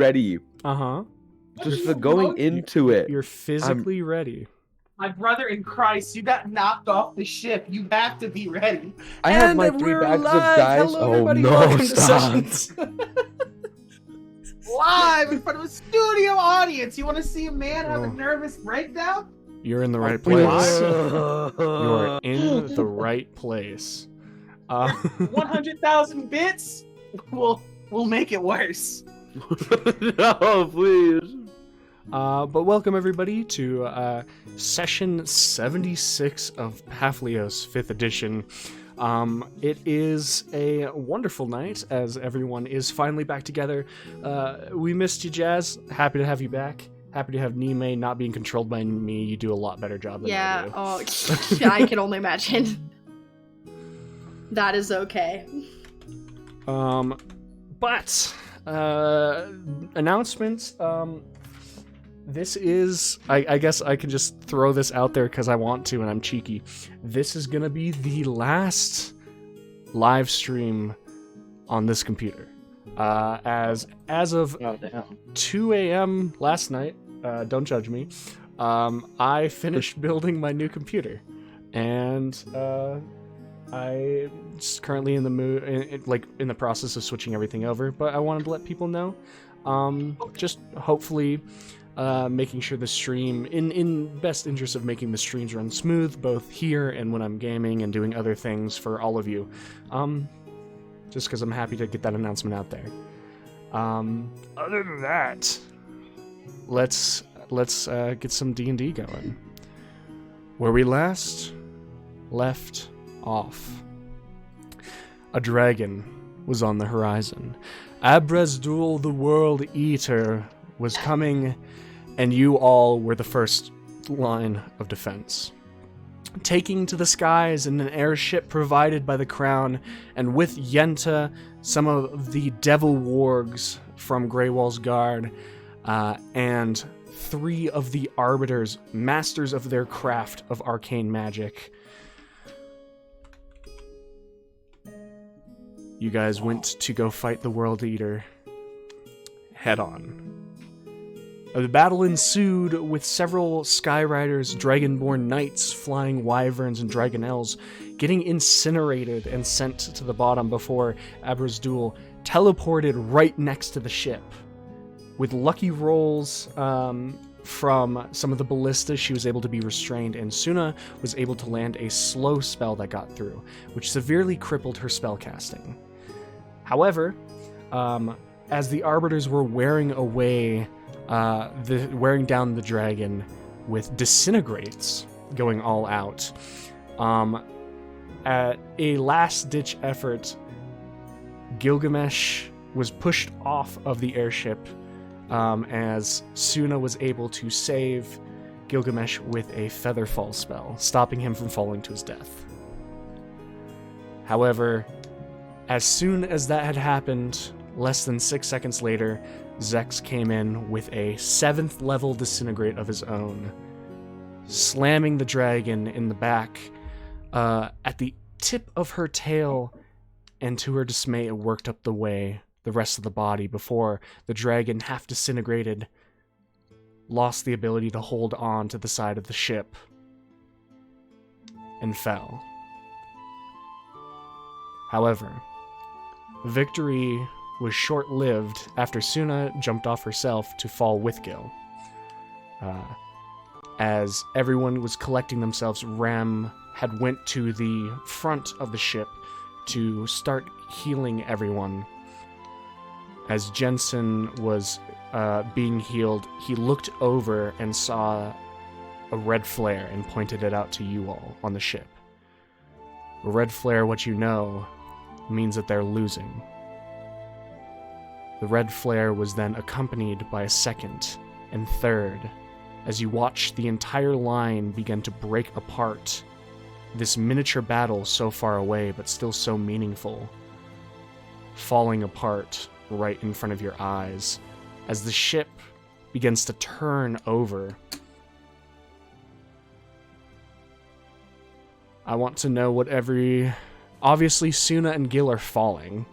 ready. Uh-huh. Just for going into it. You're physically ready. My brother in Christ, you got knocked off the ship. You have to be ready. I have my 3 bags of dice. Hello, Oh everybody. no, Welcome stop. to Sessions. Live in front of a studio audience. You want to see a man have a nervous breakdown? You're in the right place. You're You're in the right place. 100,000 bits will make it worse. No, please. But welcome everybody to session 76 of Papihos 5th edition. It is a wonderful night as everyone is finally back together. We missed you, Jazz. Happy to have you back. Happy to have Nime not being controlled by me. You do a lot better job than I do. Oh, I can only imagine. That is okay. But announcements. This is, I guess I can just throw this out there because I want to and I'm cheeky. This is going to be the last live stream on this computer. As of 2 a.m. last night, don't judge me, I finished building my new computer. And I'm currently in the mood, in the process of switching everything over, but I wanted to let people know. Just hopefully making sure the stream, in best interest of making the streams run smooth, both here and when I'm gaming and doing other things for all of you. Just because I'm happy to get that announcement out there. Other than that, let's get some D&D going. Where we last left off, a dragon was on the horizon. Abrazdul, the World Eater, was coming, and you all were the first line of defense. Taking to the skies in an airship provided by the crown, and with Yenta, some of the devil wargs from Greywall's guard, and 3 of the arbiters, masters of their craft of arcane magic. You guys went to go fight the World Eater head on. The battle ensued with several Skyriders, Dragonborn Knights, Flying Wyverns, and Dragonels getting incinerated and sent to the bottom before Abrazdul teleported right next to the ship. With lucky rolls from some of the ballistas, she was able to be restrained, and Suna was able to land a slow spell that got through, which severely crippled her spellcasting. However, as the Arbiters were wearing away wearing down the dragon with disintegrates going all out, at a last-ditch effort, Gilgamesh was pushed off of the airship as Suna was able to save Gilgamesh with a Featherfall spell, stopping him from falling to his death. However, as soon as that had happened, less than 6 seconds later, Zex came in with a 7th level disintegrate of his own, slamming the dragon in the back at the tip of her tail, and to her dismay it worked up the rest of the body before the dragon, half disintegrated, lost the ability to hold on to the side of the ship and fell. However, victory was short-lived after Suna jumped off herself to fall with Gil. As everyone was collecting themselves, Ram had went to the front of the ship to start healing everyone. As Jensen was being healed, he looked over and saw a red flare and pointed it out to you all on the ship. A red flare, what you know, means that they're losing. The red flare was then accompanied by a second and third, as you watched the entire line begin to break apart. This miniature battle so far away, but still so meaningful, falling apart right in front of your eyes, as the ship begins to turn over. I want to know what obviously Suna and Gil are falling.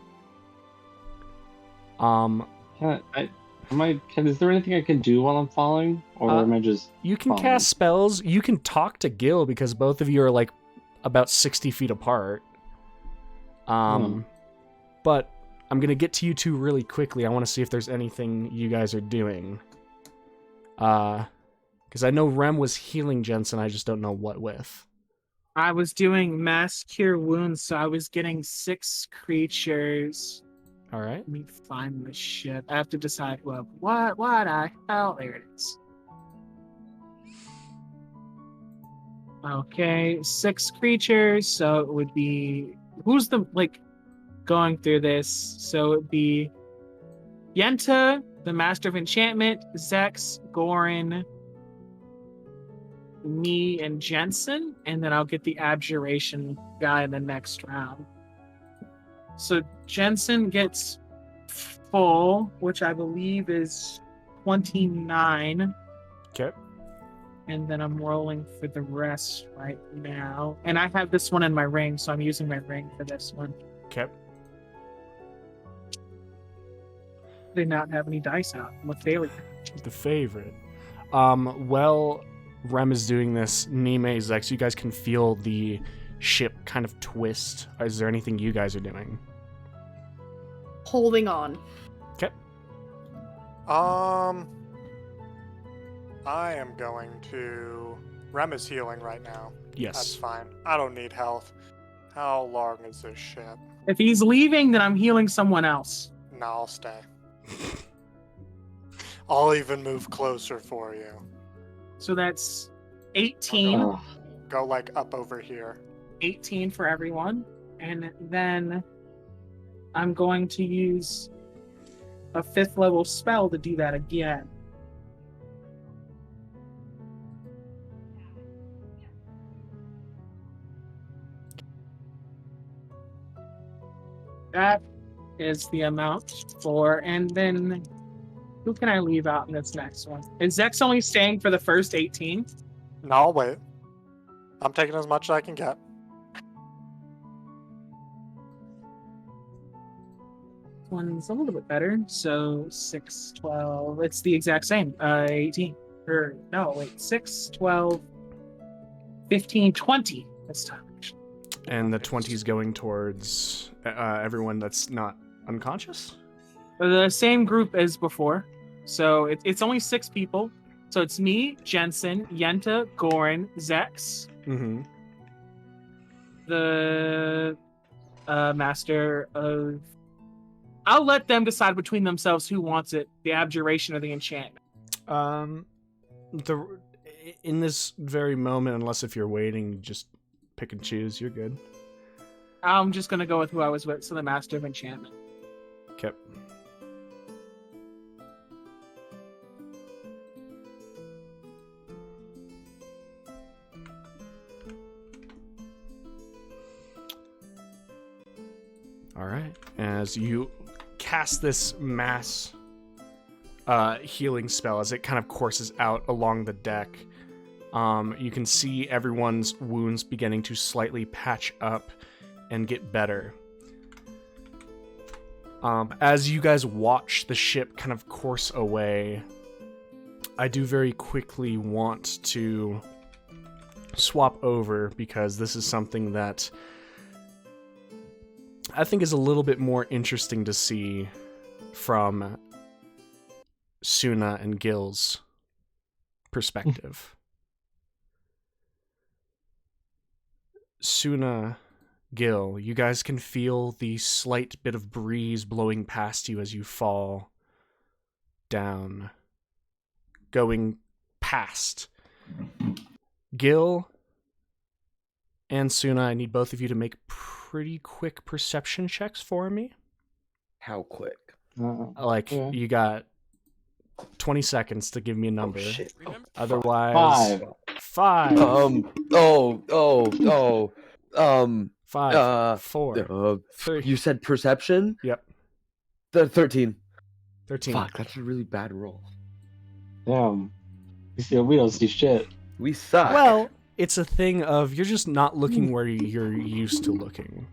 Is there anything I can do while I'm falling, or am I just? You can falling? cast spells. You can talk to Gil because both of you are like about 60 feet apart. But I'm gonna get to you two really quickly. I want to see if there's anything you guys are doing. Because I know Rem was healing Jensen. I just don't know what with. I was doing mass cure wounds, so I was getting 6 creatures. All right. Let me find the shit. I have to decide what I. Oh, there it is. Okay, 6 creatures. So it would be who's the going through this? So it'd be Yenta, the Master of Enchantment, Zex, Gorin, me, and Jensen, and then I'll get the Abjuration guy in the next round. So Jensen gets full, which I believe is 29. Okay. And then I'm rolling for the rest right now. And I have this one in my ring, so I'm using my ring for this one. Okay. Did not have any dice out. I'm a failure. The favorite. Well, Rem is doing this. Nime, Zex, you guys can feel the ship kind of twist. Is there anything you guys are doing? Holding on. Okay. I am going to... Rem is healing right now. That's Yes. fine. I don't need health. How long is this ship? If he's leaving, then I'm healing someone else. No, I'll stay. I'll even move closer for you. So that's 18. Oh, Go like up over here. 18 for everyone. And then I'm going to use a 5th level spell to do that again. That is the amount for, and then who can I leave out in this next one? Is Zex only staying for the first 18? No, I'll wait. I'm taking as much as I can get. One's a little bit better. So 6, 12. It's the exact same. 18. Or no, wait. 6, 12, 15, 20 this time. Actually. And the 20 is going towards everyone that's not unconscious? The same group as before. So it's only 6 people. So it's me, Jensen, Yenta, Gorin, Zex, Mm-hmm. the Master of... I'll let them decide between themselves who wants it, the Abjuration or the Enchantment. In this very moment, unless if you're waiting, just pick and choose. You're good. I'm just going to go with who I was with, so the Master of Enchantment. Okay. All right. As you cast this mass healing spell, as it kind of courses out along the deck, you can see everyone's wounds beginning to slightly patch up and get better. As you guys watch the ship kind of course away, I do very quickly want to swap over, because this is something that I think is a little bit more interesting to see from Suna and Gil's perspective. Suna, Gil, you guys can feel the slight bit of breeze blowing past you as you fall down, going past. Gil and Suna, I need both of you to make pretty quick perception checks for me. How quick? yeah. You got 20 seconds to give me a number. Oh, shit. Otherwise, 5. 5. 5, 4, 3. You said perception? Yep. 13. 13. Fuck, that's a really bad roll. Damn. We don't see shit. We suck. Well, it's a thing of you're just not looking where you're used to looking.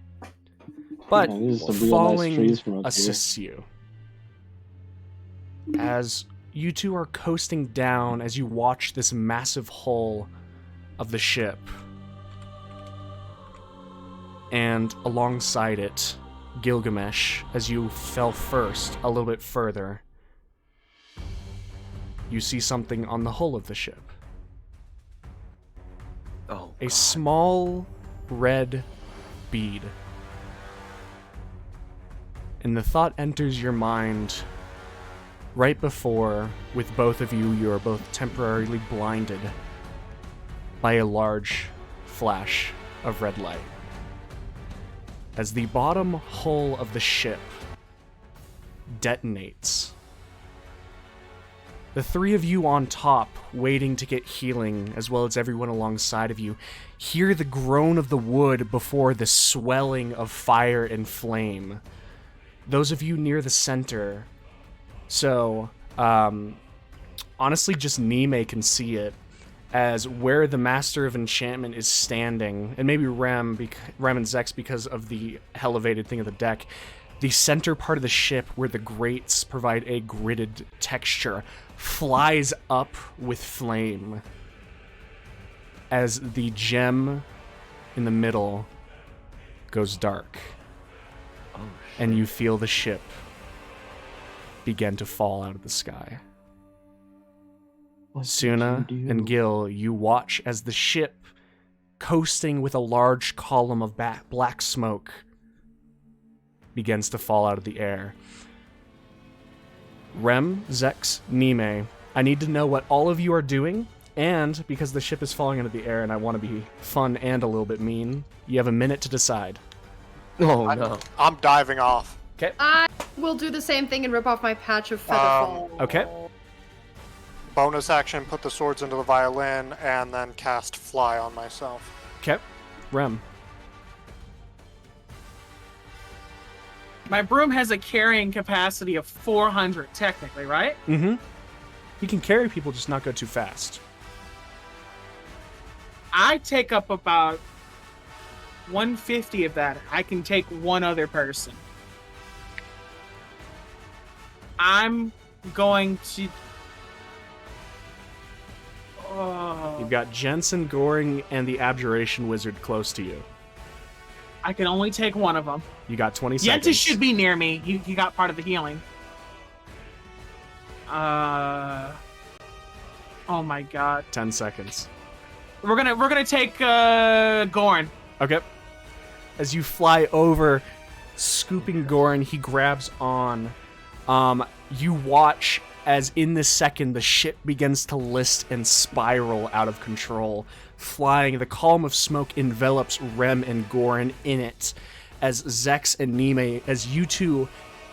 But Yeah, there's some real nice falling trees from up here. assists you. as you two are coasting down as you watch this massive hull of the ship. And alongside it, Gilgamesh, as you fell first a little bit further, you see something on the hull of the ship. Oh, A God. small red bead. And the thought enters your mind right before, with both of you, you are both temporarily blinded by a large flash of red light. As the bottom hull of the ship detonates, the three of you on top, waiting to get healing, as well as everyone alongside of you, hear the groan of the wood before the swelling of fire and flame. Those of you near the center, so, honestly, just Nime can see it, as where the Master of Enchantment is standing, and maybe Rem and Zex because of the elevated thing of the deck, the center part of the ship where the grates provide a gridded texture flies up with flame as the gem in the middle goes dark. Oh, shit. And you feel the ship begin to fall out of the sky. What did Suna you do? and Gil, you watch as the ship, coasting with a large column of black smoke, begins to fall out of the air. Rem, Zex, Nime, I need to know what all of you are doing, and because the ship is falling into the air and I want to be fun and a little bit mean, you have a minute to decide. Oh, no. I'm diving off. I will do the same thing and rip off my patch of featherfall. Okay. Bonus action, put the swords into the violin, and then cast fly on myself. Okay. Rem. My broom has a carrying capacity of 400, technically, right? Mm-hmm. You can carry people, just not go too fast. I take up about 150 of that. I can take one other person. I'm going to... Oh, You've got Jensen, Goring, and the Abjuration Wizard close to you. I can only take one of them. You got 20 seconds. Yenta should be near me. He got part of the healing. Oh my god. 10 seconds. We're gonna take Gorn. Okay. As you fly over, scooping Goran, he grabs on. You watch as in this second the ship begins to list and spiral out of control. Flying, the column of smoke envelops Rem and Goran in it. As Zex and Nime, as you two,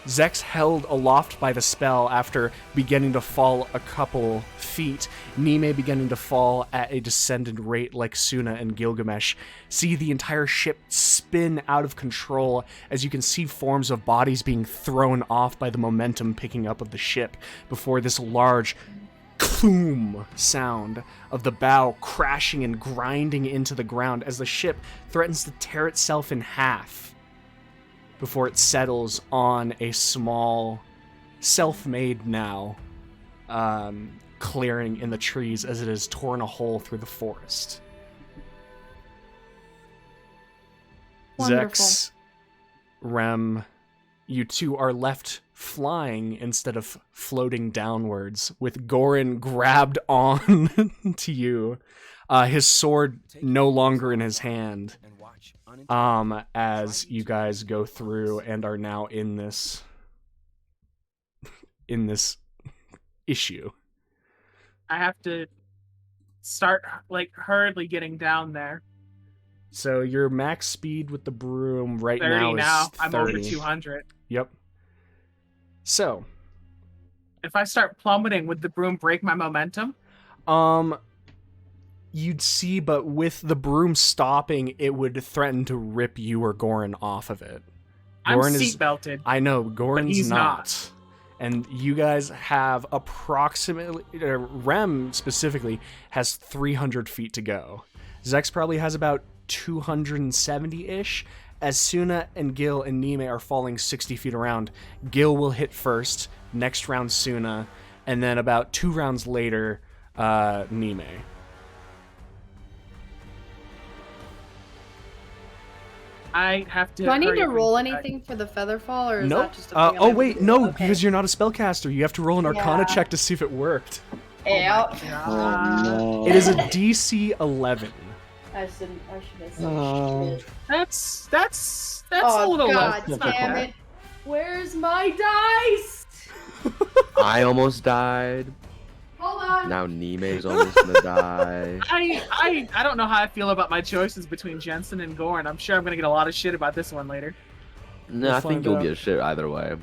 Zex held aloft by the spell after beginning to fall a couple feet, Nime beginning to fall at a descendant rate like Suna and Gilgamesh, see the entire ship spin out of control as you can see forms of bodies being thrown off by the momentum picking up of the ship before this large cloom sound of the bow crashing and grinding into the ground as the ship threatens to tear itself in half before it settles on a small, self-made now, clearing in the trees as it has torn a hole through the forest. Wonderful. Zex, Rem, you two are left flying instead of floating downwards, with Goran grabbed on to you, his sword no longer in his hand. As you guys go through and are now in this issue. I have to start hurriedly getting down there. So your max speed with the broom right 30 now is now. I'm 30. over 200. Yep. So, If I start plummeting, would the broom break my momentum? you'd see, but with the broom stopping, it would threaten to rip you or Goran off of it. I'm Goran is- seatbelted. I know, Goran's he's not. And you guys have approximately, Rem specifically, has 300 feet to go. Zex probably has about 270-ish. As Suna and Gil and Nime are falling 60 feet around, Gil will hit first, Next round, Suna. And then about 2 rounds later, Nime. I have to. Do I need hurry to up and roll get that. anything for the feather fall, or is Nope. that just a thing I'm Oh, able wait, to do? no, Okay. because you're not a spellcaster. You have to roll an Arcana Yeah. check to see if it worked. Yeah. Oh no. It is a DC 11. I should have said Oh. That's a Oh, little God low. It's not damn bad. it. Where's my dice? I almost died. Hold on. Now Nime's almost gonna die. I don't know how I feel about my choices between Jensen and Gorn. I'm sure I'm gonna get a lot of shit about this one later. No, We'll I think find you'll out. get shit either way.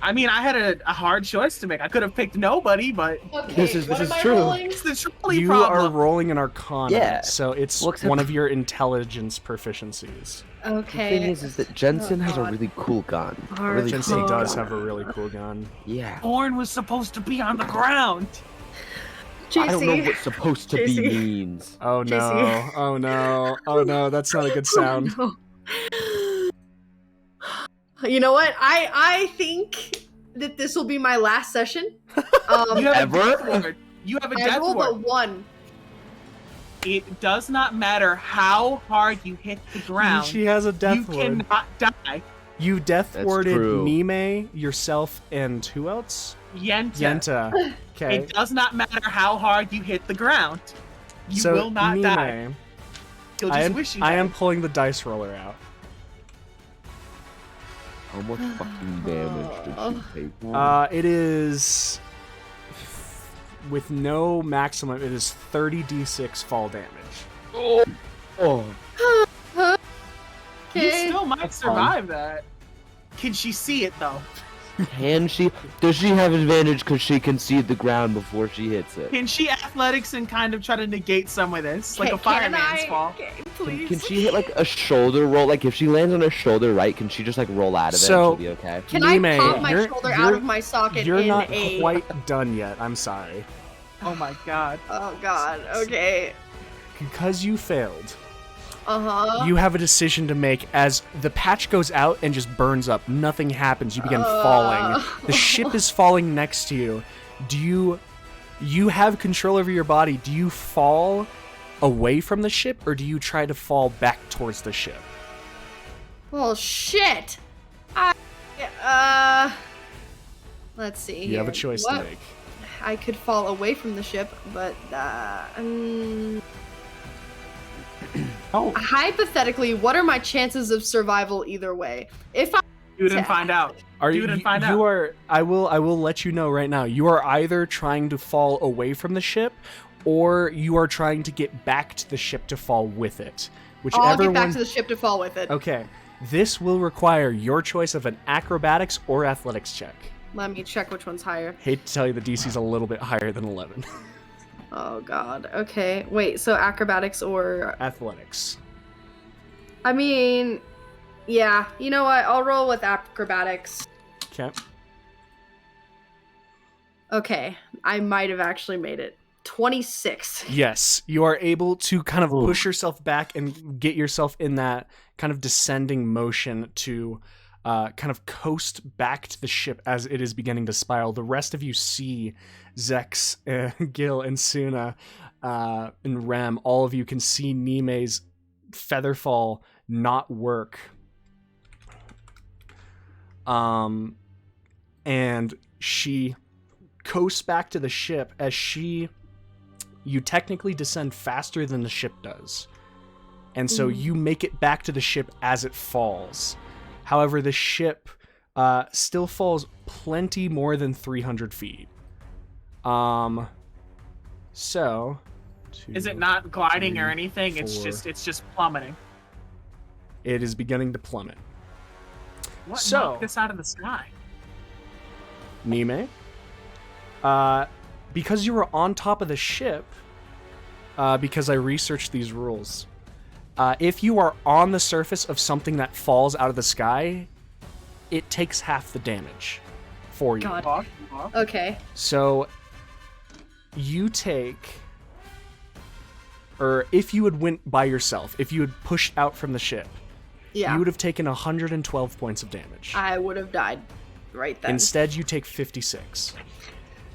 I mean, I had a hard choice to make. I could have picked nobody, but Okay, This is what am I true. rolling? it's the trolley You are problem. rolling an Arcana, Yeah. so it's Well, except- one of your intelligence proficiencies. Okay. The thing is that Jensen Oh, has a God. really cool gun. A Hard really Jensen big does gun. have a really cool gun. Yeah. Gorn was supposed to be on the ground. JC. I don't know what supposed to be JC. means. Oh no, JC. oh no, oh no, that's not a good sound. Oh, no. You know what? I think that this will be my last session. You have Ever? a death ward. You have a I death rolled a ward. 1. It does not matter how hard you hit the ground. She has a You death ward. cannot die. You death That's warded true. Nime, yourself, and who else? Yenta. Yenta. Okay. It does not matter how hard you hit the ground. You So will not die. Nime, You'll I just am, wish you I died. am pulling the dice roller out. How much fucking damage did she take? It is with no maximum. It is 30d6 fall damage. Oh. You Okay. still might survive that. Can she see it though? Can she? Does she have advantage because she can see the ground before she hits it? Can she athletics and kind of try to negate some of this, like a Can fireman's fall? Okay, Can, please. can she hit like a shoulder roll? Like if she lands on her shoulder right, can she just like roll out of it So- and she'll be okay? Can I Nime, pop my you're- shoulder you're- out of my socket You're in not a... quite done yet. I'm sorry. Oh my god. Oh god, okay. Because you failed, Uh-huh. you have a decision to make as the patch goes out and just burns up. Nothing happens. You begin falling. The ship is falling next to you. Do you have control over your body? Do you fall away from the ship or do you try to fall back towards the ship? Well, shit. Let's see. You have a here. choice What- to make. I could fall away from the ship, but Oh, hypothetically, what are my chances of survival either way? If I Do it and find out. are Do you? it and find you out. are. I will let you know right now. You are either trying to fall away from the ship, or you are trying to get back to the ship to fall with it. Whichever I'll get back one. to the ship to fall with it. Okay, this will require your choice of an acrobatics or athletics check. Let me check which one's higher. Hate to tell you, the DC's a little bit higher than 11. Oh god. Okay. Wait, so acrobatics or Athletics. I mean, yeah, you know what? I'll roll with acrobatics. Okay. Okay. I might have actually made it. 26. Yes, you are able to kind of push yourself back and get yourself in that kind of descending motion to kind of coast back to the ship as it is beginning to spiral. The rest of you see Zex, Gil, and Suna, and Rem. All of you can see Nime's featherfall not work. And she coasts back to the ship as you technically descend faster than the ship does. And so you make it back to the ship as it falls. However, the ship still falls plenty more than 300 feet. So... Is it not gliding or anything? four. It's just plummeting. It is beginning to plummet. What So- knocked this out of the sky? Nime, because you were on top of the ship, because I researched these rules, if you are on the surface of something that falls out of the sky, it takes half the damage for you. God. Walk, walk. Okay. So you take, or if you had went by yourself, if you had pushed out from the ship, Yeah. you would have taken 112 points of damage. I would have died right then. Instead, you take 56.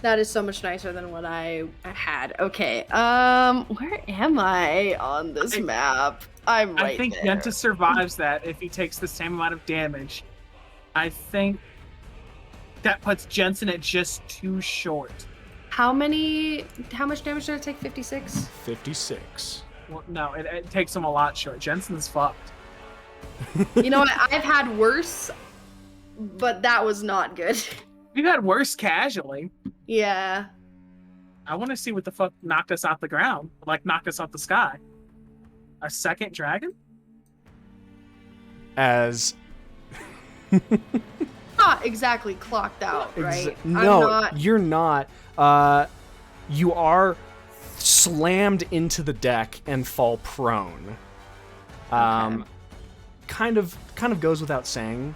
That is so much nicer than what I had. Okay, where am I on this map? I'm right I think there. Yenta survives that if he takes the same amount of damage. I think that puts Jensen at just too short. How much damage did I take? 56? 56. Well, no, it takes him a lot short. Jensen's fucked. You know what? I've had worse, but that was not good. We've had worse casually. Yeah. I want to see what the fuck knocked us off the ground. Like, knocked us off the sky. A second dragon? As Not exactly clocked out, right? No, you're not. You are slammed into the deck and fall prone. Okay. Kind of goes without saying.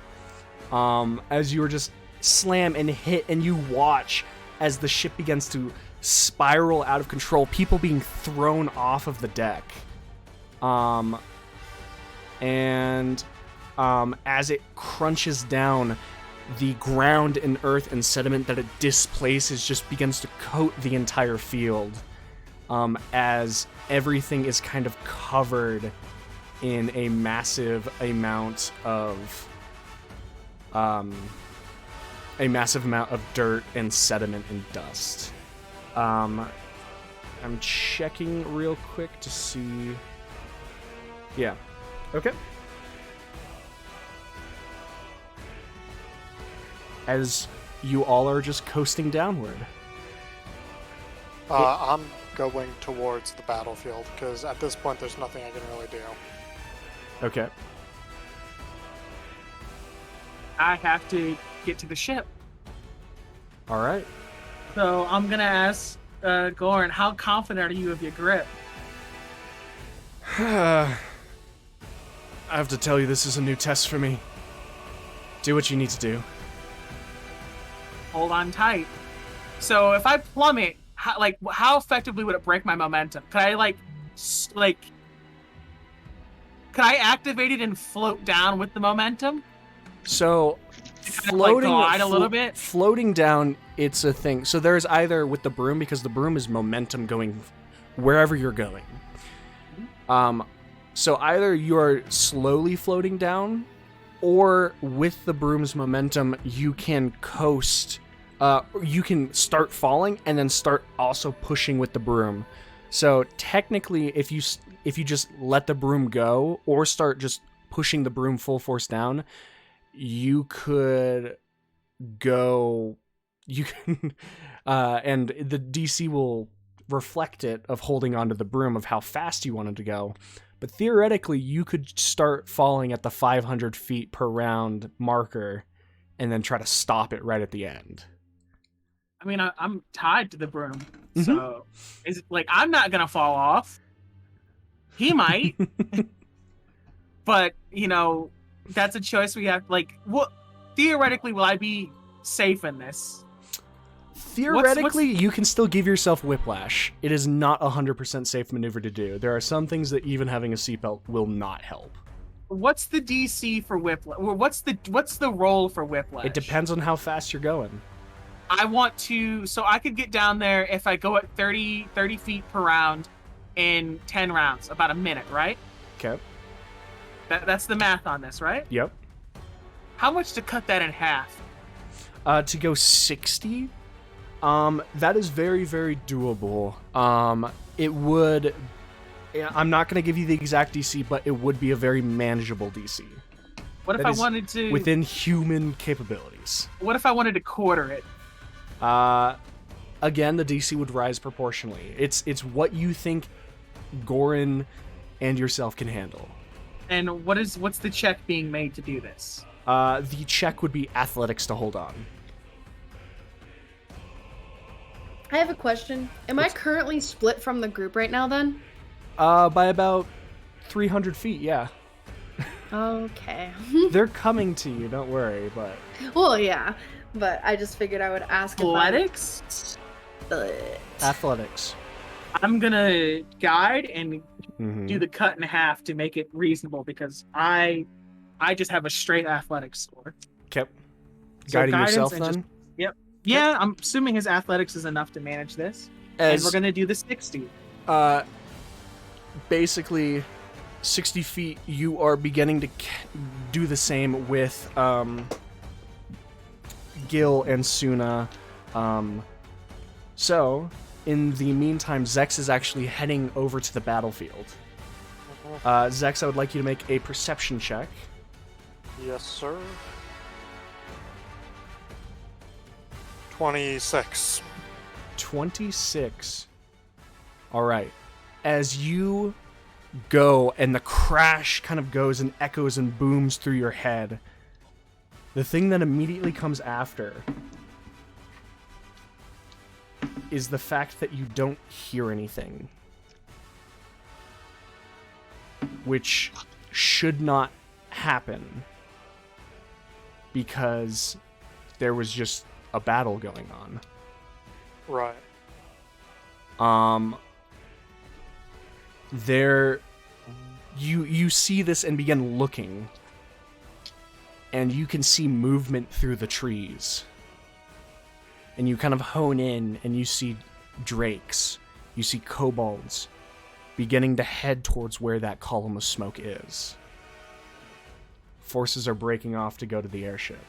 As you were just slam and hit, and you watch as the ship begins to spiral out of control, people being thrown off of the deck. As it crunches down, the ground and earth and sediment that it displaces just begins to coat the entire field, as everything is kind of covered in a massive amount of dirt and sediment and dust. I'm checking real quick to see. Yeah. Okay. As you all are just coasting downward. I'm going towards the battlefield, because at this point there's nothing I can really do. Okay. I have to get to the ship. All right. So I'm gonna ask Goran, how confident are you of your grip? I have to tell you, this is a new test for me. Do what you need to do. Hold on tight. So if I plummet, how effectively would it break my momentum? Could I could I activate it and float down with the momentum? So, floating glide a little bit. Floating down, it's a thing. So there's either with the broom, because the broom is momentum going wherever you're going. So either you're slowly floating down, or with the broom's momentum, you can coast. You can start falling and then start also pushing with the broom. So technically, if you just let the broom go or start just pushing the broom full force down, you could go. You can, and the DC will reflect it of holding onto the broom of how fast you wanted to go. But theoretically, you could start falling at the 500 feet per round marker and then try to stop it right at the end. I mean, I'm tied to the broom, so is I'm not gonna fall off. He might, but that's a choice we have. What theoretically will I be safe in this? Theoretically, you can still give yourself whiplash. It is not 100% safe maneuver to do. There are some things that even having a seatbelt will not help. What's the DC for whiplash? Or what's the roll for whiplash? It depends on how fast you're going. I want to, so I could get down there if I go at 30 feet per round in 10 rounds, about a minute, right? Okay. That's the math on this, right? Yep. How much to cut that in half? To go 60, that is very, very doable. It would, I'm not going to give you the exact DC, but it would be a very manageable DC. What if I wanted to... Within human capabilities. What if I wanted to quarter it? Again, the DC would rise proportionally. It's what you think Goran and yourself can handle. And what's the check being made to do this? The check would be athletics to hold on. I have a question. Am I currently split from the group right now then? By about 300 feet, yeah. Okay. They're coming to you, don't worry, but... Well, yeah. But I just figured I would ask Athletics? Athletics. I'm gonna guide and do the cut in half to make it reasonable, because I just have a straight athletics score. Okay. Guiding guidance yourself and then? just- Yep. Yeah, I'm assuming his athletics is enough to manage this. And we're gonna do the 60. Basically 60 feet, you are beginning to do the same with Gil and Suna. So, in the meantime, Zex is actually heading over to the battlefield. Zex, I would like you to make a perception check. Yes, sir. 26. 26. All right. As you go and the crash kind of goes and echoes and booms through your head, the thing that immediately comes after is the fact that you don't hear anything, which should not happen because there was just a battle going on. Right. There, you see this and begin looking, and you can see movement through the trees. And you kind of hone in, and you see drakes, you see kobolds beginning to head towards where that column of smoke is. Forces are breaking off to go to the airship.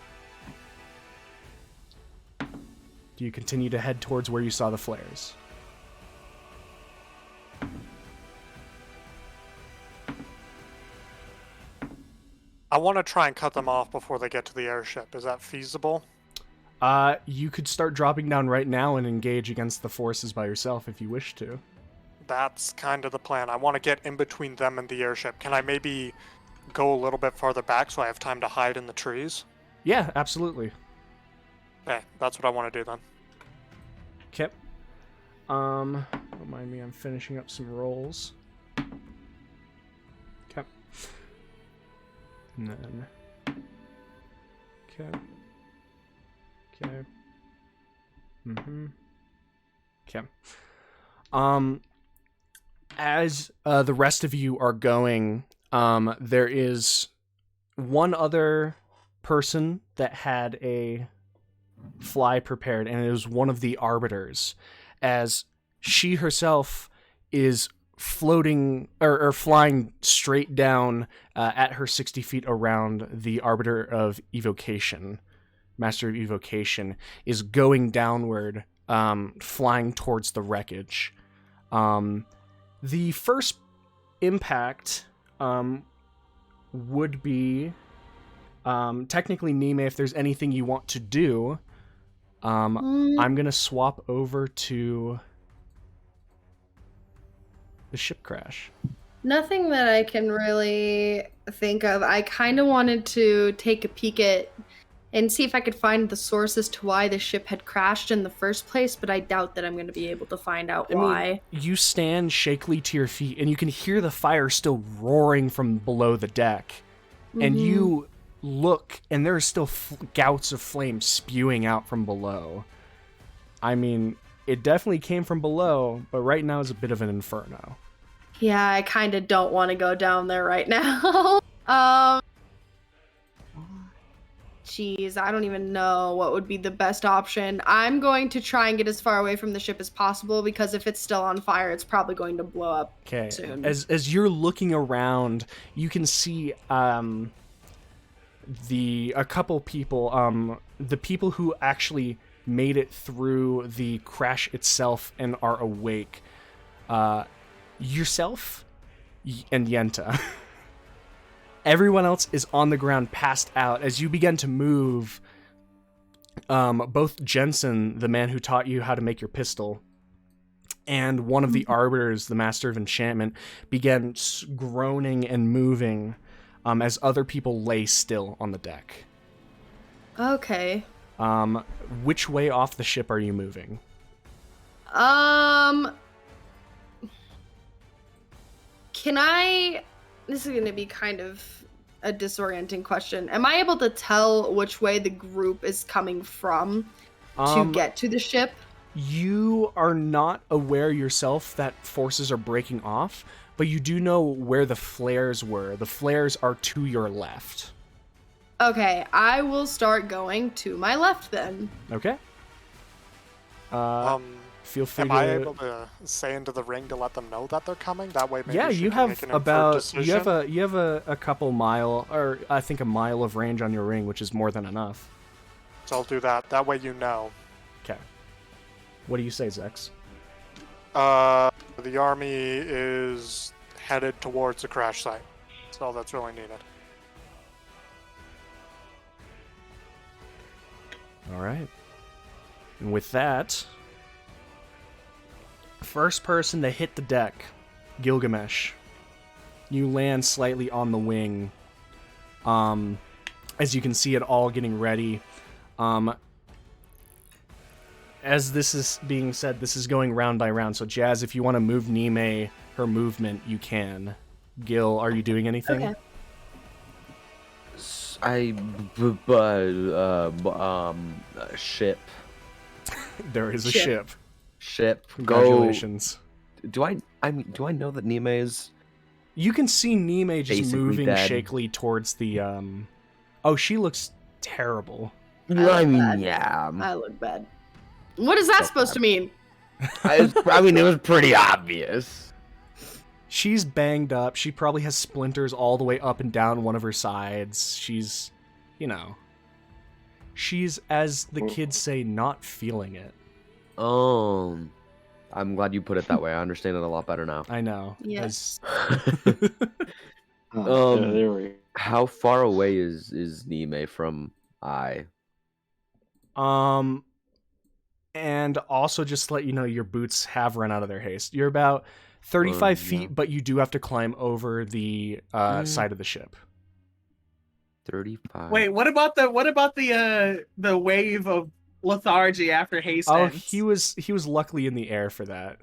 Do you continue to head towards where you saw the flares? I want to try and cut them off before they get to the airship. Is that feasible? You could start dropping down right now and engage against the forces by yourself if you wish to. That's kind of the plan. I want to get in between them and the airship. Can I maybe go a little bit farther back so I have time to hide in the trees? Yeah, absolutely. Okay, that's what I want to do then. Okay. Remind me, I'm finishing up some rolls. Okay. And then... Okay. Okay. Okay. As the rest of you are going, there is one other person that had a fly prepared, and it was one of the arbiters, as she herself is floating or flying straight down at her 60 feet around. The arbiter of evocation, master of evocation, is going downward, flying towards the wreckage. The first impact would be technically, Nime, if there's anything you want to do, I'm gonna swap over to the ship crash. Nothing that I can really think of. I kind of wanted to take a peek at and see if I could find the source as to why the ship had crashed in the first place, but I doubt that I'm going to be able to find out why. Mean, you stand shakily to your feet, and you can hear the fire still roaring from below the deck. And you look, and there are still gouts of flame spewing out from below. I mean, it definitely came from below, but right now is a bit of an inferno. Yeah, I kind of don't want to go down there right now. Jeez, I don't even know what would be the best option. I'm going to try and get as far away from the ship as possible, because if it's still on fire, it's probably going to blow up soon. As you're looking around, you can see a couple people, the people who actually made it through the crash itself and are awake. Yourself and Yenta. Everyone else is on the ground, passed out. As you begin to move, both Jensen, the man who taught you how to make your pistol, and one of the arbiters, the master of enchantment, began groaning and moving as other people lay still on the deck. Okay. Which way off the ship are you moving? Can I... This is going to be kind of a disorienting question. Am I able to tell which way the group is coming from to get to the ship? You are not aware yourself that forces are breaking off, but you do know where the flares were. The flares are to your left. Okay, I will start going to my left then. Okay. Feel free Am to. I able to say into the ring to let them know that they're coming? That way, maybe Yeah, she you can make have an informed about decision. you have a couple mile, or I think a mile of range on your ring, which is more than enough. So I'll do that. That way, you know. Okay. What do you say, Zex? The army is headed towards the crash site. That's all that's really needed. All right. And with that, first person to hit the deck, Gilgamesh. You land slightly on the wing. As you can see it all getting ready. As this is being said, this is going round by round. So Jazz, if you want to move Nime her movement, you can. Gil, are you doing anything? Okay. Ship. There is a Ship. Ship. Congratulations. Do I know that Nime is... You can see Nime just Basically moving dead. shakily towards the Oh, she looks terrible. I mean, bad. yeah. I look bad. What is that supposed to mean? I mean, it was pretty obvious. She's banged up. She probably has splinters all the way up and down one of her sides. She's, she's, as the kids say, not feeling it. I'm glad you put it that way. I understand it a lot better now. I know. Yes. There we go. How far away is Nime from I? And also just to let you know, your boots have run out of their haste. You're about 35 feet, yeah. but you do have to climb over the side of the ship. 35. Wait, what about the wave of lethargy after haste Oh, ends? he was luckily in the air for that.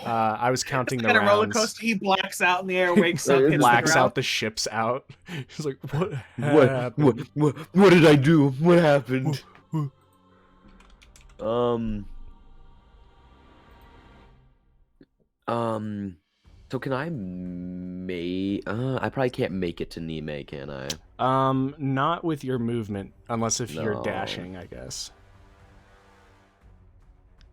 I was counting It's the like a roller rounds. coaster. He blacks out in the air, wakes up, hits Blacks the ground. out the ships out. He's like, what happened? What did I do? What happened? So can I I probably can't make it to Nime, can I? Not with your movement, unless if you're No. dashing, I guess.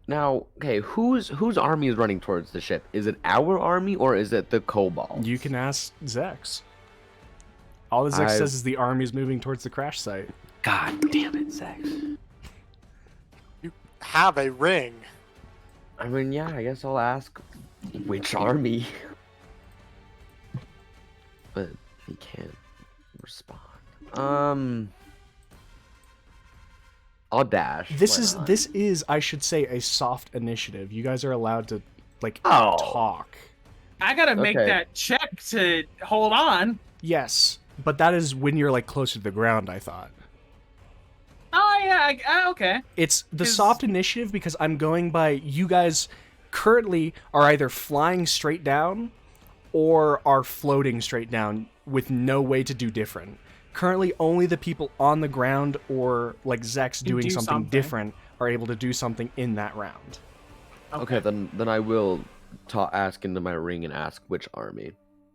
Now, okay, whose army is running towards the ship? Is it our army or is it the kobolds? You can ask Zex. All that Zex says is the army is moving towards the crash site. God damn it, Zex. You have a ring. I mean, yeah, I guess I'll ask which army. But he can't respond. I'll dash. This Why not? is, I should say, a soft initiative. You guys are allowed to Oh. talk. I gotta make Okay. that check to hold on. Yes, but that is when you're closer to the ground, I thought. Oh yeah, okay. It's the Is- soft initiative because I'm going by you guys currently are either flying straight down or are floating straight down with no way to do different. Currently, only the people on the ground or Zex Can doing do something something. different are able to do something in that round. Okay, then I will ask into my ring and ask which army.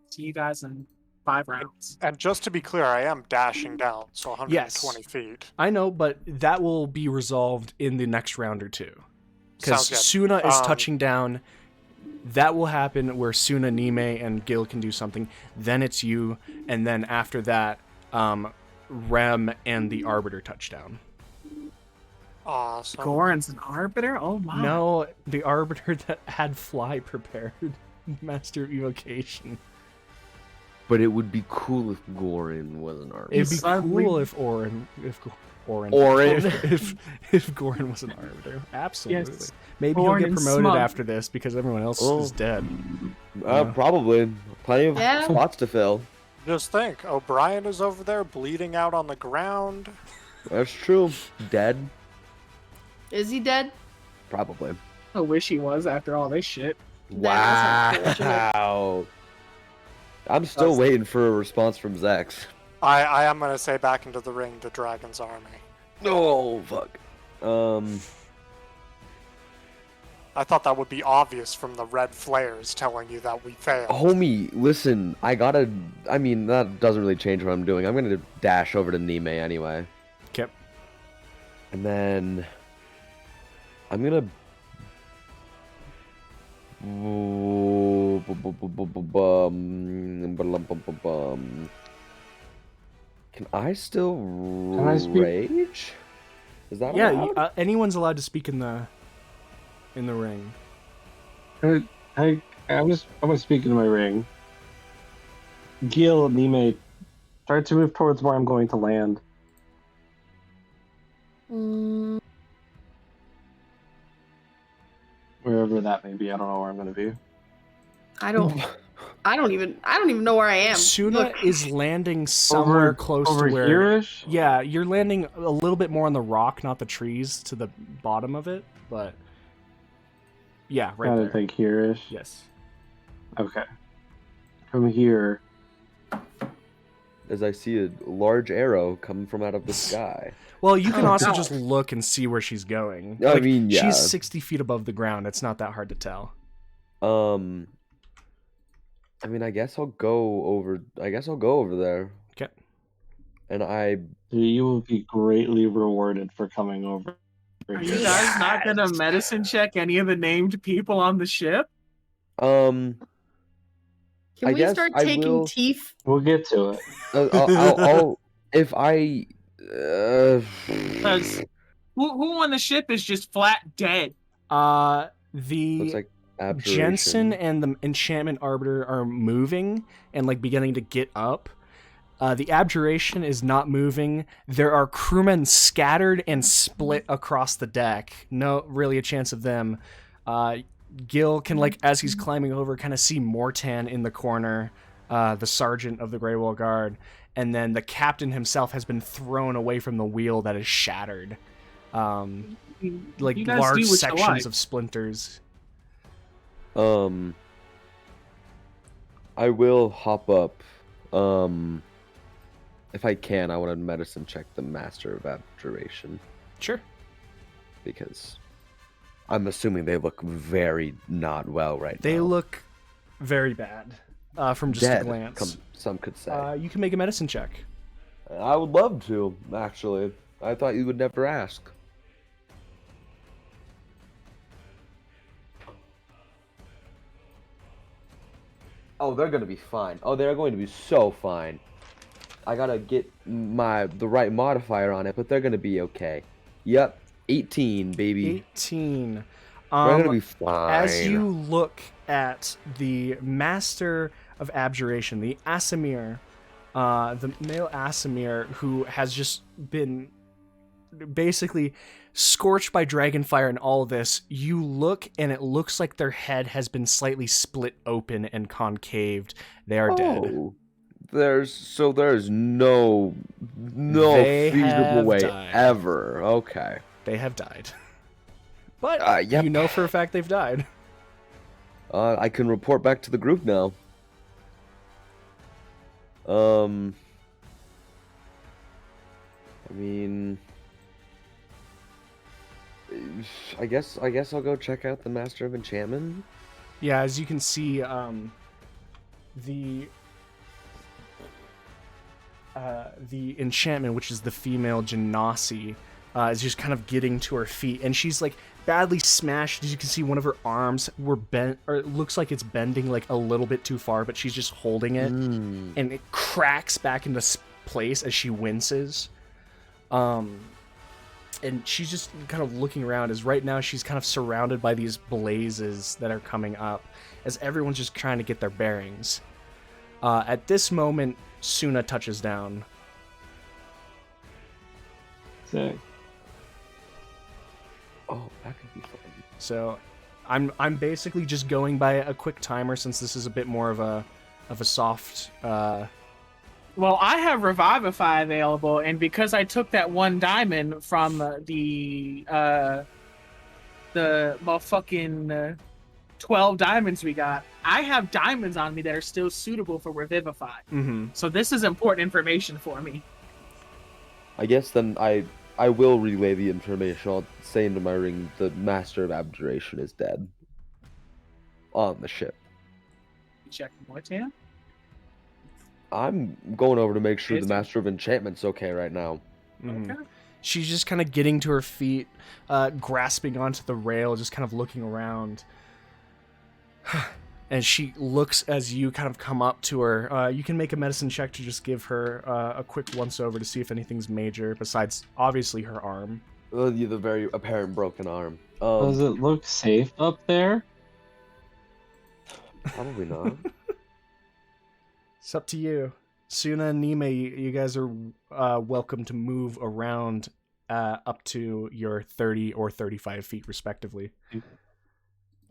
See you guys in 5 rounds. And just to be clear, I am dashing down, so 120 feet. I know, but that will be resolved in the next round or two. Because Sounds good. Suna is Um, touching down. That will happen where Suna, Nime, and Gil can do something. Then it's you, and then after that, Rem and the Arbiter touchdown. Awesome. Goran's an arbiter? Oh my. No, the Arbiter that had Fly prepared. Master of Evocation. But it would be cool if Gorin was an army. It'd be Suddenly- cool if Goran was an Arbiter. Absolutely. Yes. Maybe Orin he'll and get promoted smug. after this because everyone else Oh. is dead. Probably. Plenty of Yeah. spots to fill. Just think, O'Brien is over there bleeding out on the ground. That's true. Dead? Is he dead? Probably. I wish he was after all this shit. That is unfortunate. Wow. I'm still waiting for a response from Zex. I am going to say back into the ring to Dragon's army. Oh, fuck. I thought that would be obvious from the red flares telling you that we failed. Homie, listen, I mean, that doesn't really change what I'm doing. I'm gonna dash over to Nime anyway. Okay. And then I'm gonna Can I still rage? Is that allowed? Anyone's allowed to speak in the ring. I'm gonna speak into my ring. Gil, Nime, start to move towards where I'm going to land. Wherever that may be, I don't know where I'm gonna be. I don't even know where I am. Suna is landing somewhere close over to where. Here-ish? Yeah, you're landing a little bit more on the rock, not the trees, to the bottom of it, but yeah, right there. I think here-ish. Yes. Okay. From here. As I see a large arrow coming from out of the sky. Well, you can also just look and see where she's going. I mean, yeah. She's 60 feet above the ground. It's not that hard to tell. I mean, I guess I'll go over there. Okay. And You will be greatly rewarded for coming over. Are you guys not gonna medicine check any of the named people on the ship? Can we start taking teeth? We'll get to it. I'll if I. Because who on the ship is just flat dead? The Looks like abjuration. Jensen and the enchantment arbiter are moving and like beginning to get up. The abjuration is not moving. There are crewmen scattered and split across the deck. No, really a chance of them. Gil can, like, as he's climbing over, kind of see Mortan in the corner, the sergeant of the Grey Wall Guard, and then the captain himself has been thrown away from the wheel that is shattered. Like large sections of splinters. I will hop up. If I can, I want to medicine check the Master of Abjuration. Sure. Because I'm assuming they look very not well right now. They look very bad from just Dead, a glance. Some could say. You can make a medicine check. I would love to, actually. I thought you would never ask. Oh, they're going to be fine. Oh, they're going to be so fine. I gotta get the right modifier on it, but they're going to be okay. Yep, 18, baby. 18. They're going to be fine. As you look at the Master of Abjuration, the Asimir, the male Asimir, who has just been basically scorched by dragonfire and all this, you look and it looks like their head has been slightly split open and concaved. They are dead. There's no feasible way ever. Okay. They have died. But yep. You know for a fact they've died. I can report back to the group now. I mean, I guess I'll go check out the Master of Enchantment. Yeah, as you can see, the enchantment, which is the female Genasi, is just kind of getting to her feet, and she's like badly smashed. As you can see, one of her arms were bent, or it looks like it's bending like a little bit too far, but she's just holding it, and it cracks back into place as she winces. And she's just kind of looking around, as right now she's kind of surrounded by these blazes that are coming up, as everyone's just trying to get their bearings. At this moment, Suna touches down. Sick. Oh, that could be fun. So, I'm basically just going by a quick timer, since this is a bit more of a soft. Well, I have Revivify available, and because I took that one diamond from the fucking 12 diamonds we got, I have diamonds on me that are still suitable for Revivify. Mm-hmm. So this is important information for me. I guess then I I will relay the information. I'll say into my ring the Master of Abjuration is dead. On the ship. Check Mortan. I'm going over to make sure Is the it? Master of Enchantment's okay right now. Mhm. Okay. She's just kind of getting to her feet, grasping onto the rail, just kind of looking around. And she looks as you kind of come up to her. You can make a medicine check to just give her a quick once-over to see if anything's major, besides, obviously, her arm. The very apparent broken arm. Does it look safe up there? Probably not. It's up to you. Suna and Nime, you guys are welcome to move around up to your 30 or 35 feet, respectively.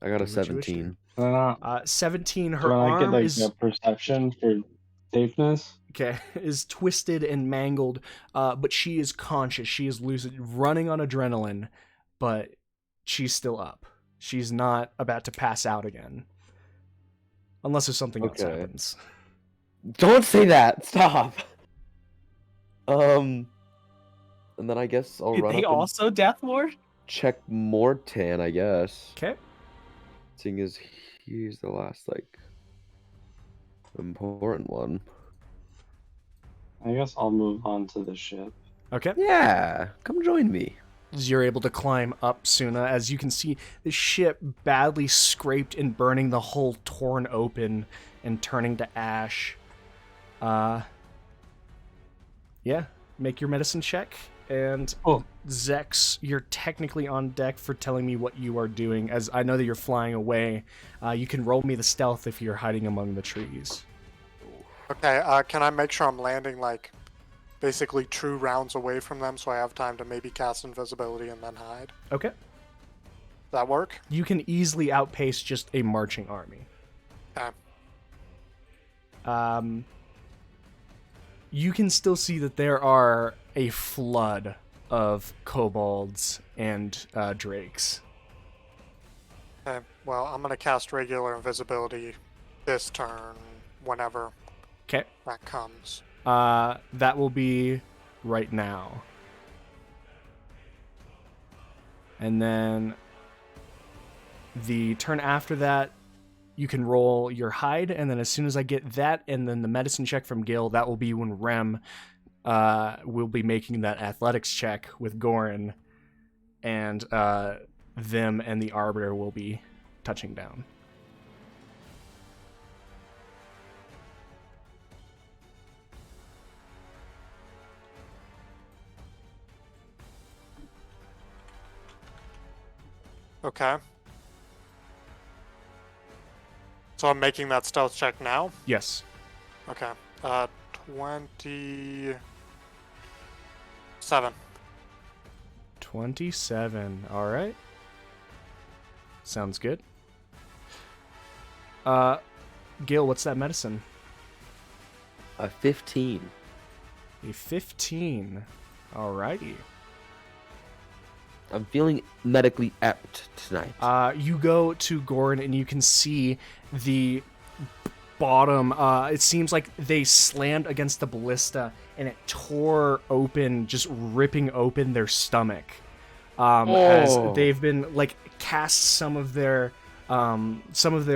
I got a Do what you wish to. 17. 17, Do her I get arm like is... a perception for safeness? Okay, is twisted and mangled, but she is conscious. She is lucid, running on adrenaline, but she's still up. She's not about to pass out again. Unless if something else Okay. happens. Don't say that! Stop! And then I guess I'll Did run they up and also Death Ward? check Mortan, I guess. Okay. Seeing as he's the last, like, important one. I guess I'll move on to the ship. Okay. Yeah, come join me. As you're able to climb up, Suna, as you can see the ship badly scraped and burning, the hull torn open and turning to ash. Yeah, make your medicine check. And Oh. Zex, you're technically on deck for telling me what you are doing, as I know that you're flying away. You can roll me the stealth if you're hiding among the trees. Okay, can I make sure I'm landing, like, basically true rounds away from them so I have time to maybe cast invisibility and then hide? Okay. That work? You can easily outpace just a marching army. Okay. You can still see that there are a flood of kobolds and drakes. Okay, well, I'm going to cast regular invisibility this turn, whenever Okay. that comes. That will be right now. And then the turn after that, you can roll your hide, and then as soon as I get that, and then the medicine check from Gil, that will be when Rem will be making that athletics check with Gorin, and them and the Arbiter will be touching down. Okay. So I'm making that stealth check now? Yes. Okay. 27. 27. All right. Sounds good. Gil, what's that medicine? A 15. A 15. Alrighty. I'm feeling medically apt tonight. You go to Gorin and you can see the bottom. It seems like they slammed against the ballista and it tore open, just ripping open their stomach. As they've been like cast some of their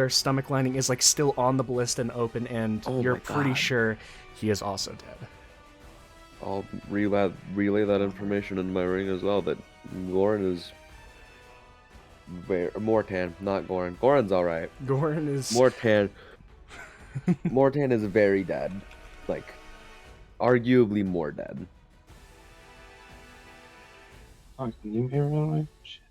stomach lining is like still on the ballista and open, and Oh you're my pretty God. sure he is also dead. I'll relay that information in my ring as well, that Gorin is... Mortan, not Gorin. Gorin's alright. Gorin is Mortan is very dead. Like, arguably more dead. Oh, can you hear me? Shit.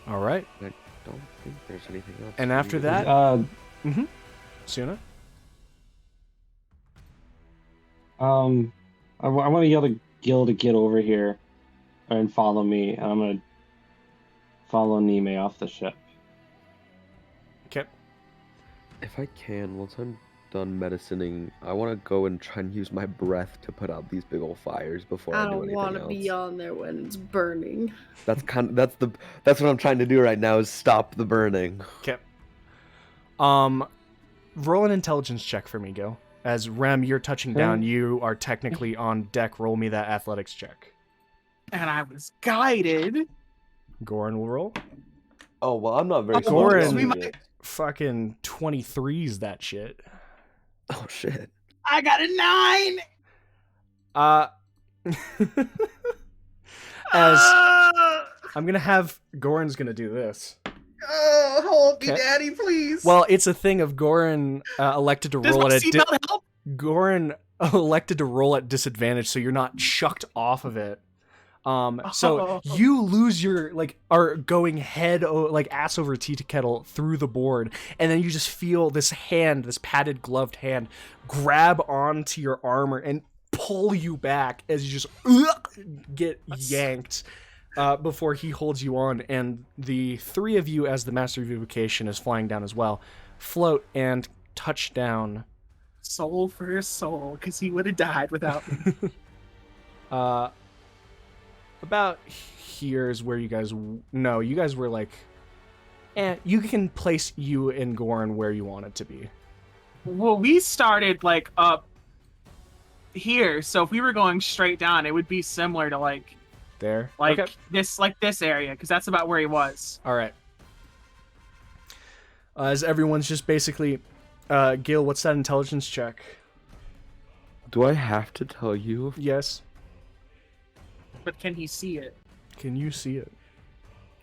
all right. I don't think there's anything else. And we after need to that- do. Suna? I want to yell to Gil to get over here and follow me, and I'm gonna follow Nime off the ship. Okay. If I can, once I'm done medicining, I want to go and try and use my breath to put out these big old fires before I, I do don't anything want to else. be on there when it's burning. That's what I'm trying to do right now, is stop the burning. Okay. Roll an intelligence check for me, Gil. As Rem, you're touching down. You are technically on deck. Roll me that athletics check. And I was guided. Goran will roll. Oh well, I'm not very. Goran, smart we about might- it. fucking 23's that shit. Oh shit. I got a 9. As I'm gonna have Goran's gonna do this. Oh, hold me, Okay. Daddy, please. Well, it's a thing of Goran elected to does roll my at seatbelt help? Goran elected to roll at disadvantage, so you're not chucked off of it. So Oh. you lose your are going ass over tea kettle through the board, and then you just feel this hand, this padded gloved hand, grab onto your armor and pull you back as you just get yanked. Before he holds you on, and the three of you, as the Master of Evocation is flying down as well, float and touch down. Soul for soul, because he would have died without me. About here's where you guys. No, you guys were you can place you and Goran where you want it to be. Well, we started up here, so if we were going straight down, it would be similar to There. okay. Okay. this area, because that's about where he was. All right. As everyone's just basically, Gil, what's that intelligence check? Do I have to tell you? Yes. But can he see it? Can you see it?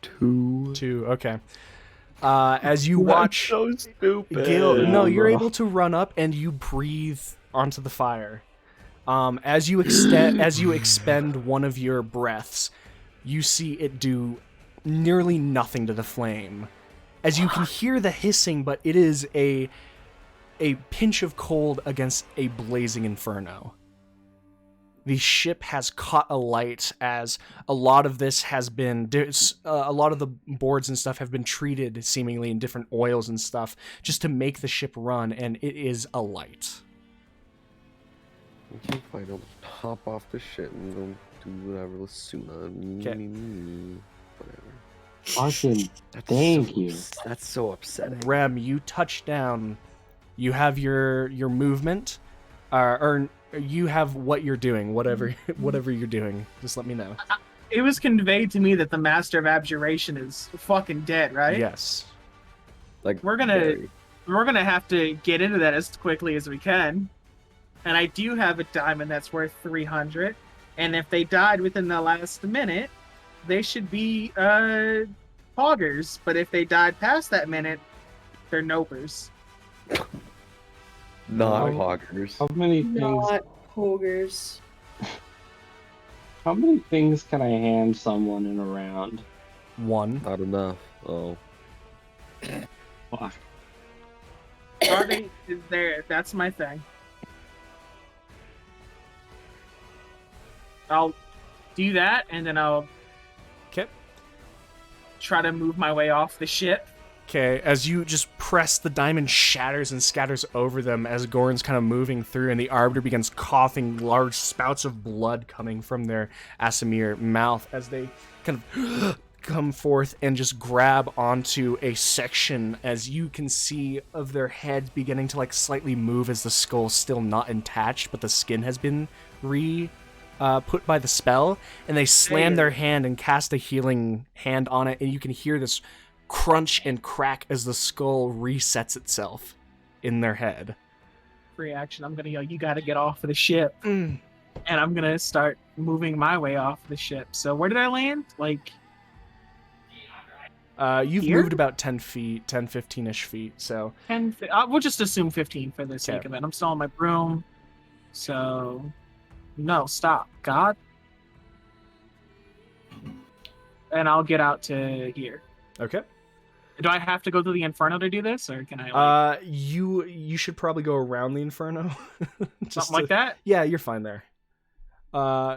2. 2. Okay. As you watch, so stupid. Gil, no, you're bro. able to run up and you breathe onto the fire. As you expend one of your breaths, you see it do nearly nothing to the flame. As you can hear the hissing, but it is a pinch of cold against a blazing inferno. The ship has caught alight as a lot of this has been, a lot of the boards and stuff have been treated seemingly in different oils and stuff just to make the ship run, and it is alight. Okay, fine. I'll hop off the shit and go do whatever. Let's soon. Whatever. Fucking That's Thank so you. That's so upsetting. Rem, you touch down. You have your movement, or you have what you're doing. Whatever you're doing, just let me know. It was conveyed to me that the Master of Abjuration is fucking dead, right? Yes. Like We're gonna- very. We're gonna have to get into that as quickly as we can. And I do have a diamond that's worth 300. And if they died within the last minute, they should be hoggers. But if they died past that minute, they're nopers. Not Oh. hoggers. How many things? Not ogres. How many things can I hand someone in a round? 1. Not enough. Oh. Fuck. Starting is there. That's my thing. I'll do that, and then I'll Okay. try to move my way off the ship. Okay, as you just press, the diamond shatters and scatters over them as Goran's kind of moving through, and the Arbiter begins coughing, large spouts of blood coming from their Asimir mouth as they kind of come forth and just grab onto a section, as you can see, of their head beginning to slightly move as the skull's still not attached, but the skin has been put by the spell, and they slam their hand and cast a healing hand on it, and you can hear this crunch and crack as the skull resets itself in their head. Free action. I'm gonna yell, "You gotta get off of the ship," Mm. and I'm gonna start moving my way off the ship. So where did I land? You've Here? moved about 10 feet, 10, 15-ish feet, so 10. We'll just assume 15 for the sake Okay. of it. I'm still on my broom, so no, stop, God. And I'll get out to here. okay. Do I have to go through the Inferno to do this, or can I You should probably go around the Inferno. something like that? Yeah, you're fine there.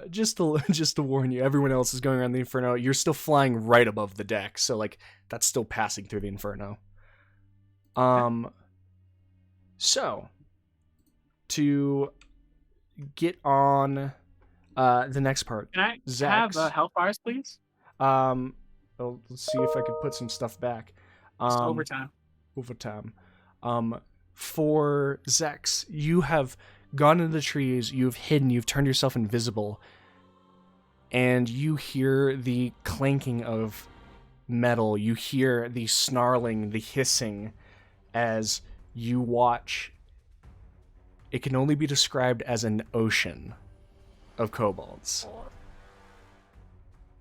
Just to warn you, everyone else is going around the Inferno. You're still flying right above the deck, so that's still passing through the Inferno. So to get on the next part, Can I Zax. have health bars, please? well, let's see if I could put some stuff back. Just overtime. Overtime. for Zex, you have gone into the trees, you've hidden, you've turned yourself invisible, and you hear the clanking of metal, you hear the snarling, the hissing, as you watch. It can only be described as an ocean of kobolds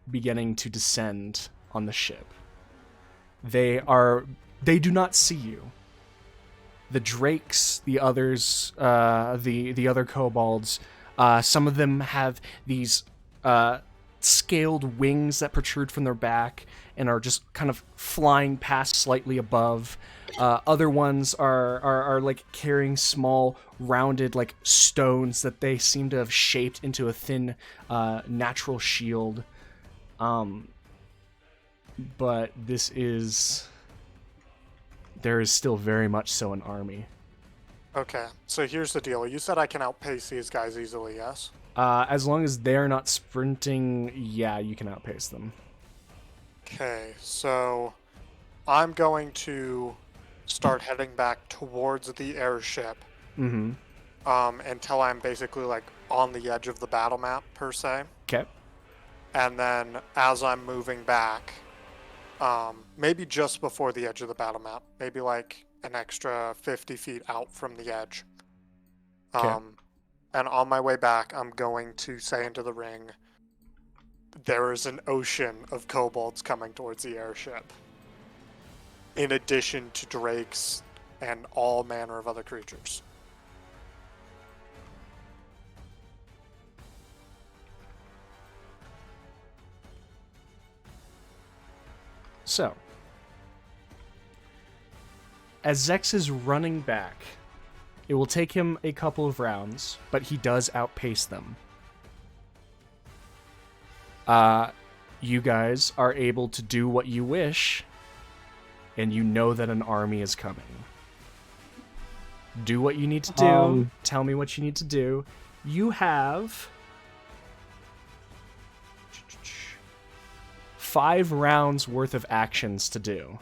beginning to descend on the ship. They do not see you. The drakes, the others, the other kobolds, some of them have these scaled wings that protrude from their back and are just kind of flying past slightly above. Other ones are like carrying small rounded like stones that they seem to have shaped into a thin natural shield. But there is still very much so an army. Okay, so here's the deal. You said I can outpace these guys easily, yes? As long as they're not sprinting, yeah, you can outpace them. Okay, so I'm going to start heading back towards the airship. Mm-hmm. Until I'm basically like on the edge of the battle map per se. Okay. And then as I'm moving back, maybe just before the edge of the battle map, maybe like an extra 50 feet out from the edge. Okay. And on my way back, I'm going to say into the ring, there is an ocean of kobolds coming towards the airship. In addition to drakes and all manner of other creatures. So, as Zex is running back, it will take him a couple of rounds, but he does outpace them. You guys are able to do what you wish, and you know that an army is coming. Do what you need to do. Tell me what you need to do. You have 5 rounds worth of actions to do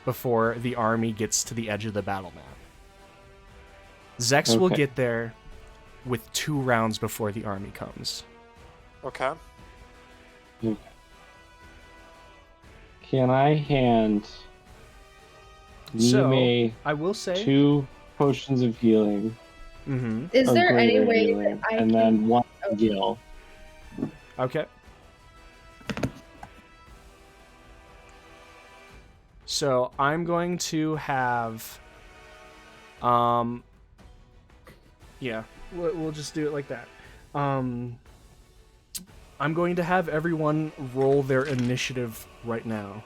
before the army gets to the edge of the battle map. Zex will get there with 2 rounds before the army comes. Okay. Can I hand Nime I will say 2 potions of healing? Mm-hmm. Is or there any greater way healing, that I and can... then 1 Gil? Okay. So I'm going to have, yeah, we'll just do it like that. I'm going to have everyone roll their initiative right now.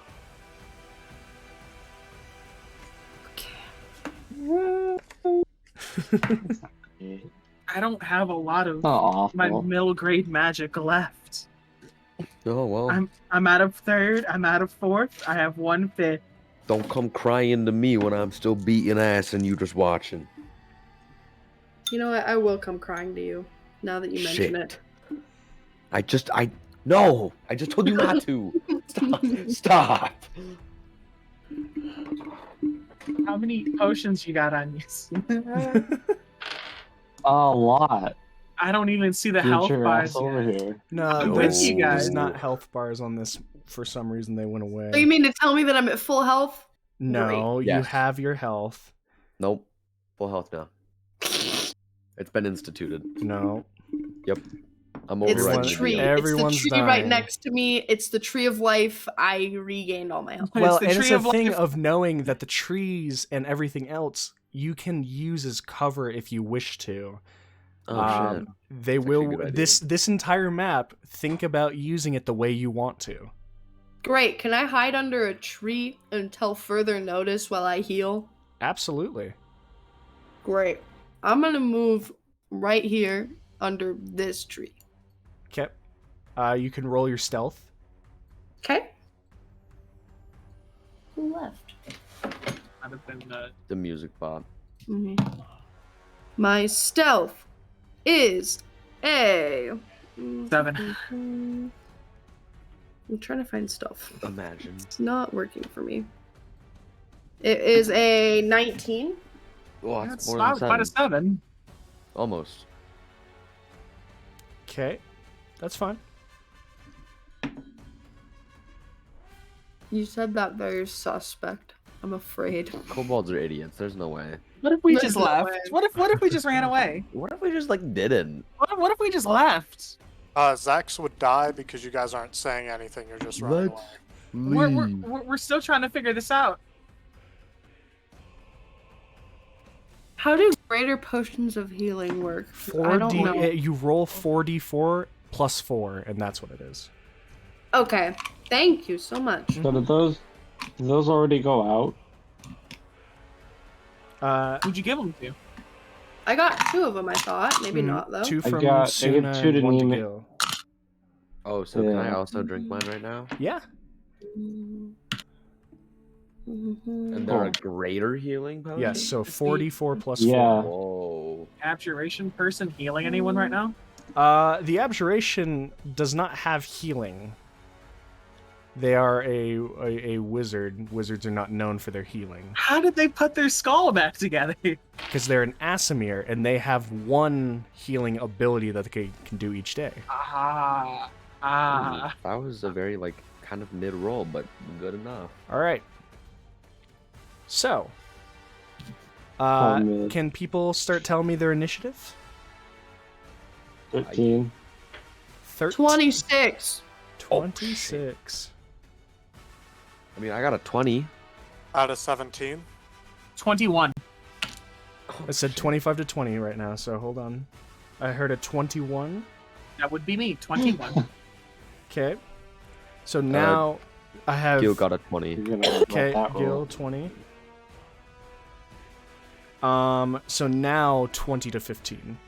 I don't have a lot of Awful. my middle grade magic left. Oh well. I'm out of 3rd. I'm out of 4th. I have 1/5. Don't come crying to me when I'm still beating ass and you just watching. You know what? I will come crying to you now that you mention it. No! I just told you not to! Stop! How many potions you got on you? A lot. I don't even see the Get health your bars ass over yet. here. No, with you guys. there's not health bars on this. For some reason, they went away. So you mean to tell me that I'm at full health? No, Great. you Yes. have your health. Nope. Full health now. It's been instituted. No. Yep. I'm It's the overriding tree. deal. Everyone's it's the tree right dying. next to me. It's the tree of life. I regained all my health. But Well, it's the and it's tree a of thing life. of knowing that the trees and everything else you can use as cover if you wish to. Oh shit. They That's actually a will. good idea. This entire map. Think about using it the way you want to. Great. Can I hide under a tree until further notice while I heal? Absolutely. Great. I'm gonna move right here under this tree. Okay. You can roll your stealth. Okay. Who left? Might have been The music bot. My stealth is a 7. I'm trying to find stuff. Imagine. It's not working for me. It is a 19. Oh, That's that's more not than quite a 7. 7. Almost. Okay, that's fine. You said that very suspect. I'm afraid. Kobolds are idiots. There's no way. What if we There's just no left? way. What if we just ran away? What if we just like didn't? What if we just left? Zax would die because you guys aren't saying anything. You're just running away. We're still trying to figure this out. How do greater potions of healing work? I don't know. You roll 4d4 plus 4, and that's what it is. Okay. Thank you so much. So did those already go out? Who'd you give them to? I got 2 of them, I thought. Maybe not, though. 2 I from got- I Suna gave 2 to and 1 to Nima. Gil. Oh, so can I Yeah. also drink mine right now? Yeah. And they're a greater healing potion? Yes, so Speed. 44 plus Yeah. 4. Whoa. Abjuration person healing anyone right now? The Abjuration does not have healing. They are a wizard. Wizards are not known for their healing. How did they put their skull back together? Because they're an Asimir, and they have 1 healing ability that they can do each day. That was a very like kind of mid roll, but good enough. Alright. So, Mid. can people start telling me their initiative? 13. 13. 26. 26. I mean, I got a 20. Out of 17. 21. I said 25 to 20 right now, so hold on. I heard a 21. That would be me. 21. Okay. So now I have... Gil got a 20. You're gonna let Okay, that roll. Gil, 20. So now 20 to 15.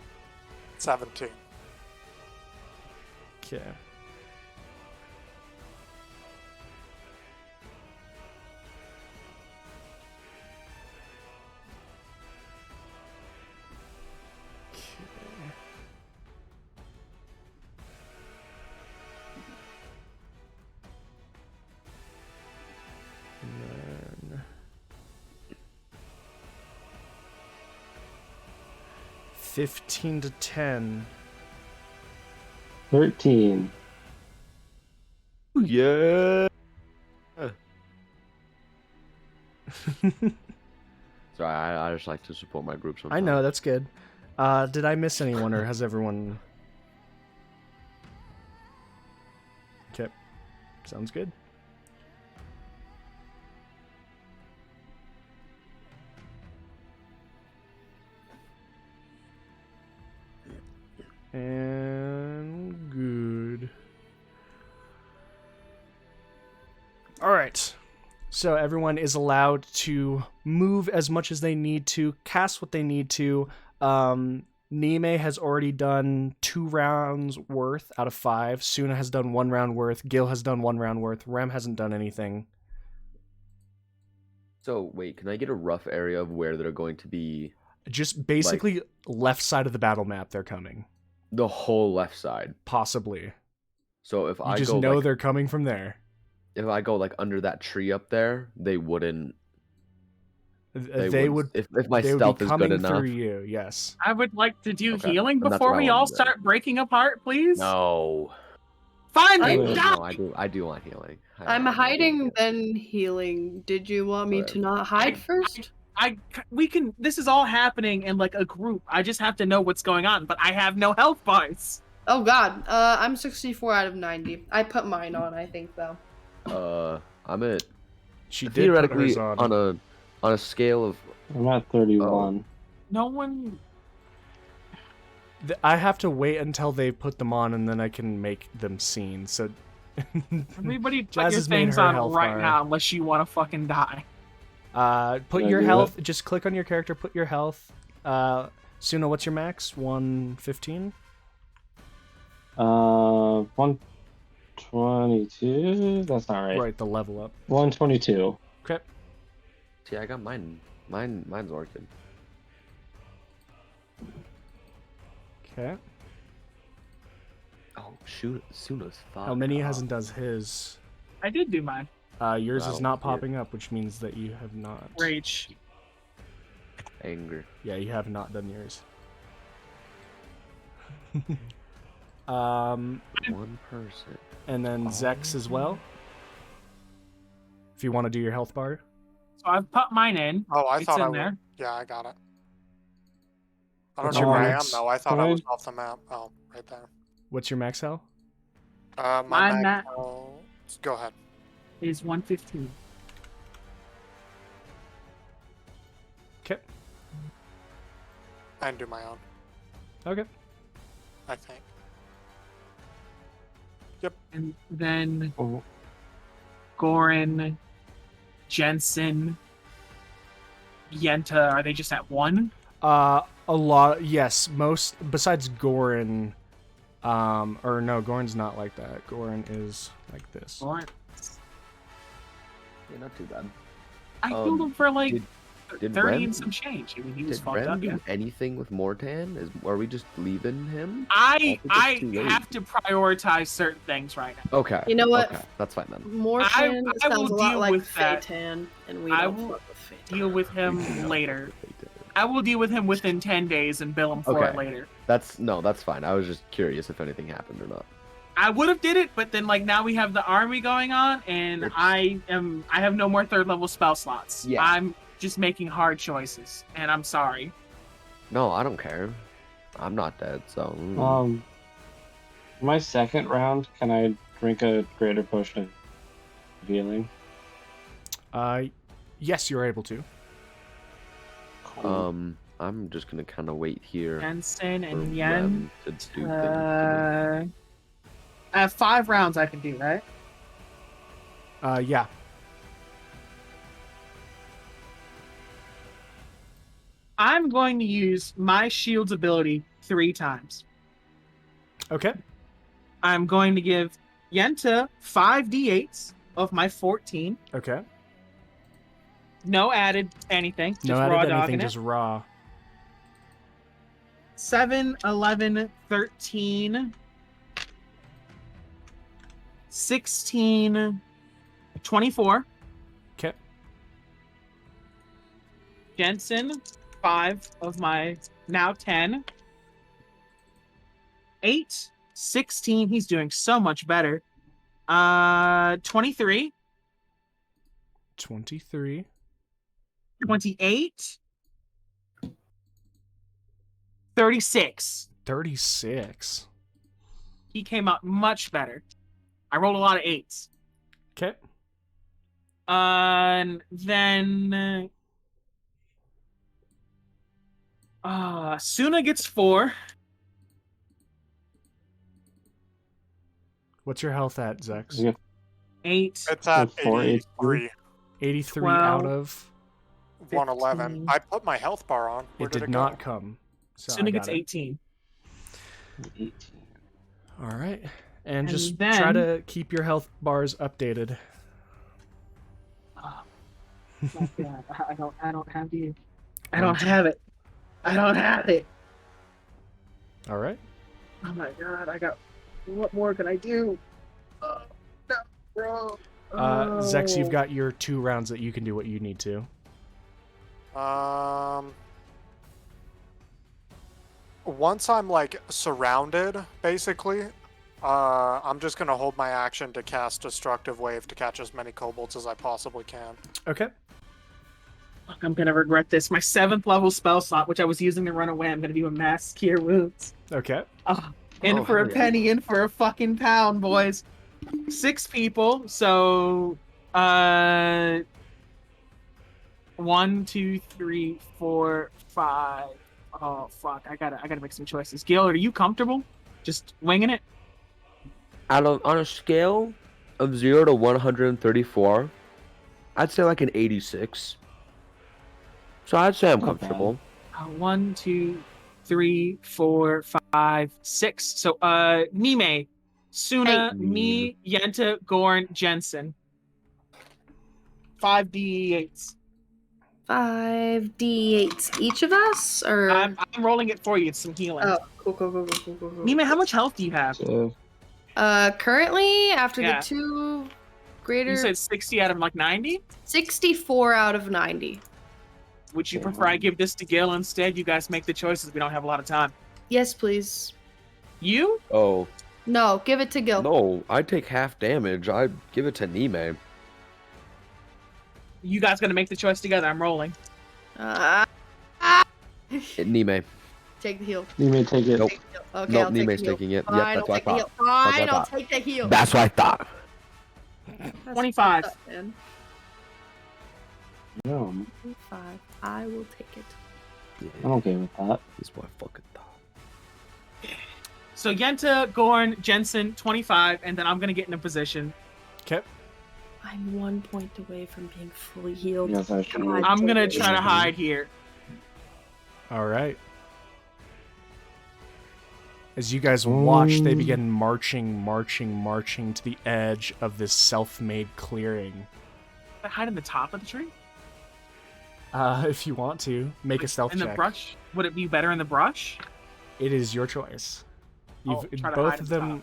17. Okay. And then 15 to 10. 13. Yeah. Sorry, I just like to support my group sometimes. I know, that's good. Did I miss anyone, or has everyone... Okay. Sounds good. And good. All right. So everyone is allowed to move as much as they need to, cast what they need to. Nime has already done 2 rounds worth out of 5. Suna has done 1 round worth. Gil has done 1 round worth. Rem hasn't done anything. So wait, can I get a rough area of where they're going to be? Just basically left side of the battle map they're coming. The whole left side. Possibly. So if You I just go know like, they're coming from there. if I go like under that tree up there, they wouldn't. They would if my they would stealth be is coming good enough. through you, yes. I would like to do Okay, healing then that's before what I we wanna all do. start breaking apart, please. No. Fine, I- then No, die. I do want healing. I'm hiding, then healing. Did you want me to not hide first? We can. This is all happening in like a group. I just have to know what's going on, but I have no health bars. Oh god, I'm 64 out of 90. I put mine on, I think, though. I'm at She did put theoretically hers on. on a scale of I'm at 31. No one. I have to wait until they put them on, and then I can make them seen. So Everybody, put Jazz your has made things her on health right bar. now, unless you want to fucking die. Put Can I your do health. Just click on your character. Put your health. Suna, what's your max? 115. 122? That's not right. Right, the level up. 122. Okay. see, I got mine. Mine's working. Okay. Oh shoot, Suna's 5. How many hasn't does his? I did do mine. Yours I is don't not see it. popping up, which means that you have not. Rage. Anger. Yeah, you have not done yours. Um, One person. and then Zex as well. If you want to do your health bar. So I've put mine in. Oh, I It's thought in I would. there. Yeah, I got it. I don't What's know your where I am max? though. I thought I was off the map. Oh, right there. What's your max health? My My max. Go ahead. Is 115. Okay. I can do my own. Okay. I think. And then Oh, Goran, Jensen, Yenta, are they just at 1? A lot. Yes, most besides Goran. Or no, Goran's not like that. Goran is like this. Goran. Yeah, not too bad. I healed him for like did 30 Ren- and some change. I mean, he was Did fucked Ren up. do Yeah. anything with Mortan? Are we just leaving him? I think it's I too late. have to prioritize certain things right now. Okay. You know what? Okay, that's fine then. Morton I sounds will a lot deal like with that. Phaeton, and we I don't will fuck with Phaeton. Deal with him later. I will deal with him within 10 days and bill him for it Okay. later. That's fine. I was just curious if anything happened or not. I would have did it, but then like now we have the army going on, and I have no more 3rd level spell slots. Yeah. I'm just making hard choices, and I'm sorry. No, I don't care. I'm not dead, so. my second round, can I drink a greater potion of healing? Yes, you're able to. I'm just gonna kind of wait here Jensen for and Yen. Rem to do things to me. I have 5 rounds I can do, right? Yeah. I'm going to use my shield's ability 3 times. Okay. I'm going to give Yenta 5d8s of my 14. Okay. No added anything. Just No raw added dogging anything, it. just raw. 7, 11, 13, 16, 24. Okay. Jensen, 5 of my now 10. 8, 16. He's doing so much better. 23, 23. 28, 36. 36. He came out much better. I rolled a lot of 8s. Okay. And then Suna gets 4. What's your health at, Zex? Yeah. 8. It's at 483. 83, 83 12. out of. 111. 15. I put my health bar on. Where It did did it go? not come. So Suna I gets got it. 18. 18. All right. And just then- try to keep your health bars updated. Oh, my God. I don't have you. I don't have it. I don't have it. All right. Oh my God. What more can I do? Oh, no, bro. Zex, you've Oh. got your 2 rounds that you can do what you need to. Once I'm like surrounded, basically, I'm just gonna hold my action to cast Destructive Wave to catch as many kobolds as I possibly can. Okay. Fuck, I'm gonna regret this. My 7th level spell slot, which I was using to run away, I'm gonna do a mass cure wounds. Okay. In Oh, for a hell yeah. penny, in for a fucking pound, boys. 6 people, so 1, 2, 3, 4, 5. Oh fuck, I gotta make some choices. Gil, are you comfortable just winging it? On a scale of 0 to 134, I'd say like an 86. So I'd say I'm Not bad. comfortable. 1, 2, 3, 4, 5, 6. So Nime, Suna, Hey. me, Yenta, Gorn, Jensen. 5d8s. 5d8s each of us, or I'm rolling it for you. It's some healing. oh, cool. Nime, how much health do you have? So, Currently after Yeah. the 2 Greater. You said 60 out of like 90? 64 out of 90. Would you prefer I give this to Gil instead? You guys make the choices. We don't have a lot of time. Yes, please. You? Oh, No, give it to Gil. no, I take half damage. I give it to Nime. You guys gonna make the choice together. I'm rolling. Uh, Nime. take the heal. You may take it. Nope. Take the heal. Okay, Nope, I'll take Nime's the heal. taking it. Fine, Yep, that's I'll what I take the heal. thought. That's what Fine, I I'll thought. take the heal. That's what I thought. That's 25. fucked up, man. No, 25. I will take it. I'm okay with that. That's what I fucking thought. So Yenta, Gorn, Jensen, 25, and then I'm gonna get in a position. Okay. I'm 1 point away from being fully healed. Yes, I should. God. I'm gonna try to hide here. All right. As you guys watch, they begin marching to the edge of this self-made clearing. Can I hide in the top of the tree? If you want to, make a stealth in check. the brush? Would it be better in the brush? It is your choice. I'll try to Both hide of in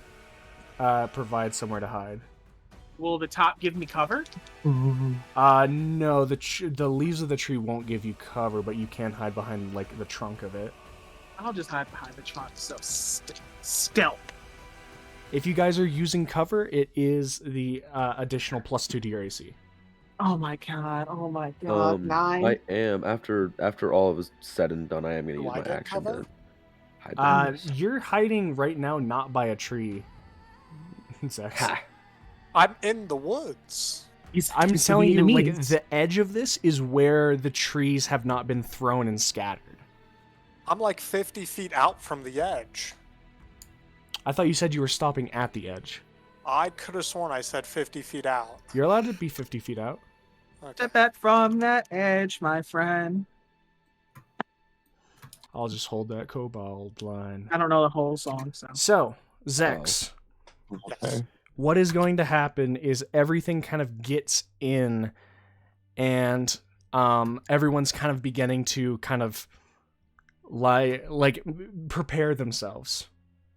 the them provide somewhere to hide. Will the top give me cover? No, the leaves of the tree won't give you cover, but you can hide behind like the trunk of it. I'll just hide behind the trunk. So stealth. If you guys are using cover, it is the additional +2 to your AC. Oh my god! Oh my god! 9. I am after all of is said and done. I am gonna Do use I my get action cover? to hide behind this. You're hiding right now, not by a tree. Zex. Ha. I'm in the woods. I'm telling you, like the edge of this is where the trees have not been thrown and scattered. I'm like 50 feet out from the edge. I thought you said you were stopping at the edge. I could have sworn I said 50 feet out. You're allowed to be 50 feet out. Okay. Step back from that edge, my friend. I'll just hold that kobold line. I don't know the whole song, so. So, Zex, Yes. what is going to happen is everything kind of gets in, and everyone's kind of beginning to kind of prepare themselves.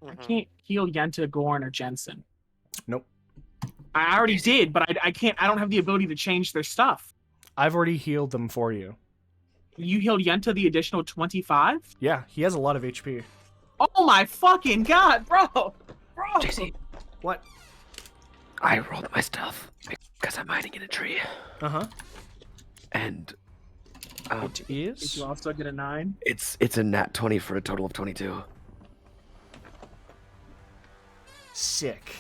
I can't heal Yenta, Gorn, or Jensen. Nope. I already did, but I can't. I don't have the ability to change their stuff. I've already healed them for you. You healed Yenta the additional 25? Yeah, he has a lot of HP. Oh my fucking god, bro! JC, What? I rolled my stuff because I'm hiding in a tree, Uh-huh. and It Did is... you also get a 9? it's a nat 20 for a total of 22. Sick.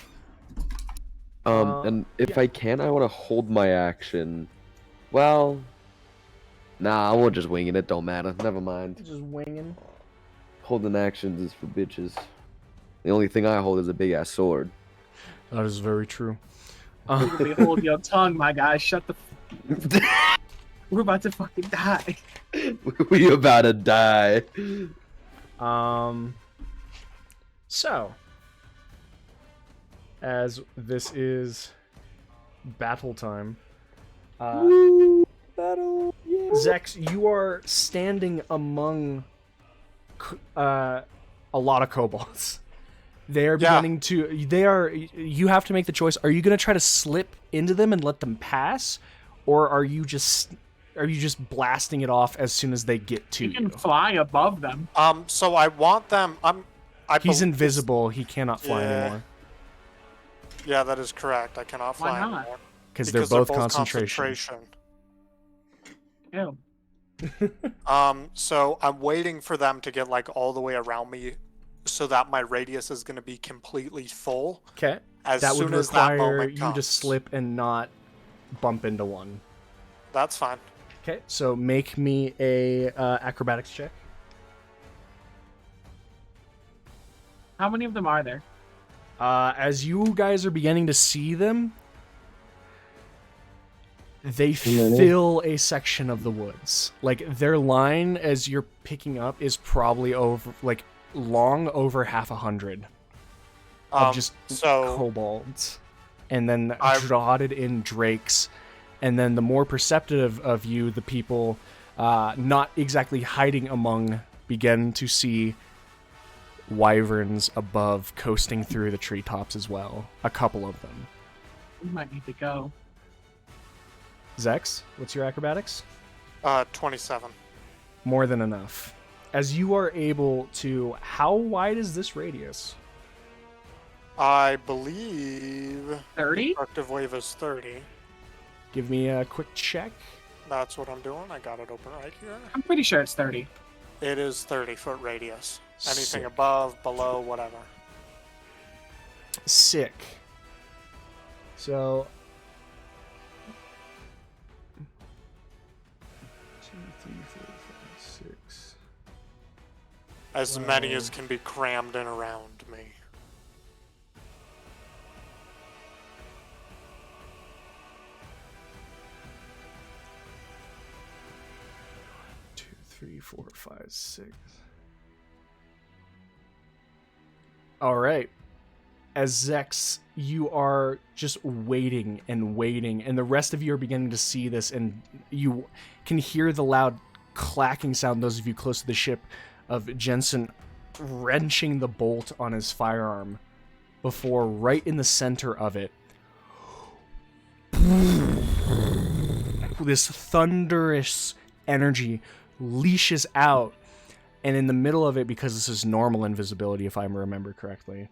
And if I can, I want to hold my action. Well, nah, I won't just wing it. It don't matter. Never mind. Just winging. Holding actions is for bitches. The only thing I hold is a big ass sword. That is very true. Hold your tongue, my guy. Shut the. We're about to fucking die. We about to die. So, as this is battle time, Battle. Yeah. Zex, you are standing among a lot of kobolds. They are beginning to. They are. You have to make the choice. Are you going to try to slip into them and let them pass, or are you just blasting it off as soon as they get to You you? can fly above them. So I want them. He's invisible. He cannot fly Yeah. anymore Yeah, that is correct. I cannot Why fly not? anymore. because they're both concentration. Ew. So I'm waiting for them to get like all the way around me, so that my radius is going to be completely full. Okay. As That soon would as that require moment you comes. to slip and not bump into one. That's fine. Okay, so make me a acrobatics check. How many of them are there? As you guys are beginning to see them, they many? fill a section of the woods. Like their line, as you're picking up, is probably over over 100 of just so kobolds, and then I- dotted in drakes. And then the more perceptive of you, the people not exactly hiding among, begin to see wyverns above coasting through the treetops as well. A couple of them. We might need to go. Zex, what's your acrobatics? 27. More than enough. As you are able to... How wide is this radius? I believe 30? destructive wave is 30. Give me a quick check. That's what I'm doing. I got it open right here. I'm pretty sure it's 30. It is 30-foot radius. Anything Sick. above, below, whatever. Sick. So... 2, 3, 4, 5, 6... As many as can be crammed in around me. 2, 3, 4, 5, 6. All right. As Zex, you are just waiting and waiting, and the rest of you are beginning to see this, and you can hear the loud clacking sound, those of you close to the ship, of Jensen wrenching the bolt on his firearm before, right in the center of it, this thunderous energy leashes out, and in the middle of it, because this is normal invisibility, if I remember correctly,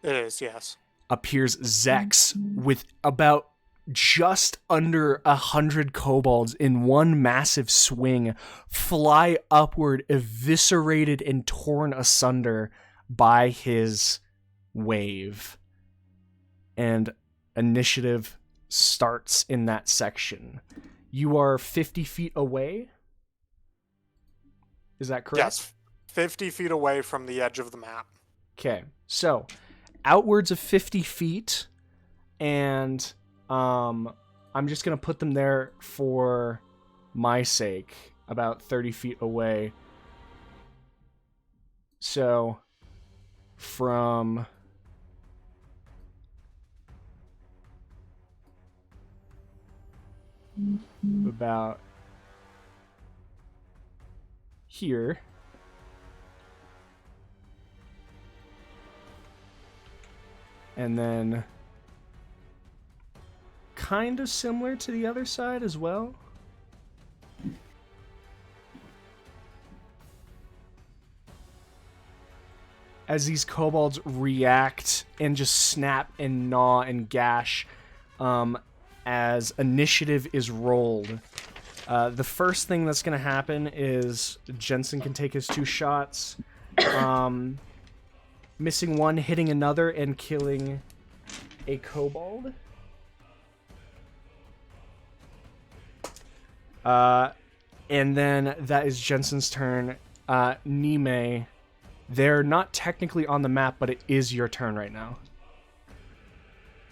It is, yes. appears Zex with about just under 100 kobolds in one massive swing, fly upward, eviscerated and torn asunder by his wave. And initiative starts in that section. You are 50 feet away? Is that correct? Yes. 50 feet away from the edge of the map. Okay, so outwards of 50 feet, and I'm just going to put them there for my sake, about 30 feet away. So from about here, and then kind of similar to the other side as well. As these kobolds react and just snap and gnaw and gash as initiative is rolled. The first thing that's going to happen is Jensen can take his 2 shots. Missing one, hitting another, and killing a kobold. And then that is Jensen's turn. Nime, they're not technically on the map, but it is your turn right now.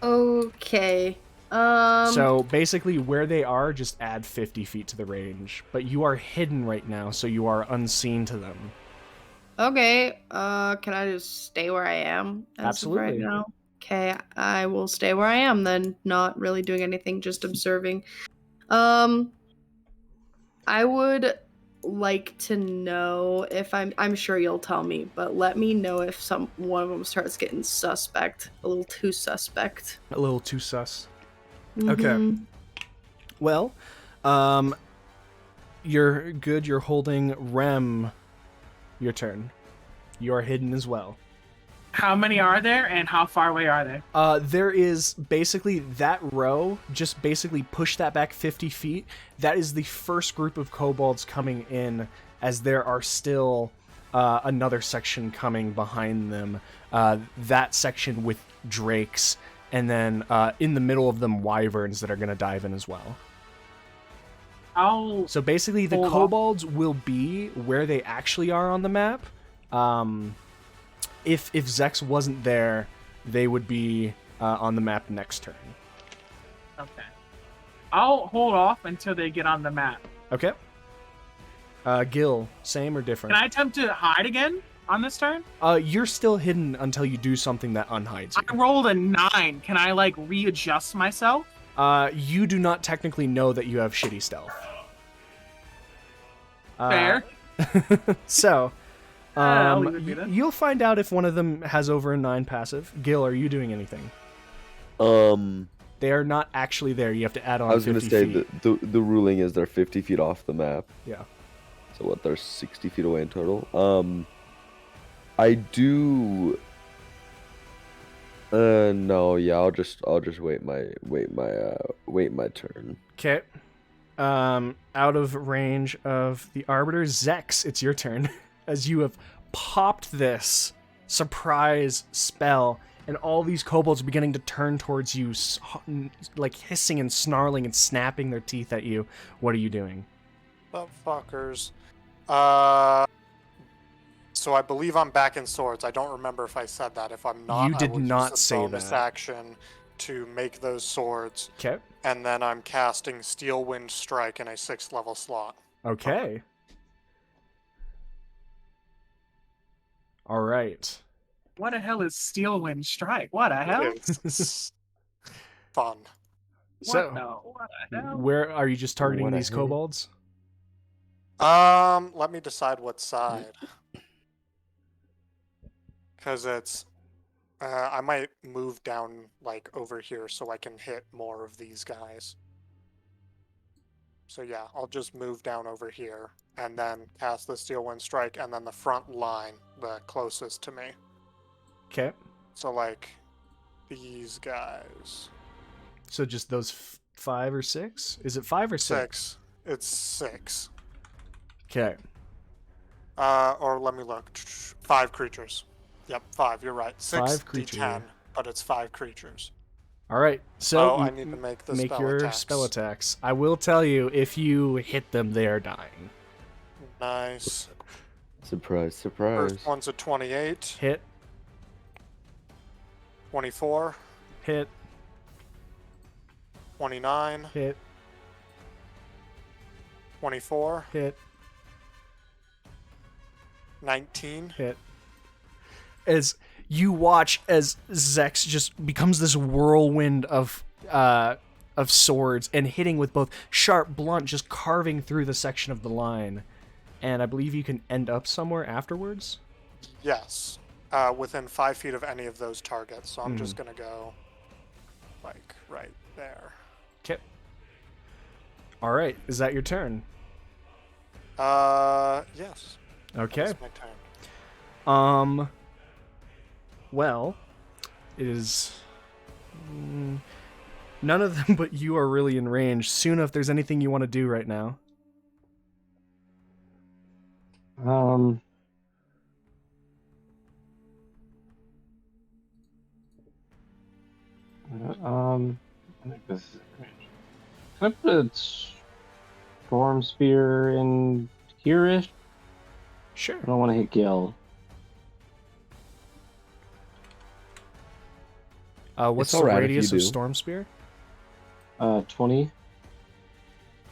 Okay. So basically where they are, just add 50 feet to the range. But you are hidden right now, so you are unseen to them. Okay. Can I just stay where I am as of Absolutely. right now? Okay, I will stay where I am then, not really doing anything, just observing. I would like to know if I'm sure you'll tell me, but let me know if one of them starts getting suspect, a little too suspect. A little too sus. Mhm. Okay. Well, you're good. You're holding Rem. Your turn. You are hidden as well. How many are there, and how far away are they? There is basically that row. Just basically push that back 50 feet. That is the first group of kobolds coming in, as there are still another section coming behind them. That section with drakes, and then in the middle of them, wyverns that are going to dive in as well. So basically, the kobolds will be where they actually are on the map. If Zex wasn't there, they would be on the map next turn. Okay. I'll hold off until they get on the map. Okay. Gil, same or different? Can I attempt to hide again on this turn? You're still hidden until you do something that unhides you. I rolled a 9. Can I, like, readjust myself? You do not technically know that you have shitty stealth. Fair. So, I'll leave it be then. you'll find out if one of them has over a 9 passive. Gil, are you doing anything? They are not actually there. You have to add on I was 50 gonna say feet. the ruling is they're 50 feet off the map. Yeah. So what? They're 60 feet away in total. I do. No, yeah. I'll just wait my turn. Okay. Out of range of the Arbiter. Zex, it's your turn. As you have popped this surprise spell, and all these kobolds are beginning to turn towards you, like hissing and snarling and snapping their teeth at you. What are you doing? The fuckers. So I believe I'm back in swords. I don't remember if I said that. If I'm not, You did I will not use a say bonus that. action to make those swords, Okay. and then I'm casting Steel Wind Strike in a 6th level slot. Okay. All right. What the hell is Steel Wind Strike? What the hell? It's fun. So, What the hell? where are you just targeting What a these hit. kobolds? Let me decide what side. Because it's... I might move down, like, over here so I can hit more of these guys. So yeah, I'll just move down over here, and then cast the Steel Wind Strike, and then the front line, the closest to me. Okay. So, like, these guys. So just those 5 or 6? Is it 5 or 6? 6. It's 6. Okay. Or let me look. 5 creatures. Yep, 5, you're right. 6 5 creatures. D10, but it's 5 creatures. All right. So I need to make the make spell your attacks. spell attacks. I will tell you, if you hit them, they are dying. Nice. Surprise, surprise. First one's a 28, Hit, 24, hit, 29, hit, 24, hit, 19. hit. As you watch as Zex just becomes this whirlwind of swords and hitting with both sharp, blunt, just carving through the section of the line. And I believe you can end up somewhere afterwards. Yes. Within 5 feet of any of those targets. So I'm just going to go, like, right there. Okay. All right. Is that your turn? Yes. Okay. That's my turn. Well, it is... none of them but you are really in range. Suna, if there's anything you want to do right now. I think this is range. Can I put a storm spear in here-ish? Sure. I don't want to hit Gil. What's It's the all right if radius you of do. Storm Spear? 20.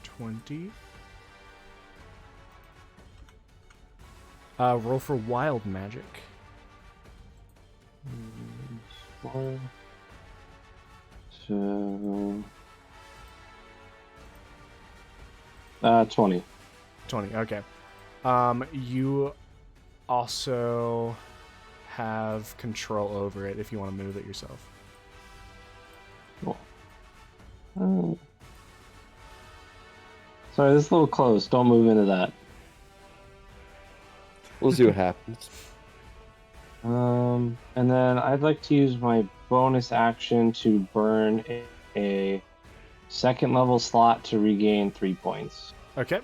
20. Roll for Wild Magic. 4. So... 20. 20, okay. You also have control over it if you want to move it yourself. Cool. Sorry, this is a little close. Don't move into that. We'll see what happens. And then I'd like to use my bonus action to burn a second level slot to regain 3 points. Okay.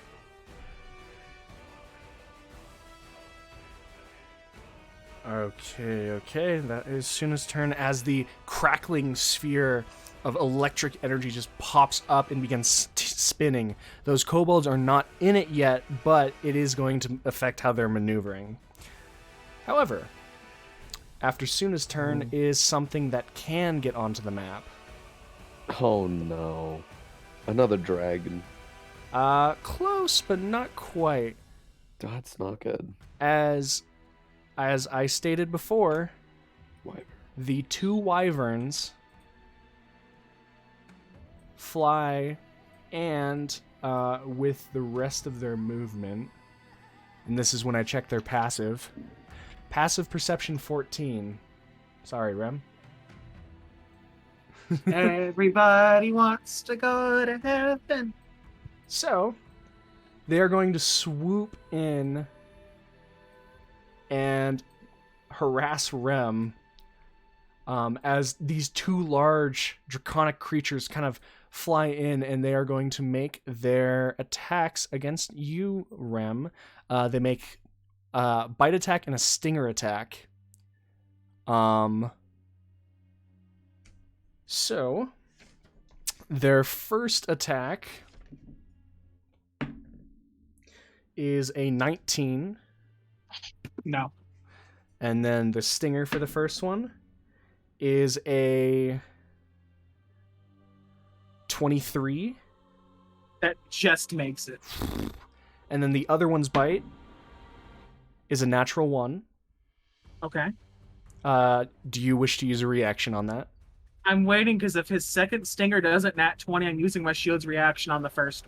Okay. That is Suna's turn as the crackling sphere of electric energy just pops up and begins spinning. Those kobolds are not in it yet, but it is going to affect how they're maneuvering. However, after Suna's turn is something that can get onto the map. Oh no. Another dragon. Close, but not quite. That's not good. As I stated before, Wyvern. the 2 wyverns fly and with the rest of their movement, and this is when I check their passive perception 14. Sorry, Rem. Everybody wants to go to heaven. So, they are going to swoop in and harass Rem as these two large draconic creatures kind of fly in, and they are going to make their attacks against you, Rem. They make a bite attack and a stinger attack. So, their first attack is a 19. No. And then the stinger for the first one is a 23. That just makes it. And then the other one's bite is a natural 1. Okay. Do you wish to use a reaction on that? I'm waiting because if his second stinger doesn't nat 20, I'm using my shield's reaction on the first.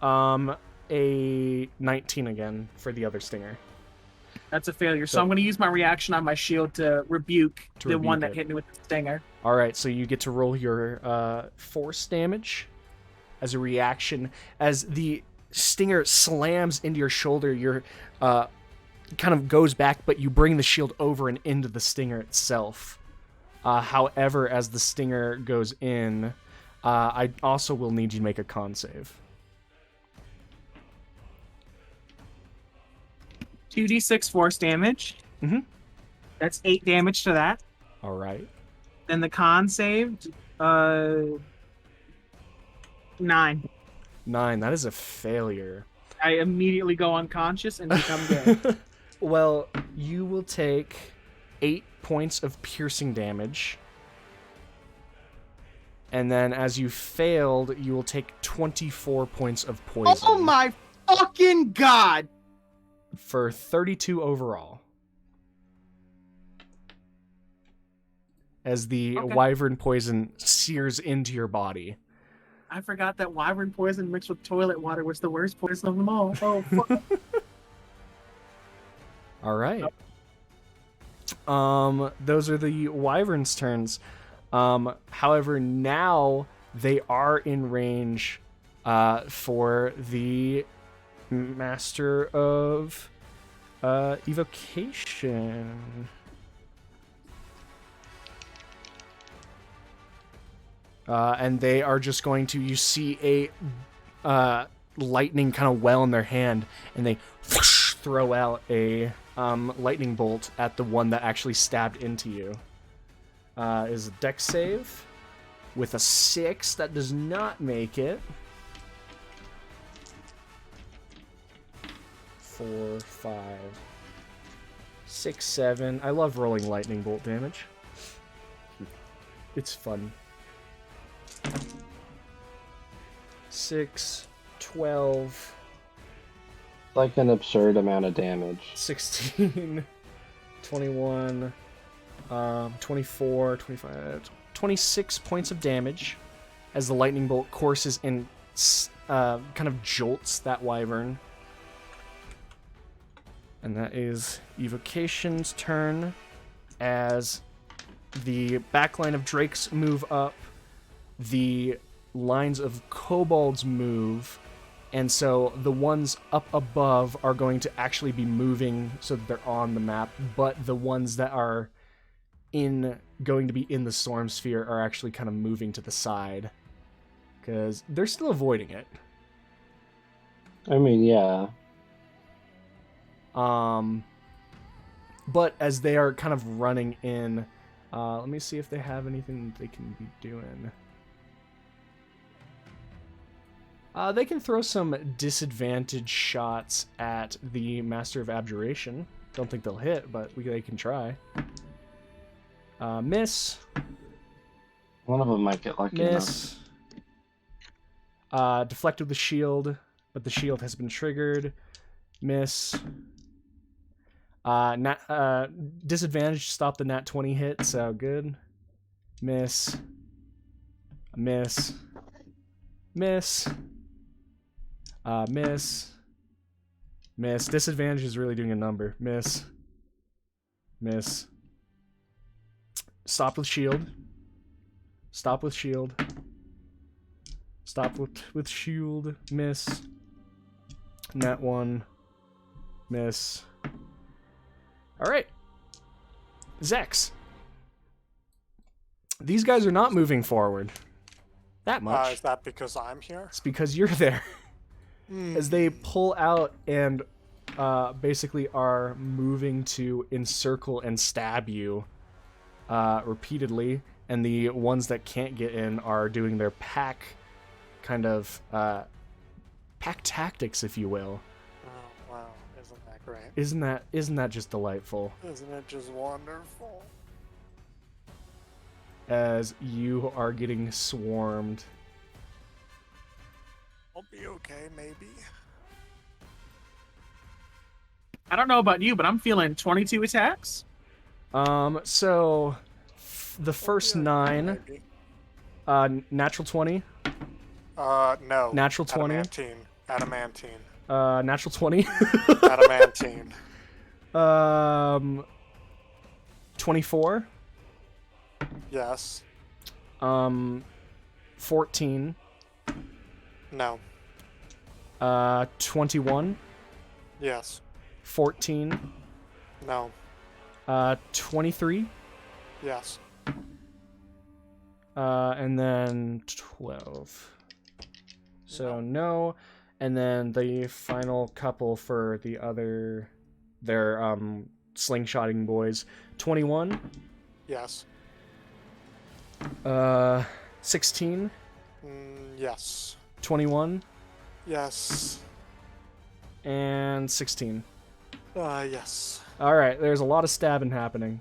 A 19 again for the other stinger. That's a failure. So I'm going to use my reaction on my shield to rebuke the one that hit me with the stinger. All right, so you get to roll your force damage as a reaction. As the stinger slams into your shoulder, your kind of goes back, but you bring the shield over and into the stinger itself. However, as the stinger goes in, I also will need you to make a con save. 2d6 force damage. Mhm. That's 8 damage to that. All right. Then the con saved, 9. 9. That is a failure. I immediately go unconscious and become dead. Well, you will take 8 points of piercing damage. And then as you failed, you will take 24 points of poison. Oh my fucking god! For 32 overall. As the wyvern poison sears into your body. I forgot that wyvern poison mixed with toilet water was the worst poison of them all. Oh, fuck. All right. Those are the wyvern's turns. However, now they are in range for the Master of Evocation. And they are just going to, you see a lightning kind of well in their hand, and they whoosh, throw out a lightning bolt at the one that actually stabbed into you. Is a dex save with a 6. That does not make it. 4, 5, 6, 7. I love rolling lightning bolt damage. It's fun. 6, 12. Like an absurd amount of damage. 16, 21, 24, 25, 26 points of damage as the lightning bolt courses and kind of jolts that wyvern. And that is Evocation's turn as the backline of drakes move up, the lines of kobolds move, and so the ones up above are going to actually be moving so that they're on the map, but the ones that are going to be in the storm sphere are actually kind of moving to the side because they're still avoiding it. I mean, yeah. But as they are kind of running in, let me see if they have anything they can be doing. They can throw some disadvantage shots at the Master of Abjuration. Don't think they'll hit, but they can try. Miss. One of them might get lucky Miss. Deflect with the shield, but the shield has been triggered. Miss. Disadvantage to stop the nat 20 hit, so good. Miss. Miss. Miss. Miss. Miss. Disadvantage is really doing a number. Miss. Miss. Stop with shield. Stop with shield. Stop with shield. Miss. Net 1. Miss. Alright. Zex. These guys are not moving forward. That much. Is that because I'm here? It's because you're there. As they pull out and basically are moving to encircle and stab you repeatedly, and the ones that can't get in are doing their pack kind of pack tactics, if you will. Oh wow, isn't that great? Isn't that just delightful? Isn't it just wonderful? As you are getting swarmed. I'll be okay, maybe. I don't know about you, but I'm feeling 22 attacks. So the first 9, Maybe. natural 20, No. Natural 20. Adamantine. Natural 20, Adamantine. 24, Yes. 14, No. 21, Yes. 14, No. 23, Yes. and then 12. So no, and then the final couple for the other, their slingshotting boys. 21, Yes. 16, Yes. 21, Yes. and 16. Yes. All right, there's a lot of stabbing happening.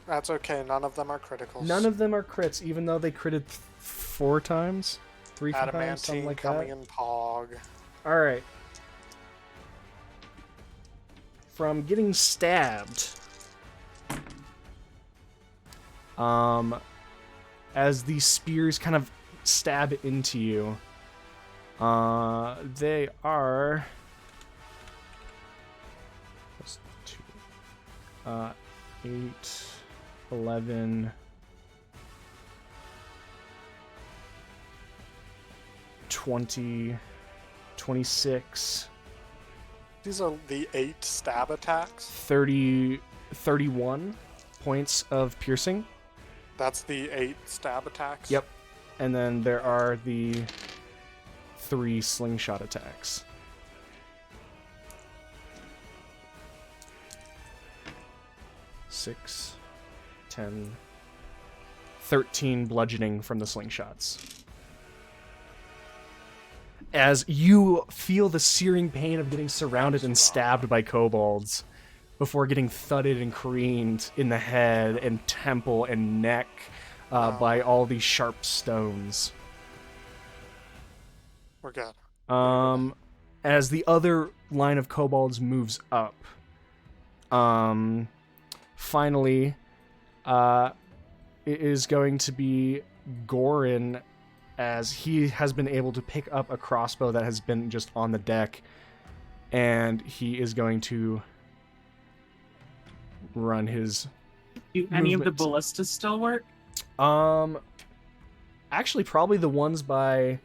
That's okay. None of them are criticals. None of them are crits, even though they critted 4 times, 3 times, something Adamantine like coming that. in Pog. All right. From getting stabbed, as these spears kind of stab into you, they are 8, 11, 20, 26, These are the 8 stab attacks. 30, 31 points of piercing. That's the 8 stab attacks. Yep. And then there are the 3 slingshot attacks. Six, 10, 13 bludgeoning from the slingshots. As you feel the searing pain of getting surrounded and stabbed by kobolds before getting thudded and careened in the head and temple and neck by all these sharp stones. We're good. As the other line of kobolds moves up, finally, it is going to be Gorin, as he has been able to pick up a crossbow that has been just on the deck, and he is going to run his Do any of the movement. ballistas still work? Actually, probably the ones by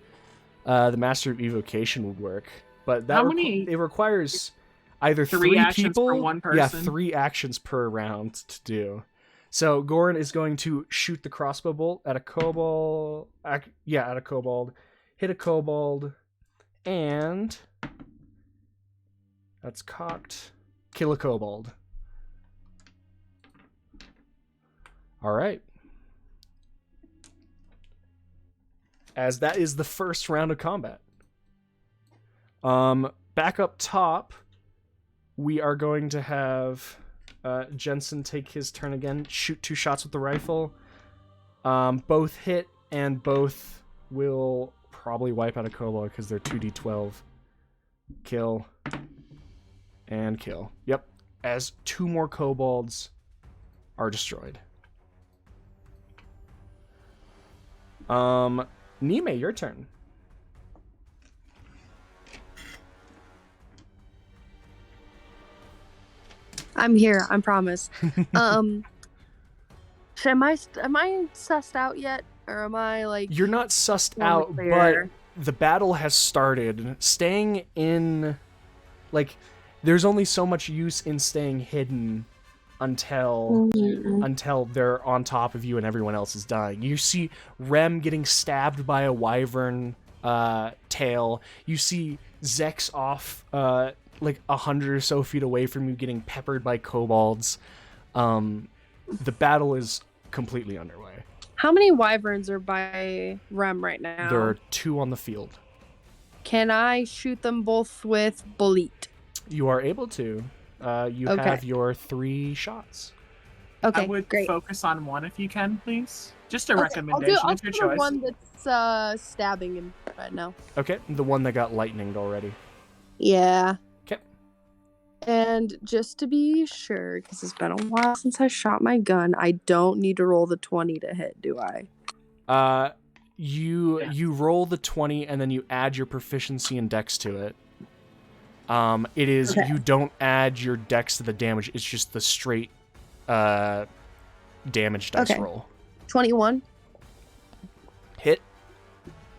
the Master of Evocation would work, but that How many? it requires either 3 3 actions people, for one yeah, person? 3 actions per round to do. So Gorin is going to shoot the crossbow bolt at a kobold. At a kobold, hit a kobold, and that's cocked. Kill a kobold. All right. As that is the first round of combat. Back up top, we are going to have Jensen take his turn again, shoot 2 shots with the rifle. Both hit, and both will probably wipe out a kobold because they're 2d12. Kill. And kill. Yep. As 2 more kobolds are destroyed. Nime, your turn. I'm here, I promise. am I sussed out yet, or am I like? You're not sussed on the out, clear? but the battle has started. Staying in, like, there's only so much use in staying hidden until they're on top of you and everyone else is dying. You see Rem getting stabbed by a wyvern tail. You see Zex off like 100 or so feet away from you getting peppered by kobolds. The battle is completely underway. How many wyverns are by Rem right now? There are 2 on the field. Can I shoot them both with bullet? You are able to. You Okay. have your 3 shots. Okay, I would great. focus on one if you can, please. Just a Okay, recommendation. I'll It's your do the choice. one that's stabbing him right now. Okay, the one that got lightninged already. Yeah. Okay. And just to be sure, because it's been a while since I shot my gun, I don't need to roll the 20 to hit, do I? You roll the 20 and then you add your proficiency and dex to it. It is Okay. You don't add your dex to the damage. It's just the straight damage dice Okay. roll. 21. Hit.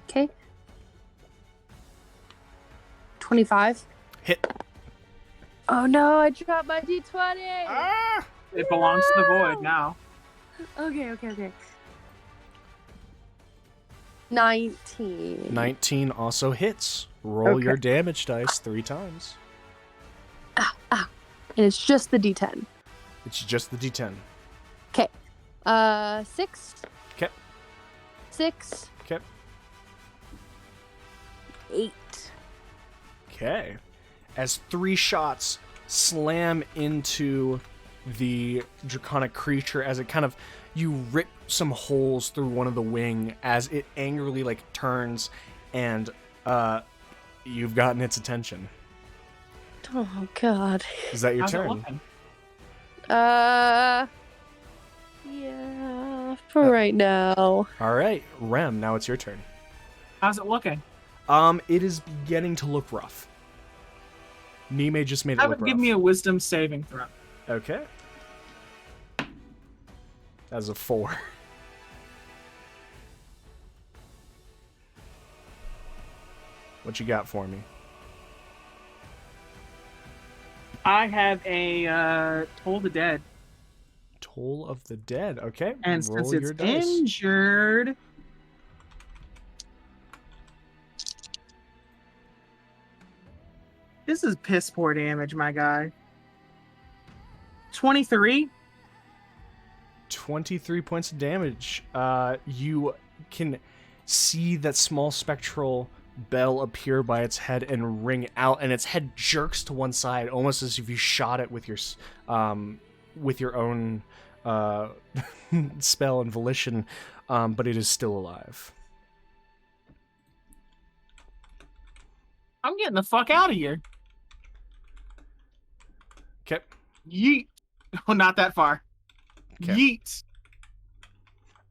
Okay. 25. Hit. Oh no, I dropped my d20. It belongs to the void now. Okay. 19. 19 also hits. Roll Okay. your damage dice 3 times. And it's just the d10. It's just the d10. 6. Okay. 6. Okay. 8. Okay. As 3 shots slam into the draconic creature, as it kind of, you rip some holes through one of the wing as it angrily like turns, and you've gotten its attention. Oh god. Is that your How's it turn? looking? Yeah, for right now. All right, Rem. Now it's your turn. How's it looking? It is beginning to look rough. Nime just made it Have look it rough. give me a wisdom saving throw. Okay. That's a 4. What you got for me? I have a Toll the Dead. Toll of the Dead. Okay. And roll since your it's dice. injured, this is piss poor damage, my guy. 23. 23 points of damage. You can see that small spectral bell appear by its head and ring out, and its head jerks to one side, almost as if you shot it with your own spell and volition, but it is still alive. I'm getting the fuck out of here. Okay. Yeet. Oh, not that far. 'Kay. Yeet.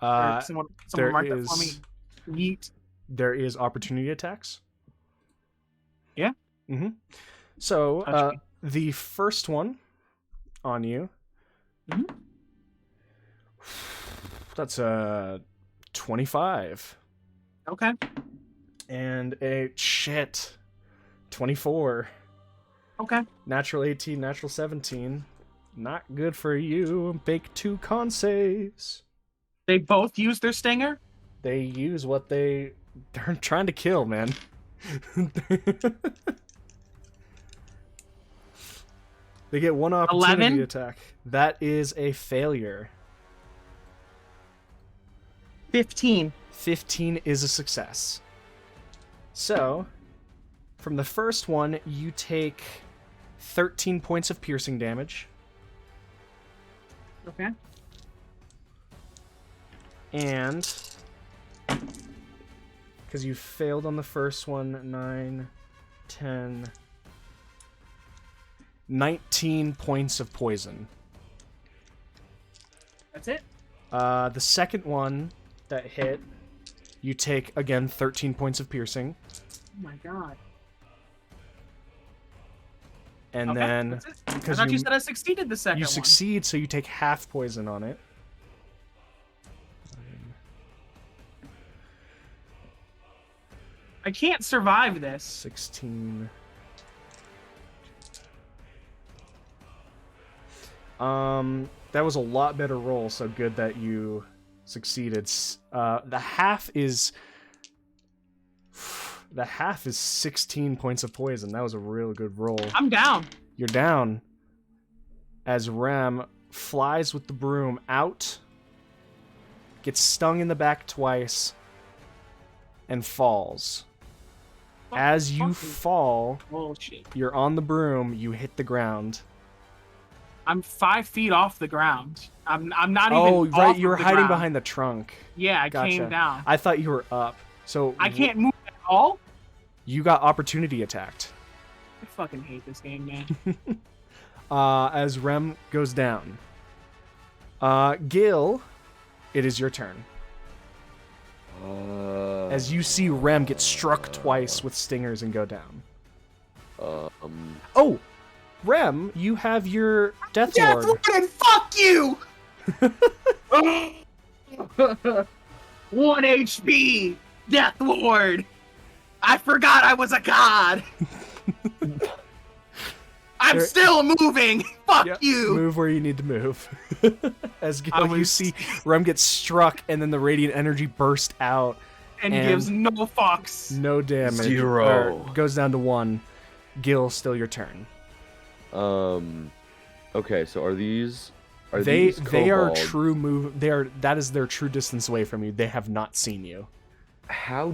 Or There someone mark that for me. is- Yeet. There is opportunity attacks. Yeah. Mm-hmm. So, Touch me. the first one on you. Mhm. That's a 25. Okay. And a 24. Okay. Natural 18, natural 17. Not good for you. Make 2 con saves. They both use their stinger. They use what they're trying to kill, man. They get 1 opportunity 11? attack. That is a failure. 15. 15 is a success. So, from the first one, you take 13 points of piercing damage. Okay. And because you failed on the first one, 9, 10, 19 points of poison. That's it. The second one that hit, you take, again, 13 points of piercing. Oh my god. And Okay, then, that's it. I because thought you you said I succeeded the second you one. succeed, so you take half poison on it. I can't survive this. 16. That was a lot better roll, so good that you succeeded. The half is 16 points of poison. That was a real good roll. I'm down. You're down. As Rem flies with the broom out, gets stung in the back twice, and falls. As you fall, Bullshit. you're on the broom, you hit the ground. I'm 5 feet off the ground. I'm not even. Oh, right, off you were of the hiding ground. behind the trunk. Yeah, I Gotcha. came down. I thought you were up. So I can't move at all. You got opportunity attacked. I fucking hate this game, man. As Rem goes down. Gil, it is your turn. As you see Rem get struck twice with stingers and go down. Oh, Rem, you have your Death Lord. And fuck you! 1 HP, Death Lord. I forgot I was a god. I'm still moving. Fuck Yeah, you. Move where you need to move. As Gil, you see Rem get struck, and then the radiant energy burst out. And gives no fucks. No damage. 0. Or goes down to 1. Gil, still your turn. Okay, so are these They are kobold? true move. That is their true distance away from you. They have not seen you. How?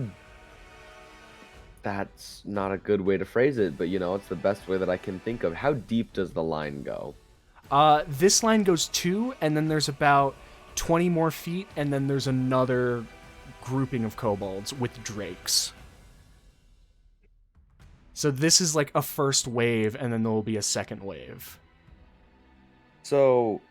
That's not a good way to phrase it, but it's the best way that I can think of. How deep does the line go? This line goes 2, and then there's about 20 more feet, and then there's another grouping of kobolds with drakes. So this is like a first wave, and then there will be a second wave. So,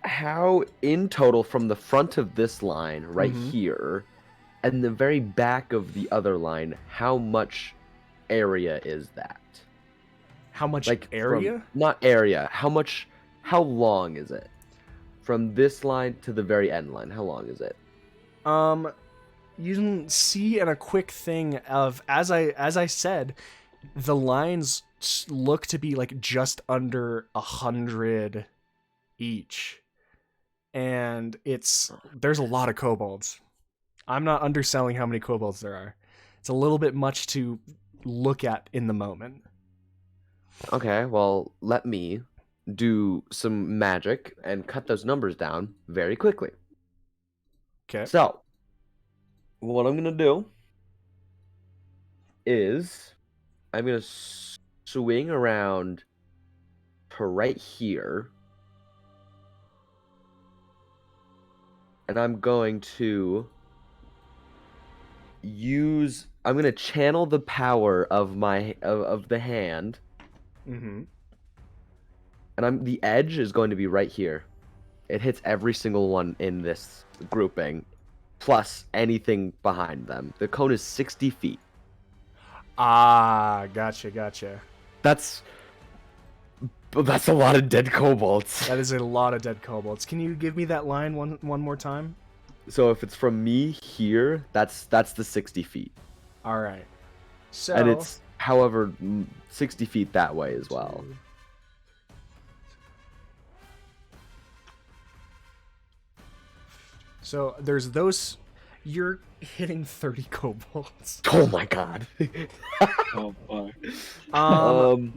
how in total from the front of this line right here, and the very back of the other line, how much area is that? How much Like area? Not area. How long is it? From this line to the very end line, how long is it? You can see in a quick thing of as I said, the lines look to be like just under 100 each, and there's a lot of kobolds. I'm not underselling how many kobolds there are. It's a little bit much to look at in the moment. Okay, well, let me do some magic and cut those numbers down very quickly. Okay. So, what I'm going to do is I'm going to swing around to right here. And I'm going to I'm going to channel the power of the hand. Mm-hmm. And the edge is going to be right here. It hits every single one in this grouping, plus anything behind them. The cone is 60 feet. Ah, gotcha. That's a lot of dead kobolds. That is a lot of dead kobolds. Can you give me that line one more time? So if it's from me here, that's the 60 feet. All right. So And it's, however, 60 feet that way as well. So there's those. You're hitting 30 kobolds. Oh my god. Oh, fuck. Roll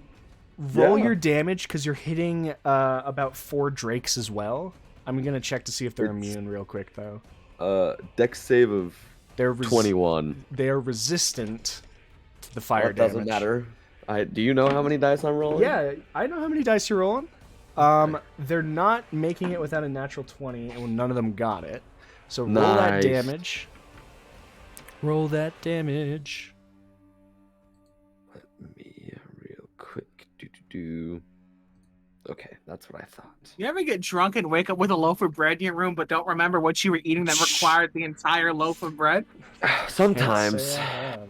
yeah. your damage because you're hitting about 4 drakes as well. I'm gonna check to see if they're immune real quick though. Dex save of They're 21. They are resistant to the fire Well, it damage. doesn't matter. Do you know how many dice I'm rolling? Yeah, I know how many dice you're rolling. They're not making it without a natural 20, and none of them got it. So roll that Nice. damage. Roll that damage. Let me real quick. Okay, that's what I thought. You ever get drunk and wake up with a loaf of bread in your room, but don't remember what you were eating that required the entire loaf of bread? Sometimes. Can't say I have.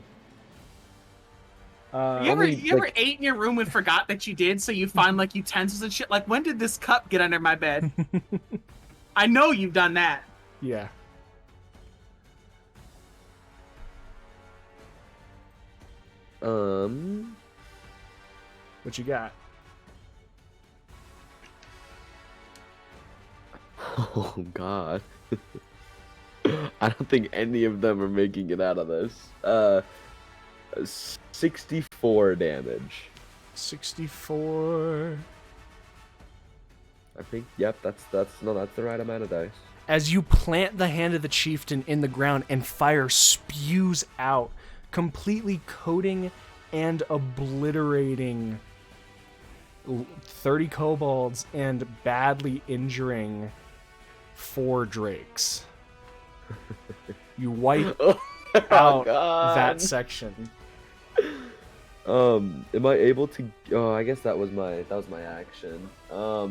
You only, ever like- ate in your room and forgot that you did, so you find like utensils and shit? Like, when did this cup get under my bed? I know you've done that. Yeah. What you got? Oh God. I don't think any of them are making it out of this. 64 damage. 64. I think. Yep. That's the right amount of dice. As you plant the hand of the chieftain in the ground and fire spews out, completely coating and obliterating 30 kobolds and badly injuring 4 drakes. You wipe out that section. Am I able to? Oh, I guess that was my action. Let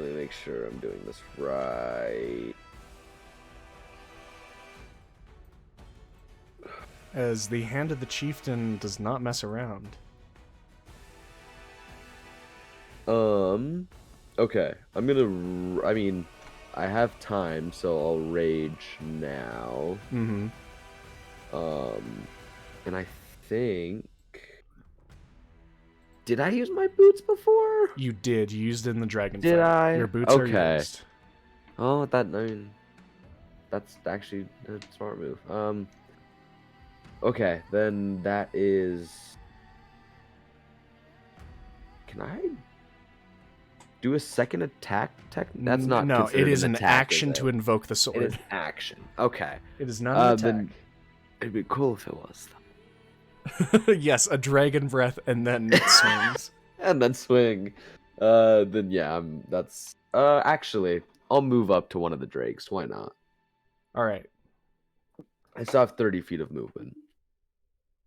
me make sure I'm doing this right. As the hand of the chieftain does not mess around. Okay. I mean, I have time, so I'll rage now. Mm-hmm. And I think... Did I use my boots before? You did. You used it in the dragon Did fight. I? Your boots are Okay. used. Oh, that's actually a smart move. Okay, then that is... Can I do a second attack? That's not No, considered it is an attack, action is to it? invoke the It sword. is action. Okay. It is not an attack. Then it'd be cool if it was. Yes, a dragon breath and then it swings. And then swing. Then yeah, that's... actually, I'll move up to one of the drakes. Why not? All right. I still have 30 feet of movement.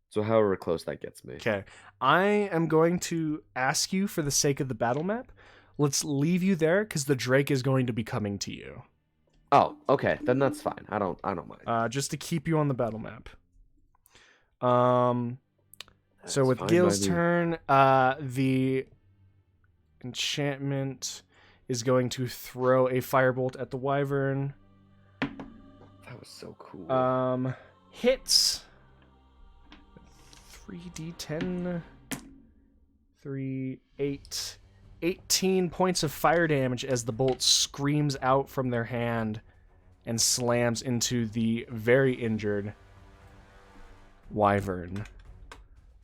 So however close that gets me. Okay. I am going to ask you for the sake of the battle map. Let's leave you there because the drake is going to be coming to you. Oh, okay. Then that's fine. I don't mind. Just to keep you on the battle map. So That's with fine Gil's by me. turn, the enchantment is going to throw a firebolt at the wyvern. That was so cool. Hits. 3d10. 3, 8. 18 points of fire damage as the bolt screams out from their hand and slams into the very injured wyvern.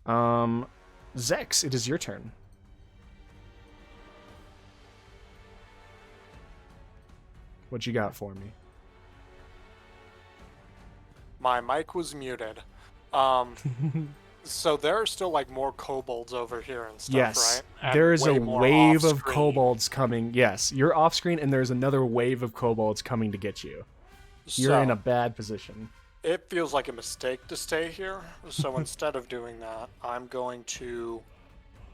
Zex, it is your turn. What you got for me? My mic was muted. So there are still like more kobolds over here and stuff, Yes, right? And there is a way more wave of off-screen. kobolds coming. Yes, you're off screen and there's another wave of kobolds coming to get you. You're So, in a bad position. It feels like a mistake to stay here. So instead of doing that, I'm going to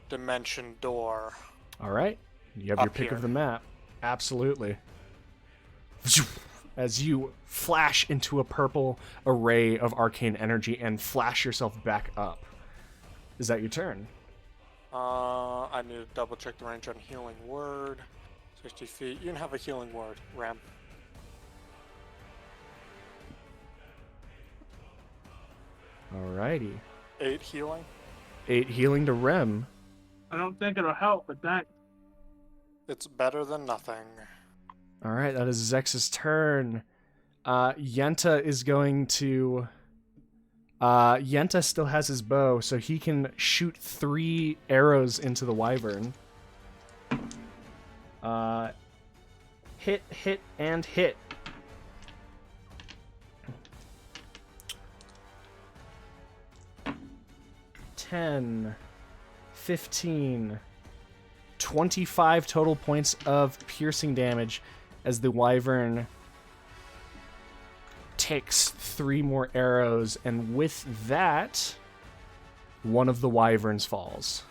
dimension door. All right. You have your Up pick here. of the map. Absolutely. As you flash into a purple array of arcane energy and flash yourself back up. Is that your turn? I need to double check the range on healing word. 60 feet. You can have a healing word, Ram. Alrighty. 8 healing. 8 healing to Rem. I don't think it'll help, but that It's better than nothing. Alright, that is Zex's turn. Yenta is going to... Yenta still has his bow, so he can shoot 3 arrows into the wyvern. Hit, hit, and hit. $10, 15, 25 total points of piercing damage as the wyvern takes 3 more arrows, and with that, one of the wyverns falls.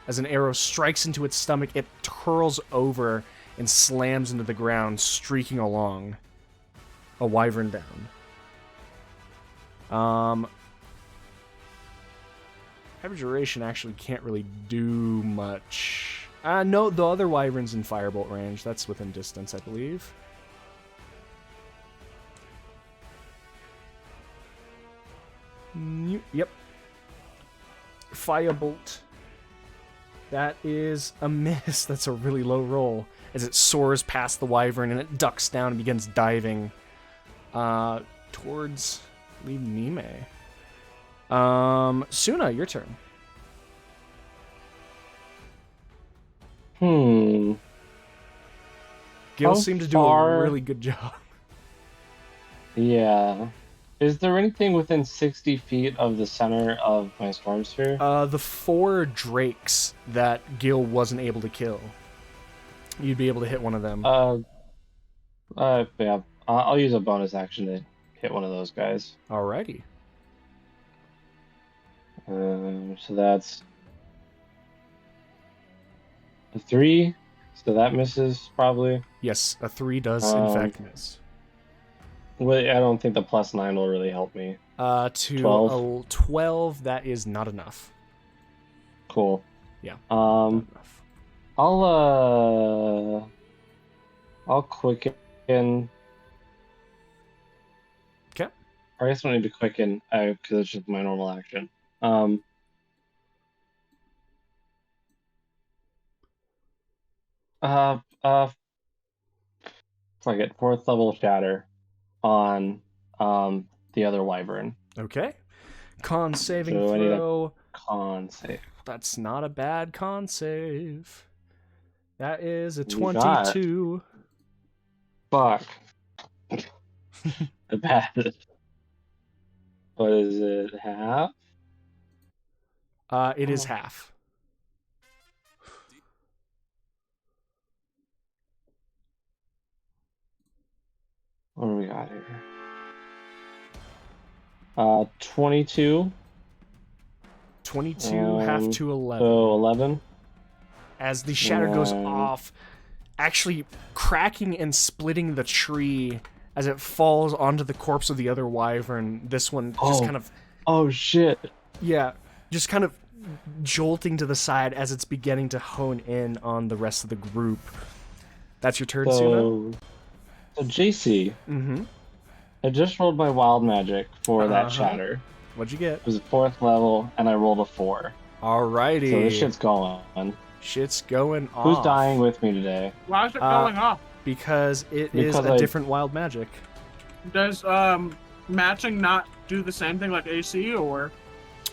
As an arrow strikes into its stomach, it curls over and slams into the ground, streaking along. A wyvern down. Abjuration actually can't really do much. No, the other wyvern's in firebolt range. That's within distance, I believe. Yep. Firebolt. That is a miss. That's a really low roll. As it soars past the wyvern and it ducks down and begins diving towards Nime. Suna, your turn. Gil How seemed to do a far- really good job. Yeah. Is there anything within 60 feet of the center of my storm sphere? The 4 drakes that Gil wasn't able to kill. You'd be able to hit one of them. Yeah. I'll use a bonus action to hit one of those guys. Alrighty. So that's a 3. So that misses probably. Yes, a 3 does in fact miss. Well, I don't think the +9 will really help me. To 12. 12, that is not enough. Cool. Yeah. I'll quicken. Okay. Or I guess I don't need to quicken because it's just my normal action. Fuck it, 4th level shatter on the other wyvern. Okay. Con saving So I need a- throw. Con save. That's not a bad con save. That is a You got it. 22. Fuck. The bad. What is it? Half? It is half. What do we got here? 22. 22 half to 11. So 11. As the shatter goes Nine. off, actually cracking and splitting the tree as it falls onto the corpse of the other wyvern. This one just Oh. kind of, Oh shit. yeah, just kind of jolting to the side as it's beginning to hone in on the rest of the group. That's your turn, Suna? So JC, Mm-hmm. I just rolled my wild magic for Uh-huh. that shatter. What'd you get? It was a 4th level, and I rolled a 4. Alrighty. So this shit's going. Shit's going off. Who's dying with me today? Why is it going off? Because it is Because a I- different wild magic. Does matching not do the same thing like AC or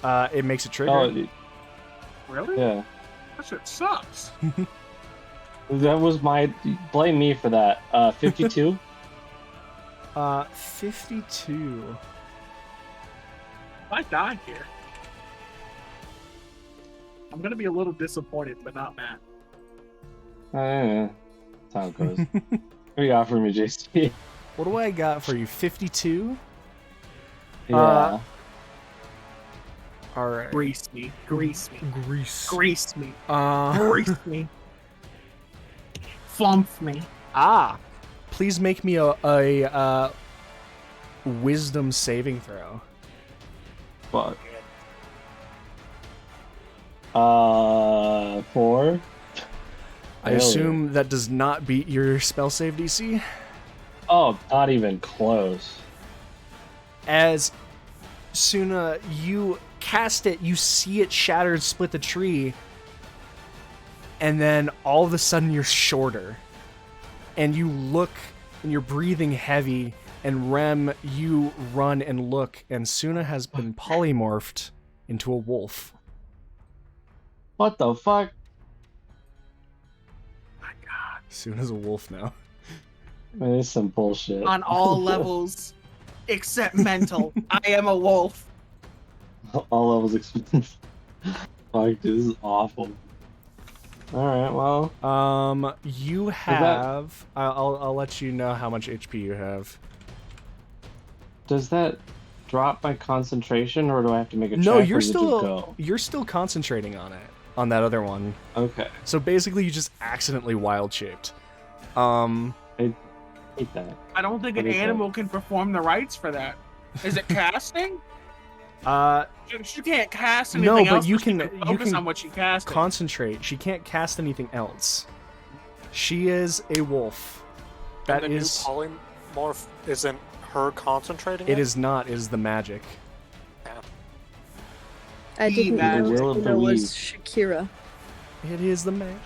It makes it trigger. Oh, really? yeah. That shit sucks. That was my... Blame me for that. 52? 52. I die here. I'm gonna be a little disappointed, but not mad. That's how it goes. What do you got for me, JC? What do I got for you? 52? Yeah. Alright. Grease me. Grease me. Grease. Grease me. Uh, Grease me. Flump me. please make me a wisdom saving throw. Fuck. 4? I assume that does not beat your spell save DC. Oh, not even close. As Suna, you cast it, you see it shatter and split the tree, and then all of a sudden you're shorter. And you look, and you're breathing heavy, and Rem, you run and look, and Suna has been polymorphed into a wolf. What the fuck? My God. Suna's a wolf now. Man, this is some bullshit. On all levels, except mental, I am a wolf. All levels expensive. Fuck, dude, this is awful. Alright, well. You have... I'll let you know how much HP you have. Does that drop my concentration, or do I have to make a check? No, or you're does it just still go? you're still concentrating on it, on that other one. Okay. So basically, you just accidentally wild shaped. Hate that. I don't think an What is that? animal can perform the rites for that. Is it casting? She can't cast anything No, but else. you she can- focus you can on what she casts. concentrate. She can't cast anything else. She is a wolf. That and the is. new polymorph isn't her concentrating. It is not. Is the magic. Yeah. I didn't magic. know The will of the Uno was weave. Shakira. It is the magic.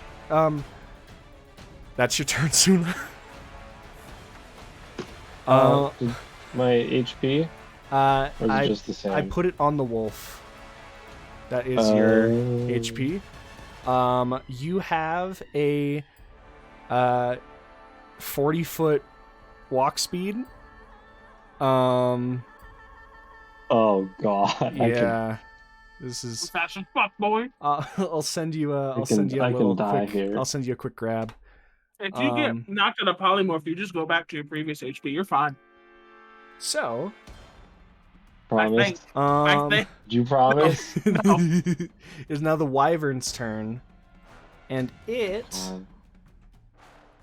That's your turn, Suna. My HP? Or is it just the same? I put it on the wolf. That is your HP. You have a 40-foot walk speed. Oh god. Yeah. This is. Fast as fuck, boy. I'll send you a. I can die here. I'll send you a quick grab. If you get knocked out of polymorph, you just go back to your previous HP. You're fine. So. Promise? I think. Did you promise? It is now the wyvern's turn, and it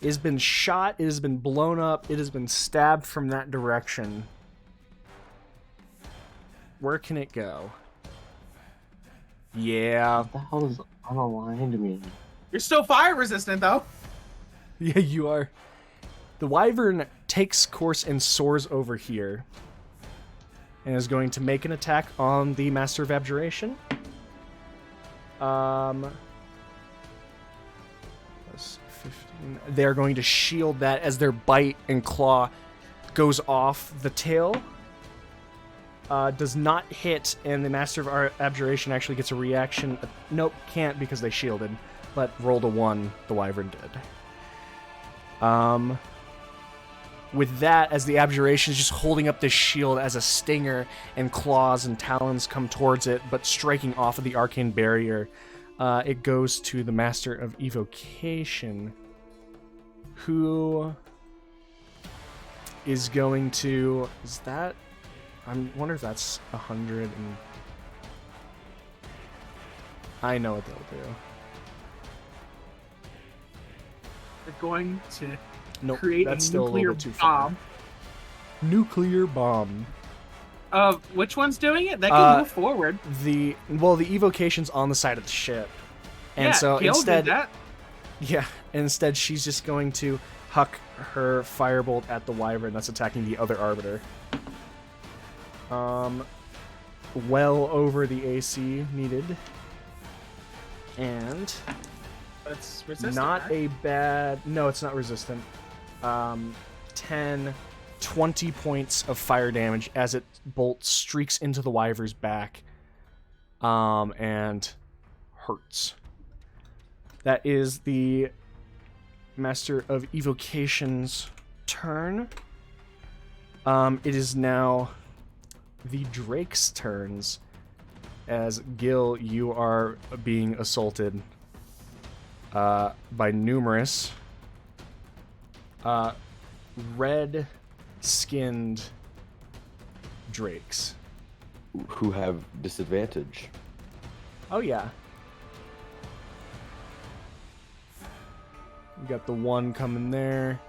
has been shot. It has been blown up. It has been stabbed from that direction. Where can it go? Yeah. What the hell is unaligned me? You're still fire resistant, though. Yeah, you are. The wyvern takes course and soars over here. And is going to make an attack on the Master of Abjuration. Plus 15. They're going to shield that as their bite and claw goes off the tail. Does not hit, and the Master of Abjuration actually gets a reaction. Nope, can't because they shielded. But rolled a 1, the wyvern did. With that, as the Abjuration is just holding up this shield as a stinger, and claws and talons come towards it, but striking off of the arcane barrier, it goes to the Master of Evocation, who is going to... Is that... I wonder if that's 100 and... I know what they'll do. They're going to Nope, create that's a still nuclear a little bit too far. bomb. Nuclear bomb. Which one's doing it? They can move forward. The evocation's on the side of the ship, and Yeah, so Gil instead, did that. yeah, instead she's just going to huck her firebolt at the wyvern that's attacking the other arbiter. Well over the AC needed, and But it's resistant. not right? a bad. No, it's not resistant. 10, 20 points of fire damage as it bolt streaks into the wyvern's back, and hurts. That is the Master of Evocation's turn. It is now the Drake's turns, as Gil, you are being assaulted by numerous red-skinned drakes. Who have disadvantage. Oh yeah. You got the one coming there.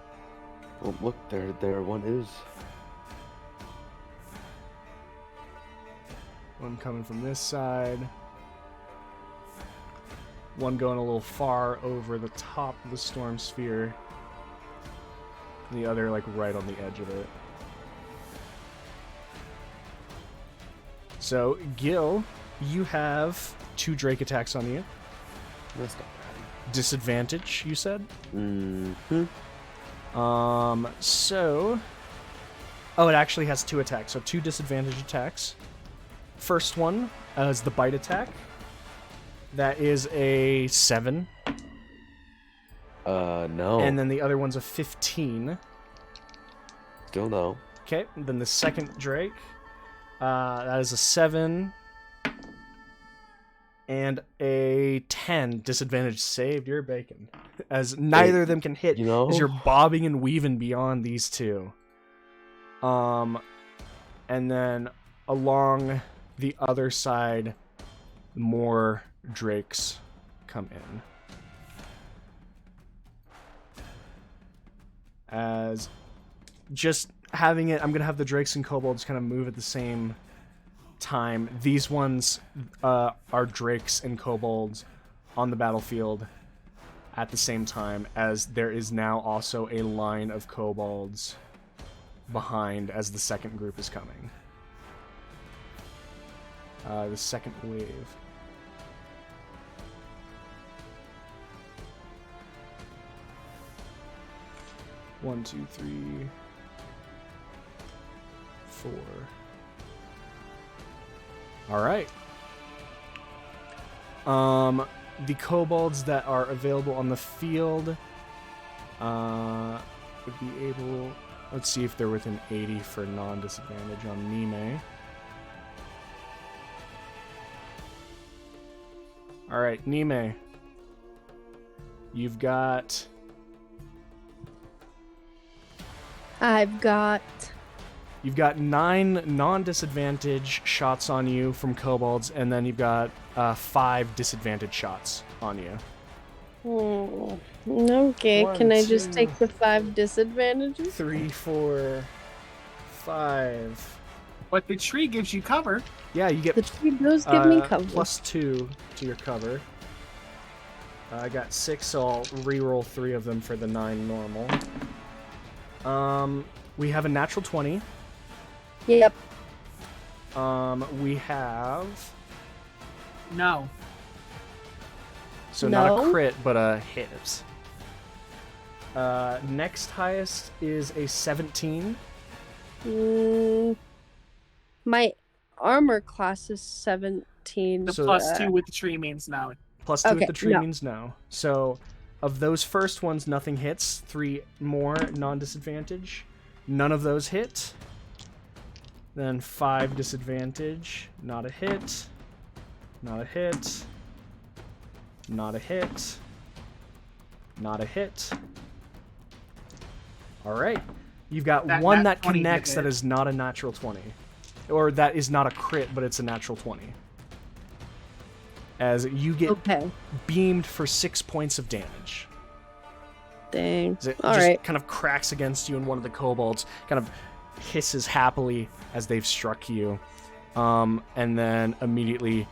Oh, look, there one is. One coming from this side. One going a little far over the top of the storm sphere. And the other like right on the edge of it. So, Gil, you have 2 Drake attacks on you. That's not bad. Disadvantage, you said? Mm-hmm. So... Oh, it actually has 2 attacks, so 2 disadvantage attacks. First one is the bite attack. That is a 7. No. And then the other one's a 15. Still no. Okay, then the second Drake. That is a 7. And a 10. Disadvantage saved. You're bacon. As neither of them can hit, You know? as you're bobbing and weaving beyond these two. And then along the other side, more drakes come in. As just having it, I'm gonna have the drakes and kobolds kind of move at the same time. These ones are drakes and kobolds on the battlefield at the same time, as there is now also a line of kobolds behind as the second group is coming. The second wave. One, two, three, 4. All right. The kobolds that are available on the field would be able. Let's see if they're within 80 for non-disadvantage on Nime. All right, Nime. You've got. You've got 9 non-disadvantage shots on you from kobolds, and then you've got 5 disadvantage shots on you. Okay, 1, can I just 2, take the 5 disadvantages? 3, 4, 5. But the tree gives you cover. Yeah, you get The tree does give me cover. +2 to your cover. I got 6, so I'll reroll 3 of them for the 9 normal. We have a natural 20. Yep. We have... No. So not a No. crit, but a hit. Next highest is a 17. My armor class is 17. The So, +2 with the tree means no. +2 with Okay, the tree no. means no. So of those first ones, nothing hits. 3 more non-disadvantage. None of those hit. Then 5 disadvantage. Not a hit. Not a hit. Not a hit. Not a hit. Alright. You've got That one nat that 20 connects hit that it. is not a natural 20. Or that is not a crit, but it's a natural 20. As you get Okay. beamed for 6 points of damage. Dang. As it All just right. kind of cracks against you, and one of the kobolds kind of hisses happily as they've struck you. And then immediately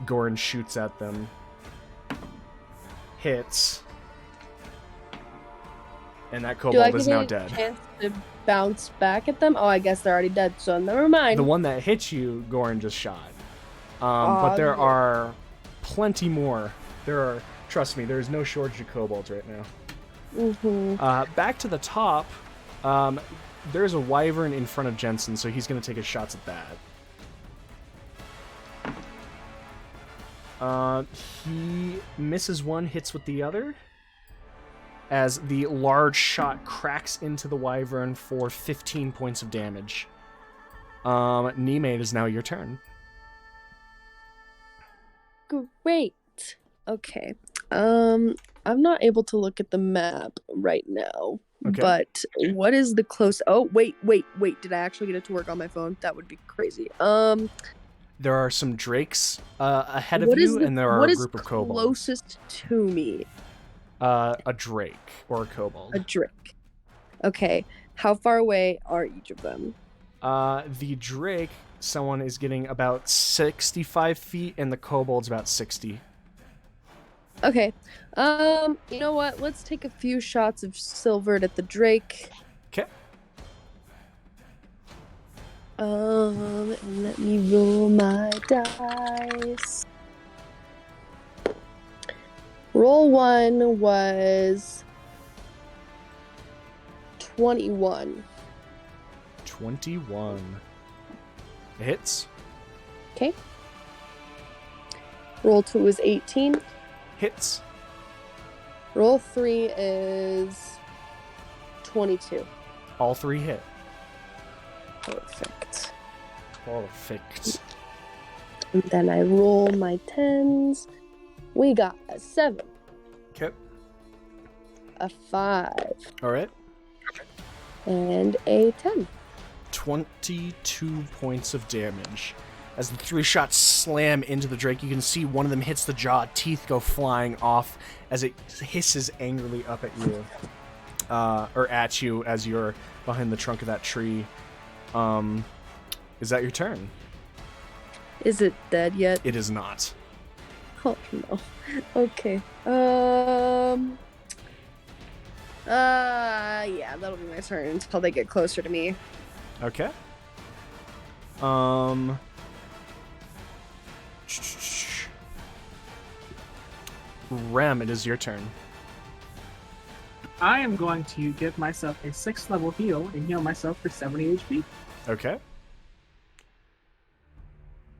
Goran shoots at them. Hits. And that Do I kobold is get now a dead. chance to bounce back at them? Oh, I guess they're already dead, so never mind. The one that hit you, Goran just shot. But Aw, there yeah. are plenty more. Trust me, there's no shortage of kobolds right now. Back to the top, there's a wyvern in front of Jensen, so he's going to take his shots at that. He misses one, hits with the other, as the large shot cracks into the wyvern for 15 points of damage. Nime, it is now your turn. Great. Okay. I'm not able to look at the map right now. Okay. But what is the close? Oh, wait. Did I actually get it to work on my phone? That would be crazy. There are some drakes ahead of what is you, the- and there are what a is group of kobolds. closest to me? A drake or a kobold. A drake. Okay. How far away are each of them? The drake, someone is getting about 65 feet, and the kobold's about 60. Okay. You know what? Let's take a few shots of silvered at the drake. Okay. Let me roll my dice. Roll 1 was 21. 21. Hits. Okay. Roll 2 is 18. Hits. Roll 3 is 22. All 3 hit. Perfect. Perfect. And then I roll my 10s. We got a 7, Okay. a 5, All right. and a 10. 22 points of damage. As the 3 shots slam into the drake, you can see one of them hits the jaw, teeth go flying off as it hisses angrily up at you. Or at you as you're behind the trunk of that tree. Is that your turn? Is it dead yet? It is not. Oh no. Okay. Yeah, that'll be my turn until they get closer to me. Okay. Rem, it is your turn. I am going to give myself a 6th level heal and heal myself for 70 HP Okay.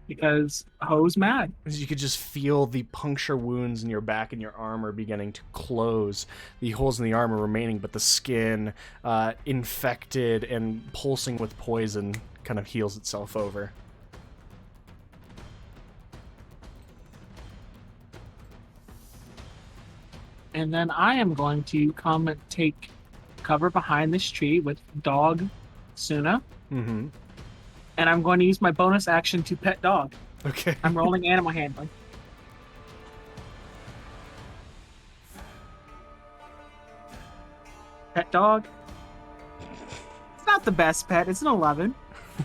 because Ho's mad. As you could just feel the puncture wounds in your back and your armor beginning to close, the holes in the armor remaining, but the skin, infected and pulsing with poison, kind of heals itself over. And then I am going to come and take cover behind this tree with dog Suna. Mm-hmm. And I'm going to use my bonus action to pet dog. Okay. I'm rolling animal handling. Pet dog. It's not the best pet. It's an 11.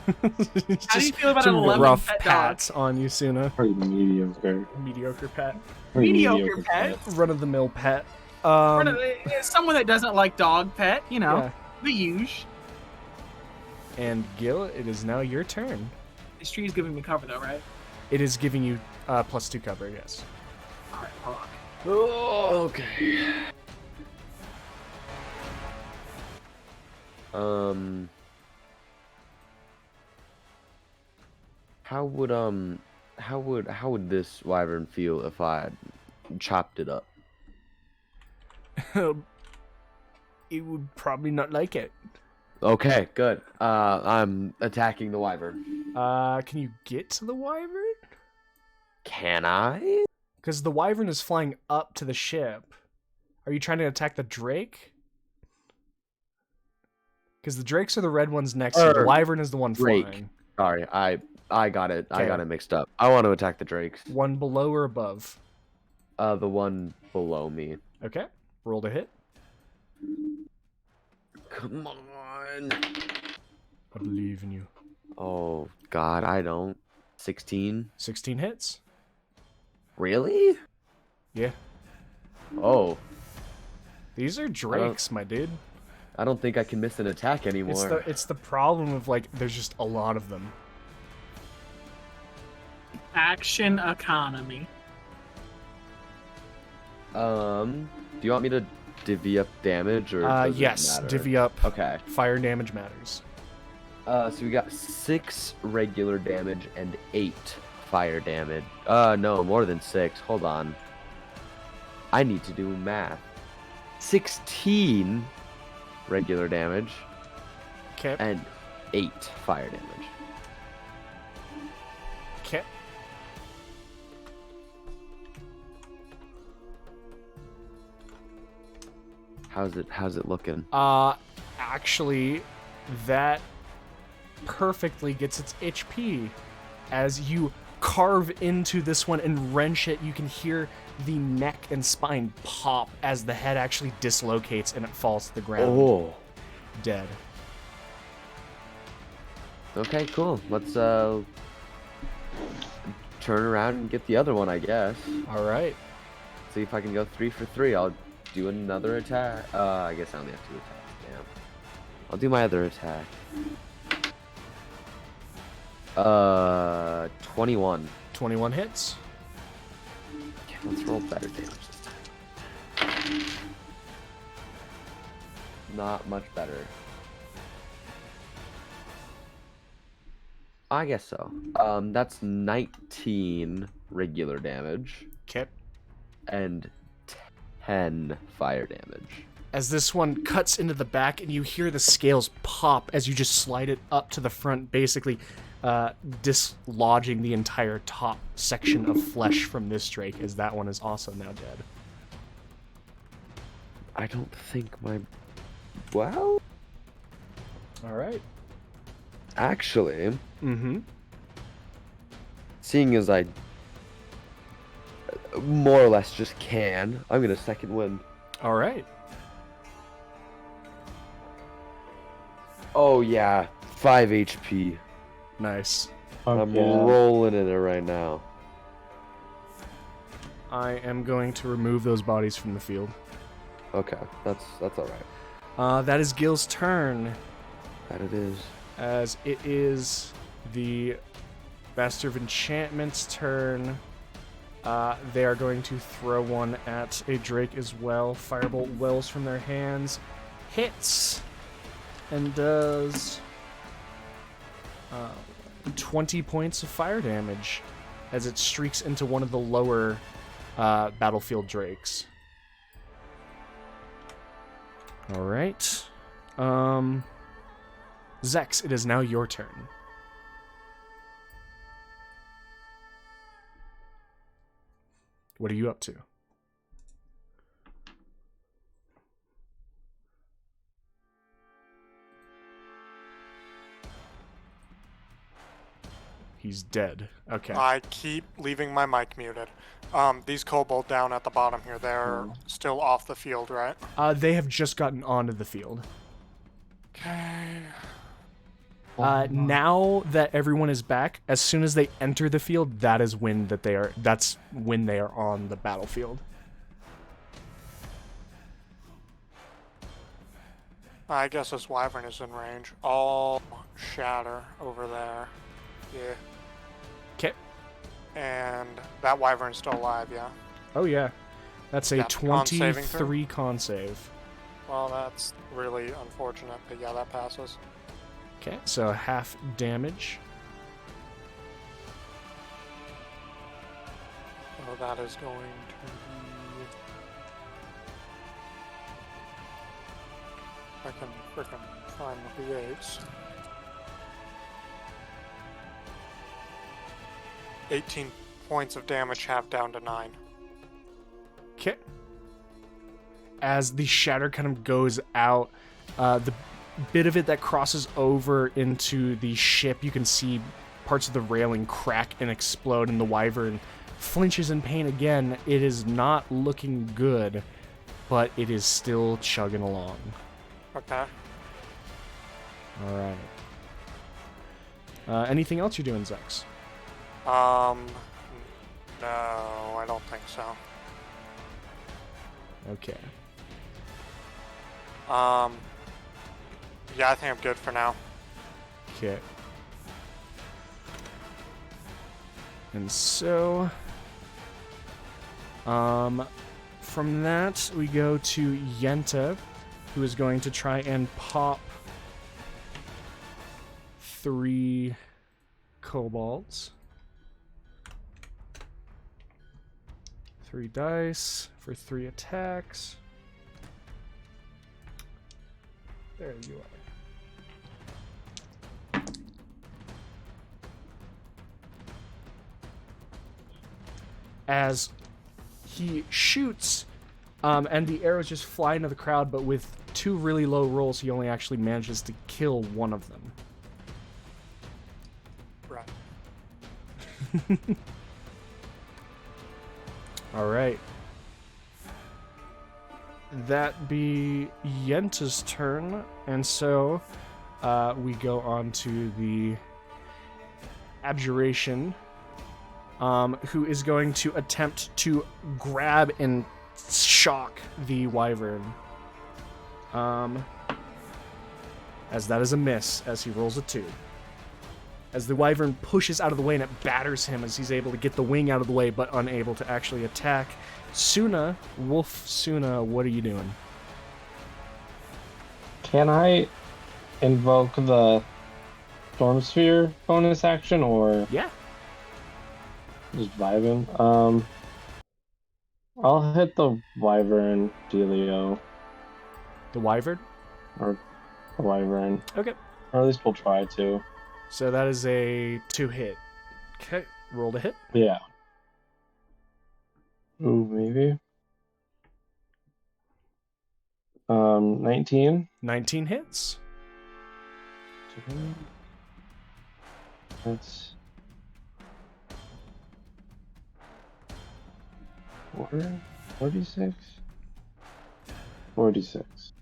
How do you feel about an Some 11 rough pet dog? pats on you, Suna. Pretty mediocre. Mediocre pet. Pretty Mediocre pet. Run-of-the-mill pet. Someone that doesn't like dog pet, you know, Yeah. the usual. And Gil, it is now your turn. This tree is giving me cover though, right? It is giving you +2 cover, yes. Alright, fuck. Oh, okay. How would this wyvern feel if I chopped it up? It would probably not like it. Okay, good. I'm attacking the wyvern. Can you get to the wyvern? Can I? Because the wyvern is flying up to the ship. Are you trying to attack the drake? Because the drakes are the red ones next to you. The wyvern is the one Drake. flying. Sorry, I got it. I Okay. got it mixed up. I want to attack the drakes. One below or above? The one below me. Okay. Roll to hit. Come on. I believe in you. Oh God, I don't. 16. 16 hits. Really? Yeah. Oh, These are drakes, my dude. I don't think I can miss an attack anymore. It's the problem of, like, there's just a lot of them. Action economy. Do you want me to divvy up damage or? does it Yes. matter? Divvy up. Okay. Fire damage matters. So we got 6 regular damage and 8 fire damage. No, more than 6. Hold on. I need to do math. 16 regular damage Okay. and 8 fire damage. Okay. How's it looking? Actually, that perfectly gets its HP. As you carve into this one and wrench it, you can hear the neck and spine pop as the head actually dislocates and it falls to the ground, Oh. dead. Okay, cool. Let's turn around and get the other one, I guess. All right. See if I can go 3 for 3. I'll do another attack. I guess I only have 2 attacks. Damn. I'll do my other attack. 21. 21 hits. Okay, let's roll better damage this time. Not much better. I guess so. That's 19 regular damage Okay. and 10 fire damage. As this one cuts into the back and you hear the scales pop as you just slide it up to the front, basically dislodging the entire top section of flesh from this drake, as that one is also now dead. I don't think my... Well, All right. actually, Mm-hmm. seeing as I more or less just can, I'm gonna second wind. All right. Oh yeah, 5 HP. Nice. I'm Yeah. rolling in it right now. I am going to remove those bodies from the field. Okay, that's all right. That is Gil's turn, That it is. as it is the Master of Enchantment's turn. They are going to throw one at a Drake as well. Firebolt wells from their hands. Hits. And does 20 points of fire damage as it streaks into one of the lower battlefield Drakes. Alright. Zex, it is now your turn. What are you up to? He's dead. Okay. I keep leaving my mic muted. These kobold down at the bottom here, they're still off the field, right? They have just gotten onto the field. Okay. Now that everyone is back, as soon as they enter the field, that's when they are on the battlefield. I guess this wyvern is in range. All shatter over there. Yeah. Okay. And that wyvern's still alive, yeah? Oh yeah. That's a Yeah, con saving throw? 23 con save. Well, that's really unfortunate, but yeah, that passes. Okay, so half damage. So that is going to be... I can frickin' find the V8s. 18 points of damage, half down to 9. Okay. As the shatter kind of goes out, the bit of it that crosses over into the ship, you can see parts of the railing crack and explode, and the wyvern flinches in pain again. It is not looking good, but it is still chugging along. Okay. All right. Anything else you're doing, Zex? No, I don't think so. Okay. Yeah, I think I'm good for now. Okay. And so, from that, we go to Yenta, who is going to try and pop 3 kobolds. 3 dice for 3 attacks. There you are. As he shoots, and the arrows just fly into the crowd, but with 2 really low rolls, he only actually manages to kill one of them. Right. All right. That be Yenta's turn, and so we go on to the Abjuration, who is going to attempt to grab and shock the wyvern. As that is a miss, as he rolls a 2. As the wyvern pushes out of the way and it batters him as he's able to get the wing out of the way, but unable to actually attack. Suna, Wolf Suna, what are you doing? Can I invoke the Storm Sphere bonus action, or Yeah. just vibing? I'll hit the wyvern dealio, The wyvern? or the wyvern, Okay. or at least we'll try to. So that is a 2 hit. Okay, roll to hit. Yeah. Ooh, maybe. 19. 19 hits. That's 46. 46.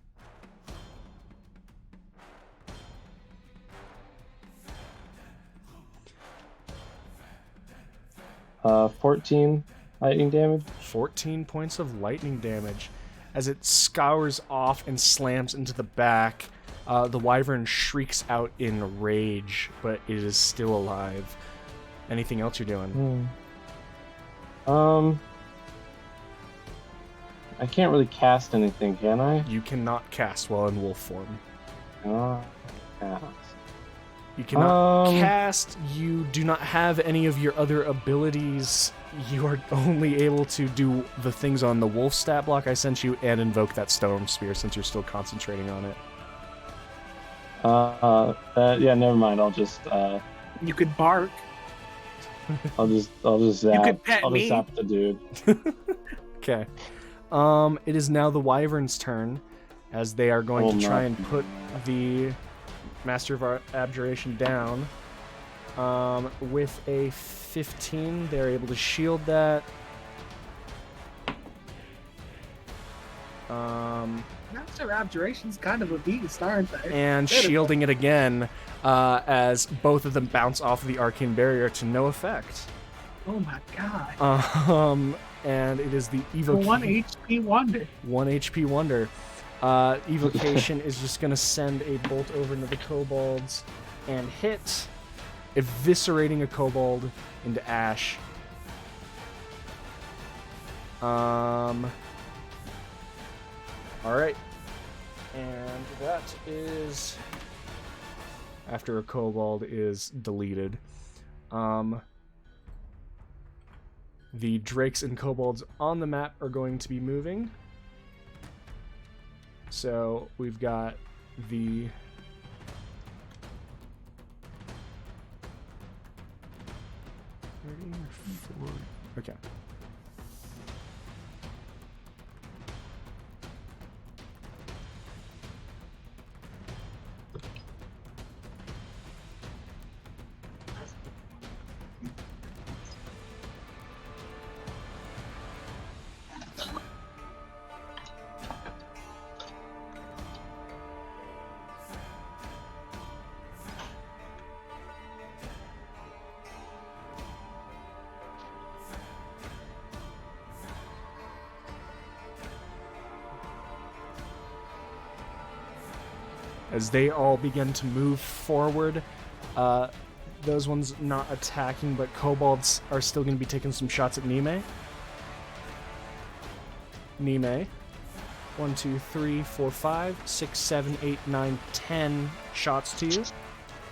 14 lightning damage. 14 points of lightning damage. As it scours off and slams into the back, the wyvern shrieks out in rage, but it is still alive. Anything else you're doing? I can't really cast anything, can I? You cannot cast while in wolf form. Cast. You cannot cast. You do not have any of your other abilities. You are only able to do the things on the wolf stat block I sent you and invoke that storm spear since you're still concentrating on it. Yeah, never mind. I'll just You could bark. I'll just zap. could pet I'll just me. zap the dude. Okay. It is now the Wyvern's turn, as they are going to try and put the Master of Abjuration down. With a 15, they're able to shield that. Master of Abjuration's kind of a beast, aren't they? And shielding it again, as both of them bounce off of the arcane barrier to no effect. Oh my god. And it is the evocation. 1 HP wonder. 1 HP wonder. Evocation is just going to send a bolt over into the kobolds and hit, eviscerating a kobold into ash. Alright. And that is after a kobold is deleted. The drakes and kobolds on the map are going to be moving. So we've got the okay. As they all begin to move forward, those ones not attacking, but kobolds are still going to be taking some shots at Nime. Nime. 1, 2, 3, 4, 5, 6, 7, 8, 9, 10 shots to you.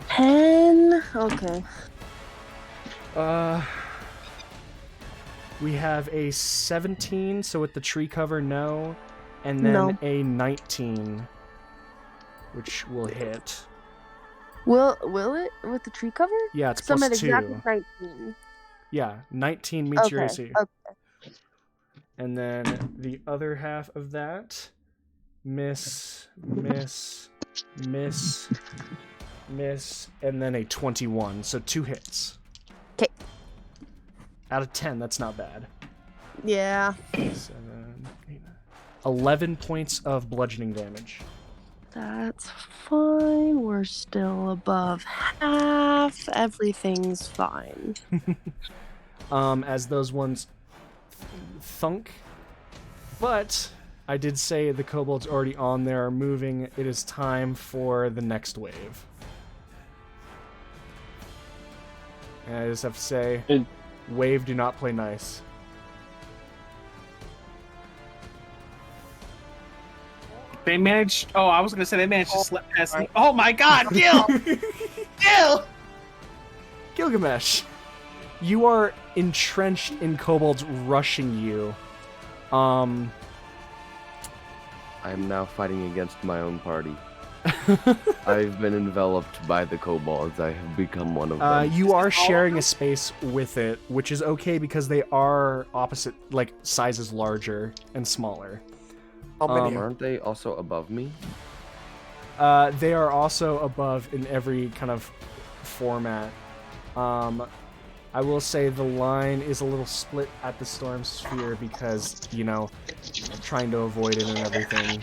10? Okay. We have a 17, so with the tree cover, no. And then No. a 19, which will hit. Will it with the tree cover? Yeah, it's So I'm at plus 2. exactly 19. Yeah, 19 meets your Okay. AC. Okay. And then the other half of that, miss, miss, miss, miss, and then a 21. So 2 hits. 'Kay. Out of 10, that's not bad. Yeah. 7, 8, 11 points of bludgeoning damage. That's fine. We're still above half. Everything's fine. As those ones thunk. But I did say the kobolds already on there are moving. It is time for the next wave. And I just have to say, wave do not play nice. They managed. Oh, I was gonna say they managed to slip past me. Oh my god, Gil! Gil! Gilgamesh, you are entrenched in kobolds rushing you. I'm now fighting against my own party. I've been enveloped by the kobolds. I have become one of them. You are sharing a space with it, which is okay because they are opposite, like sizes larger and smaller. How many Aren't they also above me? They are also above in every kind of format. I will say the line is a little split at the storm sphere because, you know, trying to avoid it and everything.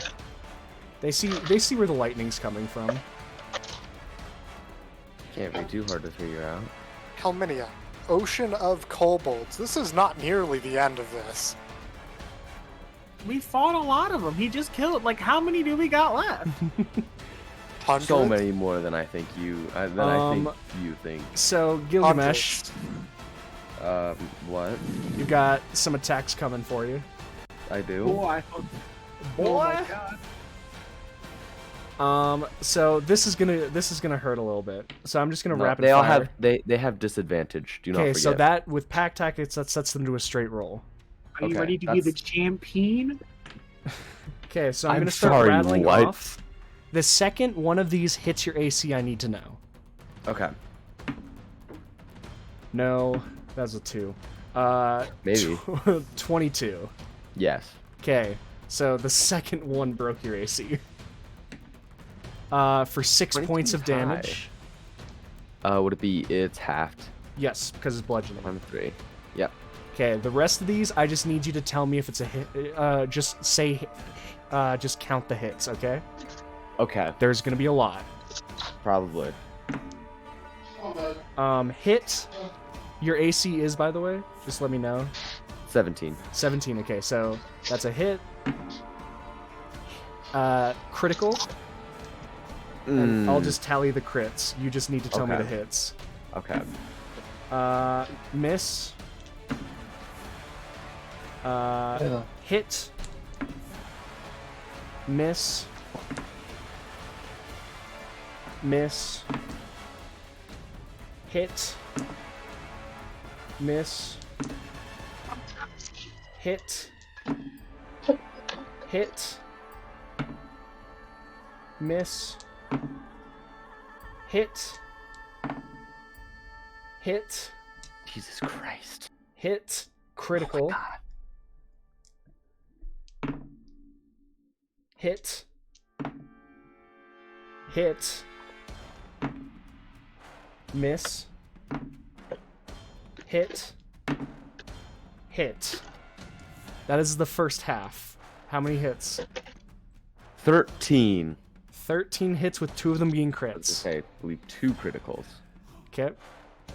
They see where the lightning's coming from. Can't be too hard to figure out. Helminia, ocean of kobolds. This is not nearly the end of this. We fought a lot of them. He just killed. Like, how many do we got left? So many more than I think you think. So Gilgamesh, What? you got some attacks coming for you. I do. Boy. Oh my god. So this is gonna hurt a little bit. So I'm just gonna No, rapid they all fire. have they have disadvantage. Do not Okay, forget. so that with pack tactics that sets them to a straight roll. Are you Okay, ready to be the champion? Okay, so I'm I'm gonna start sorry, rattling what? off. The second one of these hits your AC, I need to know. Okay. No, that was a 2. Maybe. 22. Yes. Okay, so the second one broke your AC. For 6 Pretty points of high. damage. Would it be? It's halved. Yes, because it's bludgeoning. I'm 3. Yep. Okay, the rest of these, I just need you to tell me if it's a hit. Just say, just count the hits, okay? Okay. There's gonna be a lot. Probably. Hit. Your AC is, by the way. Just let me know. 17. 17. Okay, so that's a hit. Critical. And I'll just tally the crits. You just need to tell me Okay. the hits. Okay. Miss. Hit. Miss. Miss. Hit. Miss. Hit. Hit. Miss. Hit. Hit. Jesus Christ. Hit. Critical. Hit. Hit. Miss. Hit. Hit. That is the first half. How many hits? 13. 13 hits with 2 of them being That's crits. okay. I believe 2 criticals. Okay.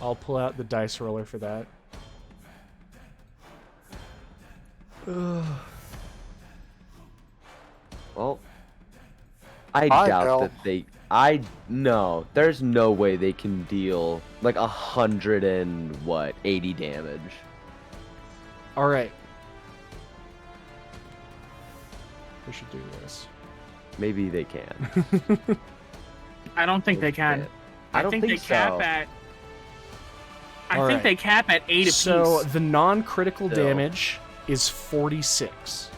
I'll pull out the dice roller for that. Ugh. Well, I Hi, doubt Bill. that they. No. There's no way they can deal like 80 damage. All right. We should do this. Maybe they can. I don't think they can. I don't think they cap so. at. I All think right. they cap at 8 apiece. So the non-critical Still. damage is 46.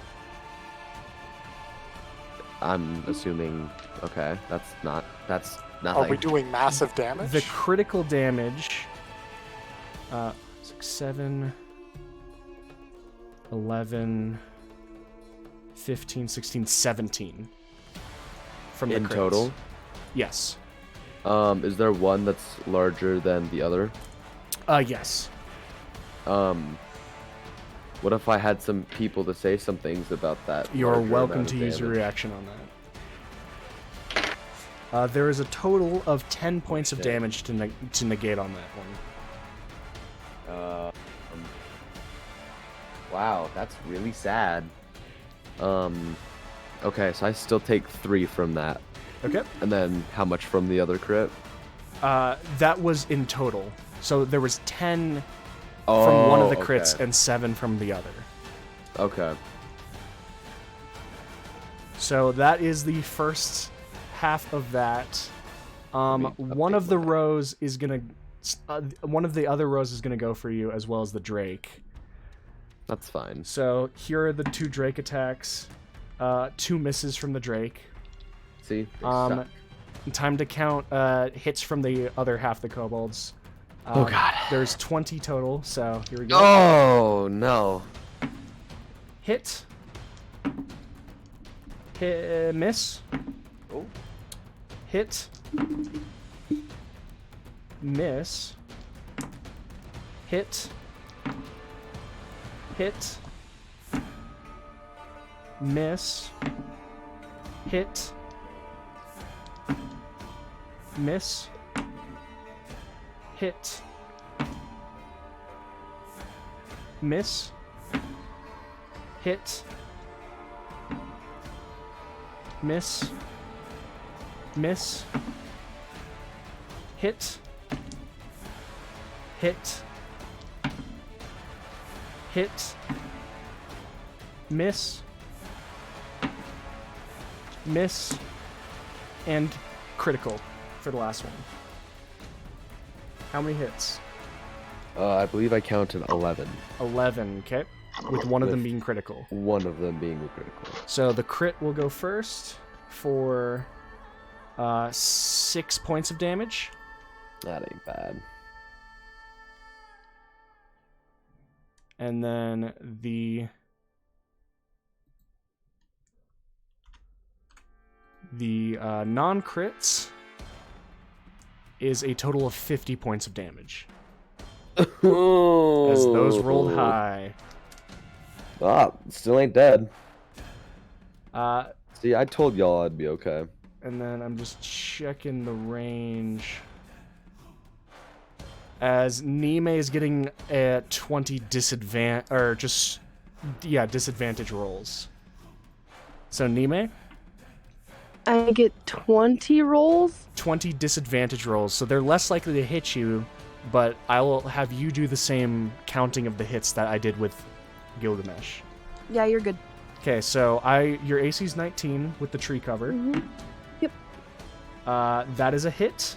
I'm assuming. Okay, that's nothing. Are we doing massive damage? The critical damage, 6, 7, 11, 15, 16, 17. From the In crits. total? Yes. Is there one that's larger than the other? Yes. What if I had some people to say some things about that? You're larger welcome amount to of use your damage? reaction on that. There is a total of 10 points of shit. damage to negate on that one. Wow, that's really sad. Okay, so I still take 3 from that. Okay. And then how much from the other crit? That was in total. So there was 10 from one of the crits okay. and 7 from the other. Okay. So that is the first half of that. One update of the that. rows is gonna, one of the other rows is gonna go for you as well as the Drake. That's fine. So here are the 2 Drake attacks. 2 misses from the Drake. See? They suck. Time to count hits from the other half the kobolds. Oh, God. There's 20 total, so here we go. Oh, no. Hit. Hit. Miss. Oh. Hit. Miss. Hit. Hit. Miss. Hit. Miss. Hit. Miss. Hit. Miss. Miss. Hit. Hit. Hit. Miss. Miss. And critical for the last one. How many hits? I believe I counted 11. 11, okay. With one of them With being critical. One of them being the critical. So the crit will go first for 6 points of damage. That ain't bad. And then the non-crits is a total of 50 points of damage. As those rolled high. Ah, still ain't dead. Uh, See, I told y'all I'd be okay. and then I'm just checking the range. As Nime is getting 20 disadvantage rolls. So Nime, I get 20 rolls. 20 disadvantage rolls. So they're less likely to hit you, but I will have you do the same counting of the hits that I did with Gilgamesh. Yeah, you're good. Okay, so your AC's 19 with the tree cover. Mm-hmm. Yep. That is a hit.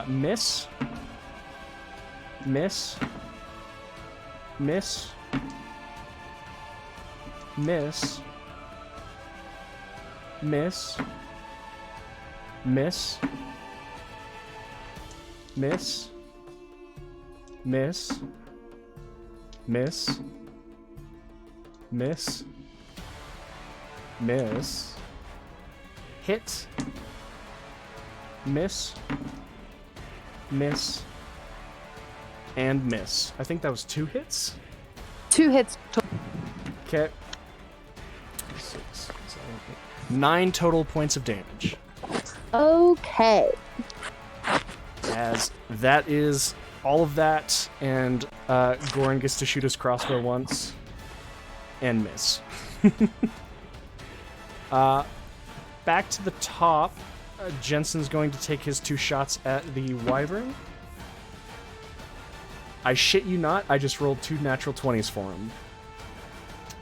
Miss. Miss. Miss. Miss. Miss. Miss. Miss. Miss. Miss. Miss. Miss. Hit. Miss. Miss. And miss. I think that was 2 hits. 2 hits. Okay. 6, 7, 8. 9 total points of damage. Okay. As that is all of that, and Goran gets to shoot his crossbow once and miss. Back to the top. Jensen's going to take his 2 shots at the wyvern. I shit you not, I just rolled 2 natural 20s for him.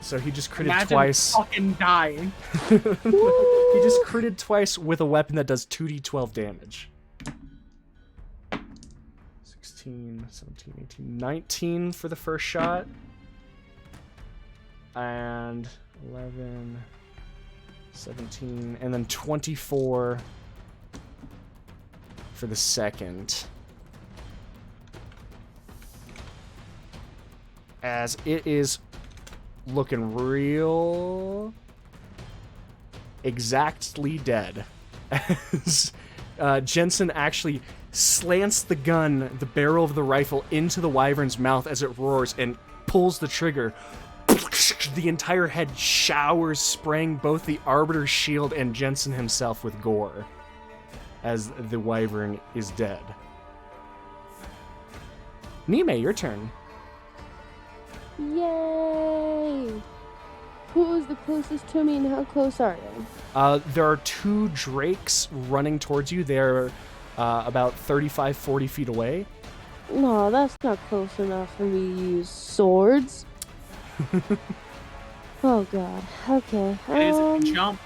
So he just critted Imagine twice. fucking dying. He just critted twice with a weapon that does 2d12 damage. 16, 17, 18, 19 for the first shot. And 11, 17, and then 24 for the second. As it is looking real exactly dead. As Jensen actually slants the barrel of the rifle, into the wyvern's mouth as it roars and pulls the trigger. The entire head showers, spraying both the Arbiter's shield and Jensen himself with gore, as the wyvern is dead. Nime, your turn. Yay! Who is the closest to me and how close are they? There are 2 drakes running towards you. They're about 35, 40 feet away. No, that's not close enough for me to use swords. Oh god. Okay. Is it jump?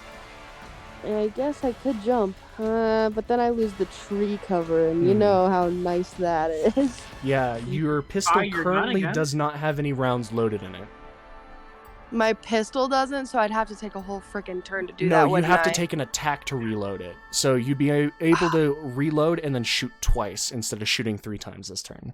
I guess I could jump. But then I lose the tree cover, and you know how nice that is. Yeah, your pistol your gun currently again? does not have any rounds loaded in it. My pistol doesn't, so I'd have to take a whole freaking turn to do that. No, you wouldn't have to I? take an attack to reload it. So you'd be able to reload and then shoot twice instead of shooting 3 times this turn.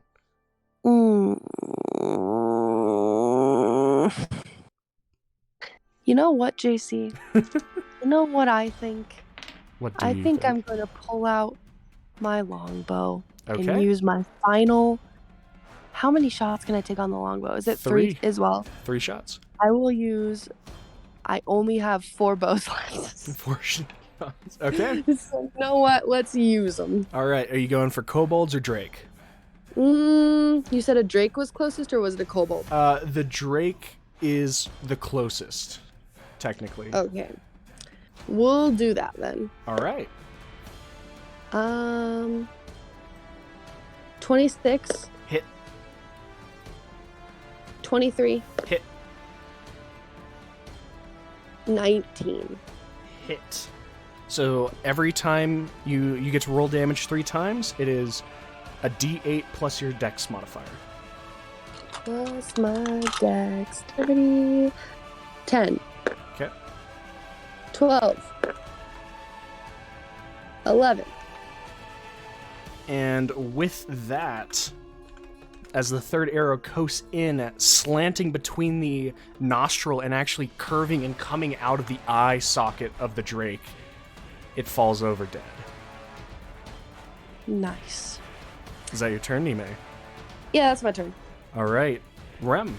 You know what, JC? You know what I think? What do I you think I'm going to pull out my longbow Okay. and use my final... How many shots can I take on the longbow? Is it 3 as well? 3 shots. I will use... I only have 4 bows left. 4 shots. Okay. So you know what? Let's use them. All right. Are you going for kobolds or drake? You said a drake was closest, or was it a kobold? The drake is the closest, technically. Okay. We'll do that then. All right. 26. Hit. 23. Hit. 19. Hit. So every time you get to roll damage 3 times, it is a D8 plus your Dex modifier. Plus my dexterity. 10. Okay. 12. 11. And with that, as the third arrow coasts in, slanting between the nostril and actually curving and coming out of the eye socket of the drake, it falls over dead. Nice. Is that your turn, Nime? Yeah, that's my turn. All right. Rem.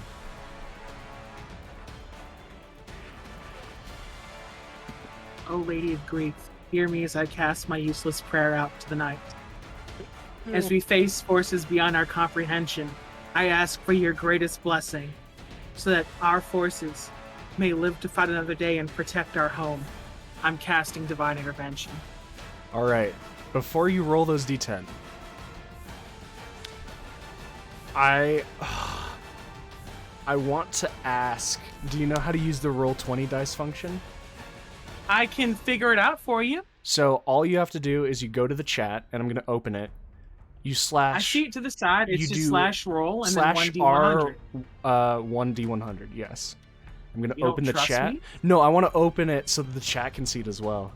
O Lady of Grief, hear me as I cast my useless prayer out to the night. As we face forces beyond our comprehension, I ask for your greatest blessing, so that our forces may live to fight another day and protect our home. I'm casting Divine Intervention. All right. Before you roll those d10, I want to ask, do you know how to use the Roll20 dice function? I can figure it out for you. So all you have to do is you go to the chat, and I'm going to open it. You slash... I see it to the side. It's you just do slash roll and slash then 1d100. R 1d100, yes. I'm going to You don't open the trust chat. me? No, I want to open it so that the chat can see it as well.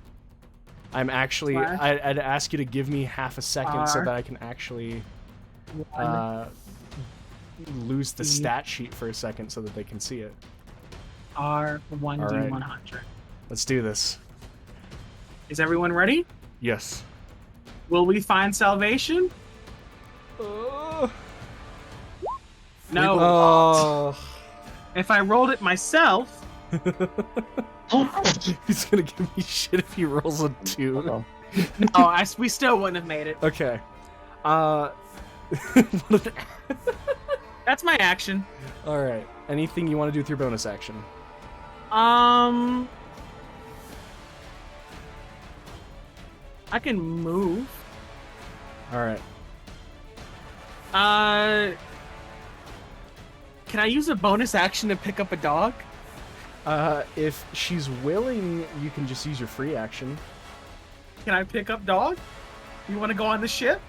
I'm actually... Slash I'd ask you to give me half a second so R that I can actually One lose the D. stat sheet for a second so that they can see it. R 1d100. All Let's do this. Is everyone ready? Yes. Will we find salvation? No. Oh. If I rolled it myself, He's gonna give me shit if he rolls a 2. Uh-oh. no, we still wouldn't have made it. Okay. That's my action. All right. Anything you want to do with your bonus action? I can move. All right. Can I use a bonus action to pick up a dog? If she's willing, you can just use your free action. Can I pick up dog? You want to go on the ship?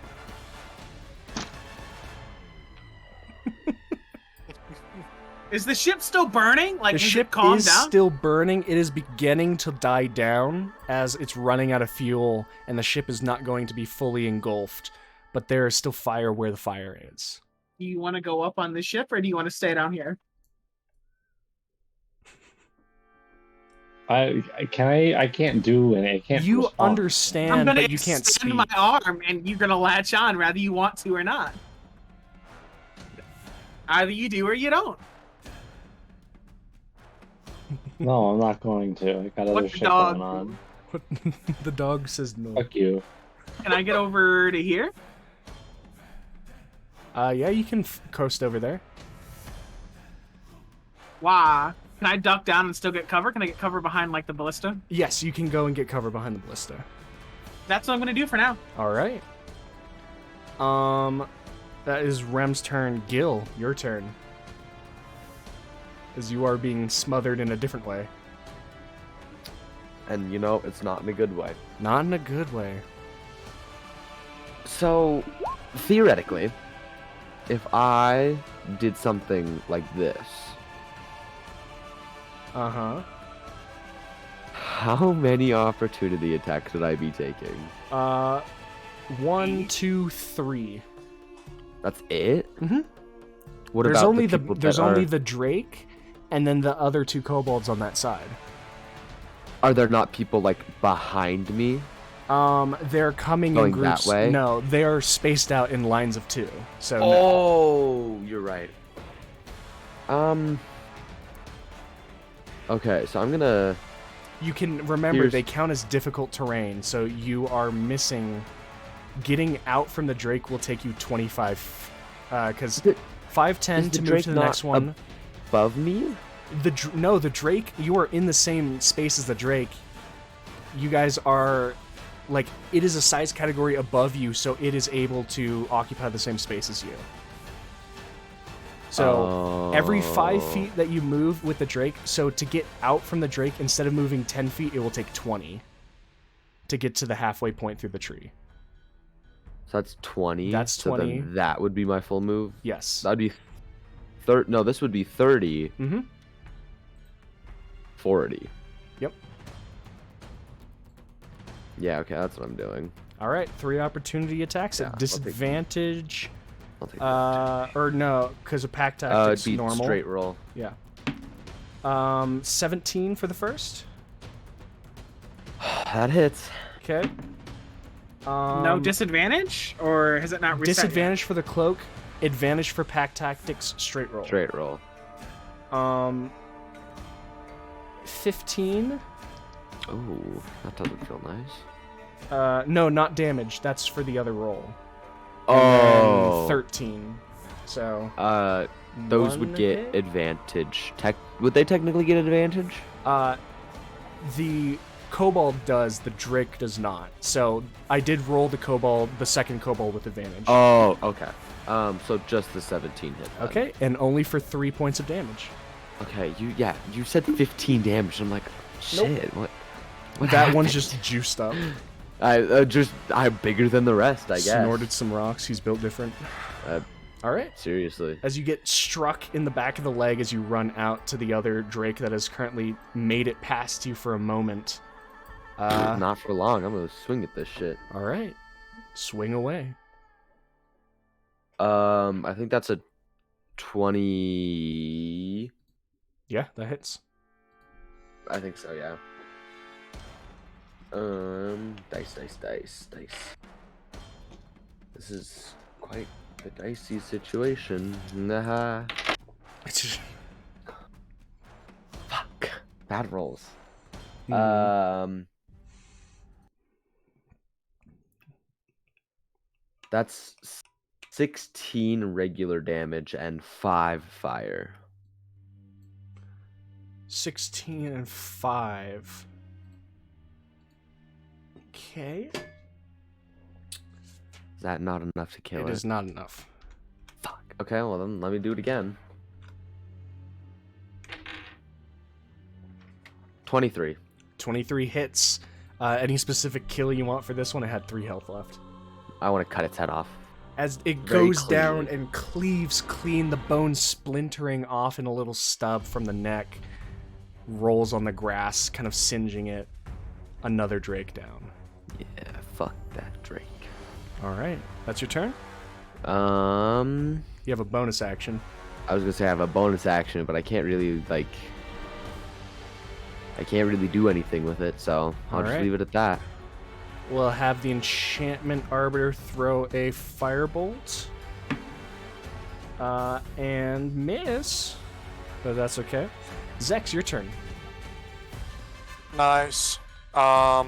Is the ship still burning? Like, The has ship it calmed is down? still burning. It is beginning to die down as it's running out of fuel, and the ship is not going to be fully engulfed. But there is still fire where the fire is. Do you want to go up on the ship, or do you want to stay down here? I can't do any. I can't. You respond. I'm understand, gonna but you can't extend speak. my arm, and you're gonna latch on, whether you want to or not. Either you do or you don't. No, I'm not going to. I got other What shit dog? going on. The dog says no. Fuck you. Can I get over to here? Yeah, you can coast over there. Why? Can I duck down and still get cover? Can I get cover behind, like, the ballista? Yes, you can go and get cover behind the ballista. That's what I'm gonna do for now. All right. That is Rem's turn. Gil, your turn. As you are being smothered in a different way. And you know, it's not in a good way. Not in a good way. So, theoretically, if I did something like this, Uh-huh. how many opportunity attacks would I be taking? 1, 2, 3. That's it? Mhm. What There's about only the people there's that only are, the Drake, and then the other 2 kobolds on that side. are there not people like behind me? They're coming Going in that groups. way? No, they are spaced out in lines of 2. So no. Oh, you're right. Okay, so I'm gonna. You can remember Here's- they count as difficult terrain, so you are missing. Getting out from the Drake will take you 25, because Is 510 the to move Drake to the not next one. Above me? No, the Drake. You are in the same space as the Drake. you guys are like, it is a size category above you, so it is able to occupy the same space as you. So every 5 feet that you move with the Drake, so to get out from the Drake, instead of moving 10 feet, it will take 20 to get to the halfway point through the tree. So that's 20. That's 20. So then that would be my full move. Yes. That'd be no, this would be 30. 40. Yep. Yeah, okay, that's what I'm doing. All right, 3 opportunity attacks Yeah, at disadvantage. I'll take that. Or no, because of pack tactics It'd be normal. straight roll. Yeah. 17 for the first. That hits. Okay. No disadvantage, or has it not reset Disadvantage for the cloak, advantage for pack tactics, straight roll. Straight roll. 15. Oh, that doesn't feel nice. No, not damage. That's for the other roll. Oh. And 13. So. Those would get hit? advantage. Would they technically get advantage? The kobold does. The Drake does not. So I did roll the kobold, the second kobold with advantage. Oh, okay. So just the 17 hit. Then. Okay, and only for 3 points of damage. Okay, you said 15 damage. I'm like, shit. What That happened? one's just juiced up. I'm bigger than the rest, I guess. Snorted some rocks. He's built different. All right. Seriously. As you get struck in the back of the leg as you run out to the other Drake that has currently made it past you for a moment. Not for long. I'm gonna swing at this shit. All right. Swing away. I think that's a 20. Yeah, that hits. I think so, yeah. Dice. This is quite a dicey situation. Nah. Fuck. Bad rolls. That's 16 regular damage and 5 fire. 16 and 5. Okay. Is that not enough to kill it? It is not enough. Fuck. Okay, well then let me do it again. 23. 23 hits. Any specific kill you want for this one? I had 3 health left. I want to cut its head off. As it Very goes down clean. and cleaves clean, the bone splintering off in a little stub from the neck, rolls on the grass, kind of singeing it. Another Drake down. Yeah, fuck that Drake. All right, that's your turn. You have a bonus action. I was gonna say I have a bonus action, but I can't really do anything with it, so I'll just Alright. leave it at that. We'll have the enchantment arbiter throw a firebolt. And miss. But that's okay. Zex, your turn. Nice. I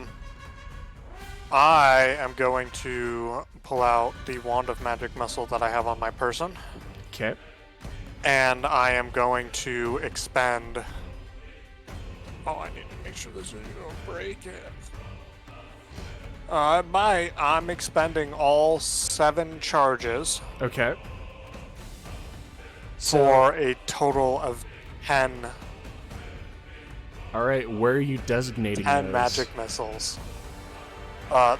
am going to pull out the Wand of Magic Missile that I have on my person, Okay. and I am going to expend... Oh, I need to make sure this isn't going to break it. I'm expending all 7 charges Okay. for a total of 10 All right, where are you designating those? magic missiles.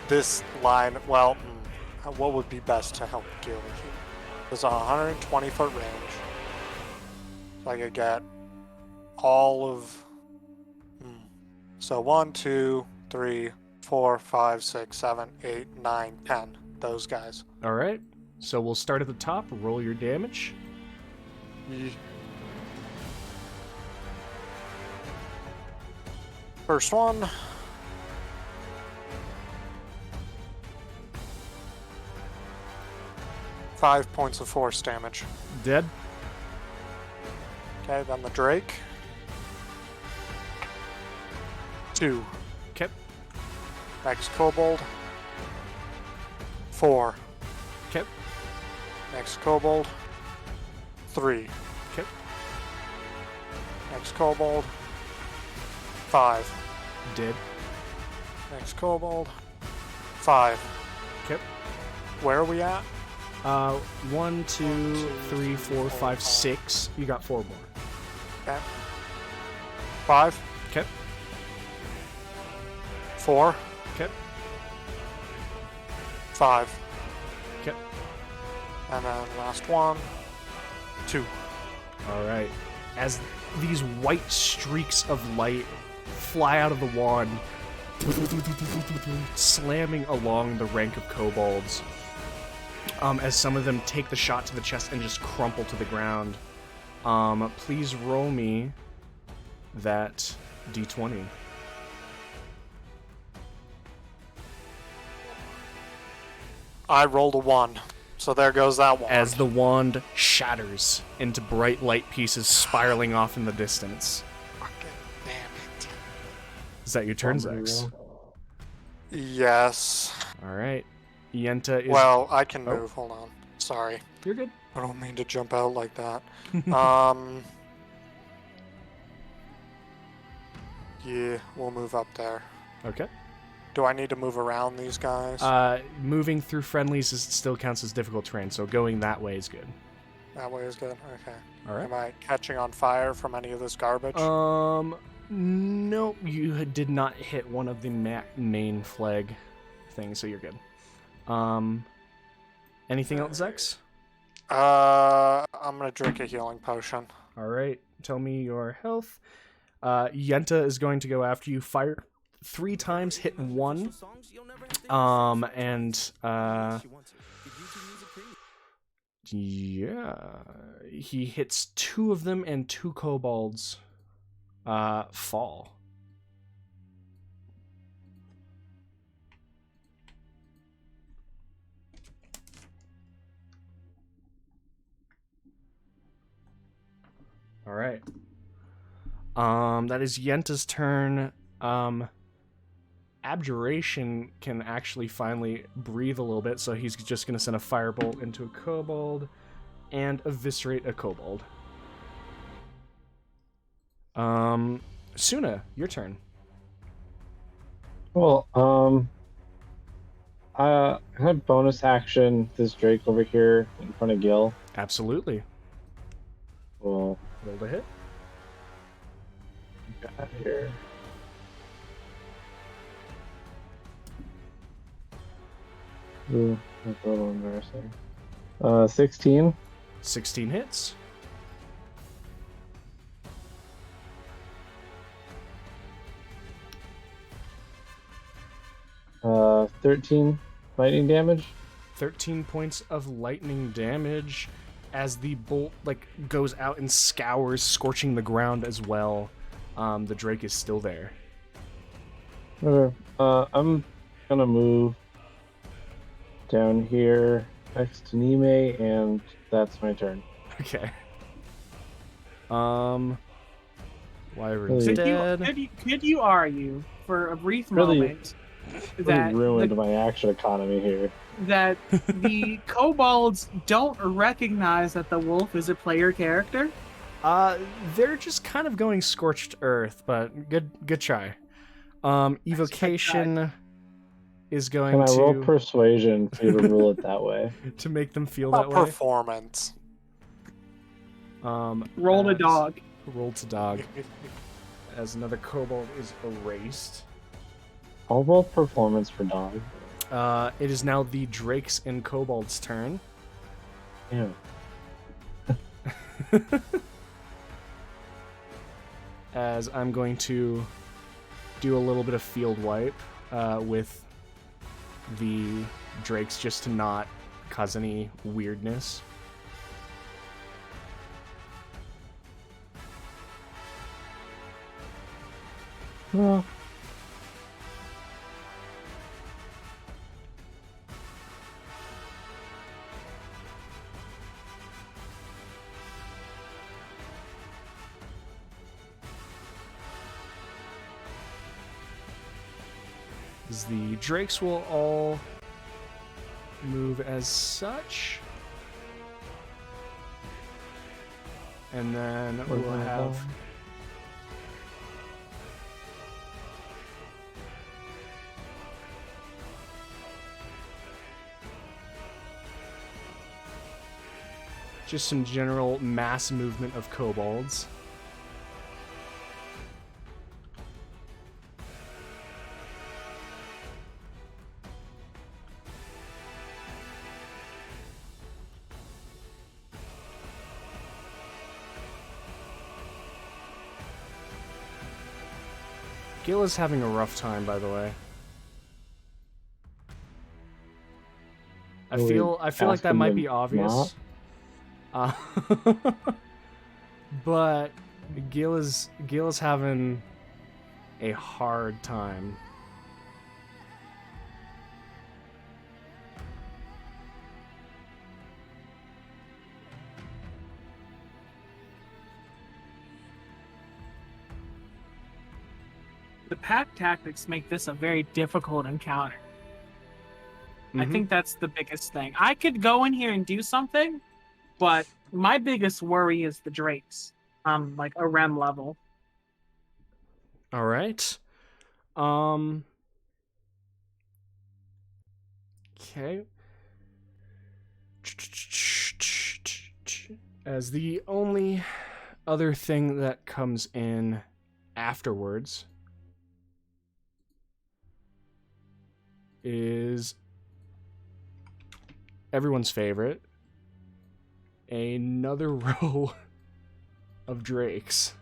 This line, well, what would be best to help Gil here? There's a 120-foot range. So I could get all of... So 1, 2, 3, 4, 5, 6, 7, 8, 9, 10. Those guys. All right. So we'll start at the top. Roll your damage. First one. Five points of force damage. Dead. Okay, then the Drake. 2. Okay. Next Kobold. 4. Okay. Next Kobold. 3. Okay. Next Kobold. 5. Dead. Next kobold. 5. Okay. Where are we at? 1, 2, 3, 4, 5, 6. You got 4 more. Okay. 5. Okay. 4. Okay. 5. Okay. And then last one. 2. All right. As these white streaks of light fly out of the wand, slamming along the rank of kobolds, as some of them take the shot to the chest and just crumple to the ground. Please roll me that d20. I rolled a 1. So there goes that one. As the wand shatters into bright light pieces spiraling off in the distance. Fucking damn it. Is that your turn, Zex? Yes. All right. Yenta is... Well, I can Oh. move. Hold on. Sorry. You're good. I don't mean to jump out like that. Yeah, we'll move up there. Okay. Do I need to move around these guys? Moving through friendlies still counts as difficult terrain, so going that way is good. That way is good. Okay. All right. Am I catching on fire from any of this garbage? Nope. You did not hit one of the main flag things, so you're good. Anything else, Zex? I'm gonna drink a healing potion. All right. Tell me your health. Yenta is going to go after you. Fire 3 times, hit 1. Yeah, he hits 2 of them, and 2 kobolds fall. All right. That is Yenta's turn. Abjuration can actually finally breathe a little bit, so he's just going to send a firebolt into a kobold and eviscerate a kobold. Suna, your turn. Well, I had bonus action this Drake over here in front of Gil. Absolutely. Well, Roll to hit. get out of here. Ooh, that's a little embarrassing. 16. 16 hits. Uh, 13 lightning damage. 13 points of lightning damage as the bolt goes out and scours, scorching the ground as well. The Drake is still there. Okay. I'm gonna move down here next to Nime, and that's my turn. Okay. Wyvern's Really? dead. Could you argue for a brief Really- moment Really that ruined my action economy here. that the kobolds don't recognize that the wolf is a player character? They're just kind of going scorched earth, but good try. Evocation is going Can I roll to persuasion for you to rule it that way? to make them feel About that way. performance. Roll a as- dog. Roll to dog. As another kobold is erased. I'll roll performance for dog. It is now the Drake's and Kobold's turn. Yeah. As I'm going to do a little bit of field wipe with the Drakes just to not cause any weirdness. Well, The Drakes will all move as such. And then we'll have just some general mass movement of kobolds. Gil is having a rough time, by the way. I feel like that might be obvious. But Gil is having a hard time. The pack tactics make this a very difficult encounter. I think that's the biggest thing. I could go in here and do something, but my biggest worry is the drakes. Like a REM level. All right. Okay. As the only other thing that comes in afterwards is everyone's favorite, another row of drakes.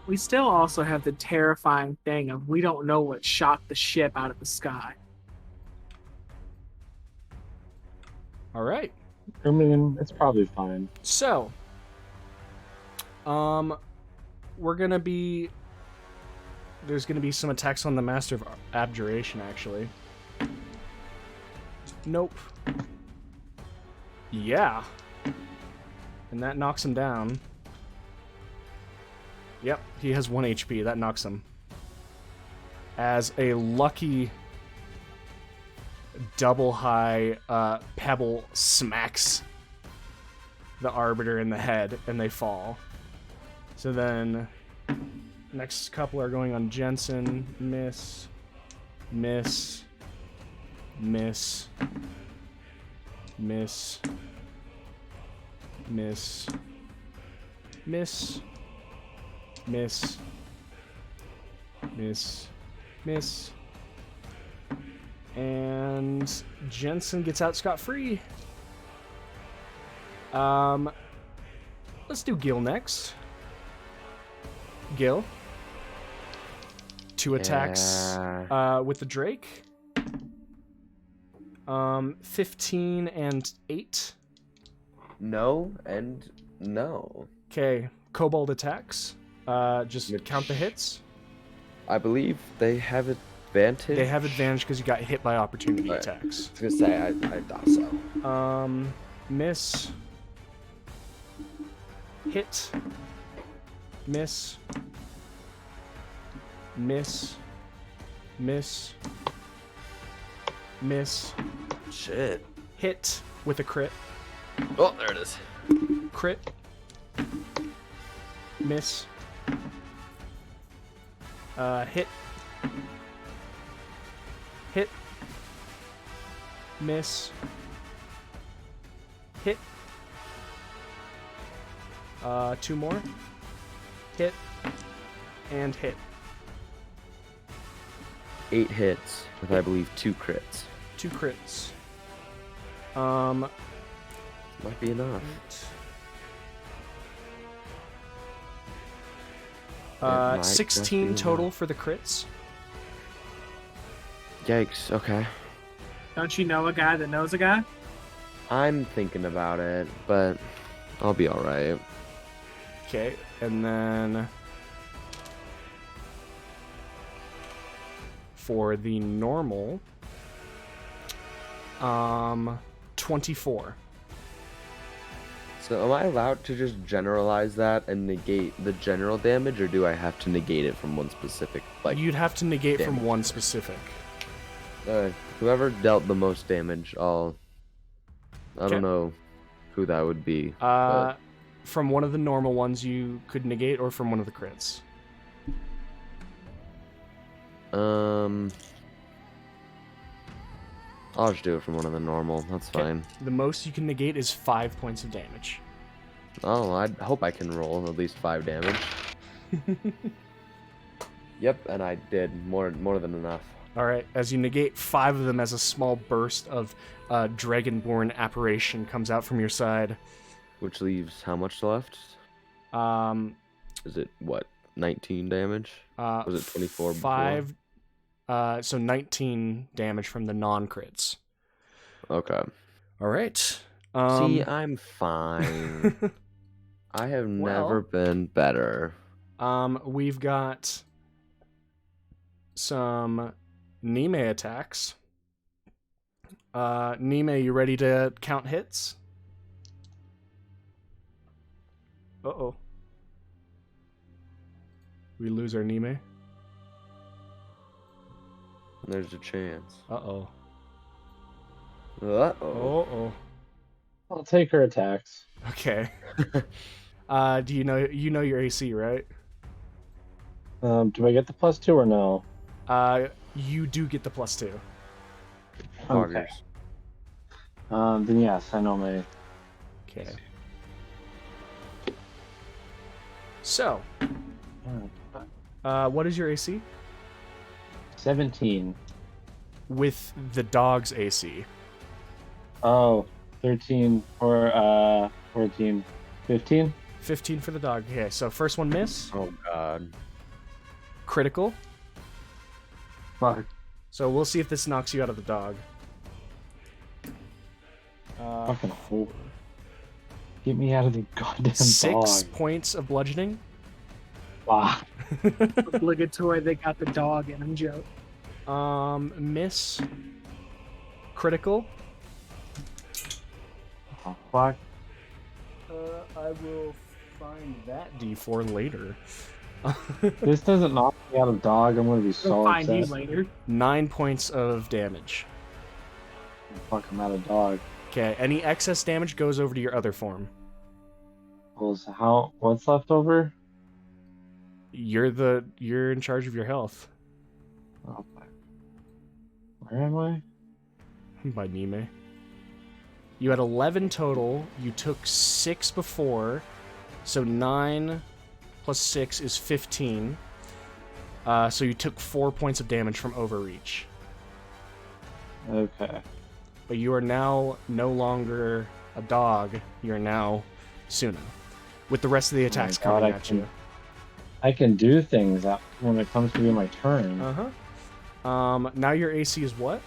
We still also have the terrifying thing of we don't know what shot the ship out of the sky. All right. I mean, it's probably fine. So, there's gonna be some attacks on the Master of Abjuration, actually. Nope. Yeah. And that knocks him down. Yep, he has 1 HP. That knocks him. As a lucky double high pebble smacks the Arbiter in the head, and they fall. So then, next couple are going on Jensen. Miss. Miss. Miss. Miss. Miss. Miss. Miss. Miss. Miss. And Jensen gets out scot-free. Let's do Gil next. Gil. 2 attacks with the Drake. 15 and 8. No and no. Okay, Kobold attacks. Just count the hits. I believe they have advantage. They have advantage because you got hit by opportunity Right. attacks. I was gonna say I thought so. Miss. Hit. Miss. Miss. Miss. Miss. Shit. Hit with a crit. Oh, there it is. Crit. Miss. Hit. Hit. Miss. Hit. 2 more. Hit. And hit. 8 hits with I believe 2 crits. 2 crits. Might be enough. That might 16 just be total enough. for the crits. Yikes. Okay. Don't you know a guy that knows a guy? I'm thinking about it, but I'll be all right. Okay, and then for the normal, 24. So am I allowed to just generalize that and negate the general damage, or do I have to negate it from one specific, like, You'd have to negate from damage. one specific. whoever dealt the most damage, I Okay. don't know who that would be. but From one of the normal ones you could negate, or from one of the crits. I'll just do it from one of the normal. That's Okay. fine. The most you can negate is 5 points of damage. Oh, I hope I can roll at least 5 damage. Yep, and I did more than enough. All right, as you negate 5 of them, as a small burst of dragonborn apparition comes out from your side. Which leaves how much left? Is it what? 19 damage? Was it 24 before? 5. So 19 damage from the non-crits. Okay. All right. See, I'm fine. I have never been better. We've got some Nime attacks. Nime, you ready to count hits? Uh-oh. We lose our Nime? There's a chance. Uh-oh. Uh-oh. Uh-oh. I'll take her attacks. Okay. Do you know your AC, right? Do I get the +2 or no? You do get the +2. Okay. Then yes, I know my. Okay. So, what is your AC? 17. With the dog's AC. Oh, 13 or 14. 15? 15 for the dog. Okay, so first one miss. Oh, God. Critical. Fuck. So we'll see if this knocks you out of the dog. Fucking hope. Get me out of the goddamn 6 dog. points of bludgeoning. Wow. Obligatory, they got the dog in them, Joe. Miss. Critical. Oh, fuck. I will find that D4 later. This doesn't knock me out of dog. I'm gonna be We'll so find you upset. later. 9 points of damage. Fuck, I'm out of dog. Okay, any excess damage goes over to your other form. Well, so what's left over? You're in charge of your health. Oh, fuck. Where am I? By Nime. You had 11 total. You took 6 before, so 9 plus 6 is 15. So you took 4 points of damage from overreach. Okay. But you are now no longer a dog. You're now Suna, with the rest of the attacks God, coming at you. I can do things when it comes to be my turn. Now your AC is what?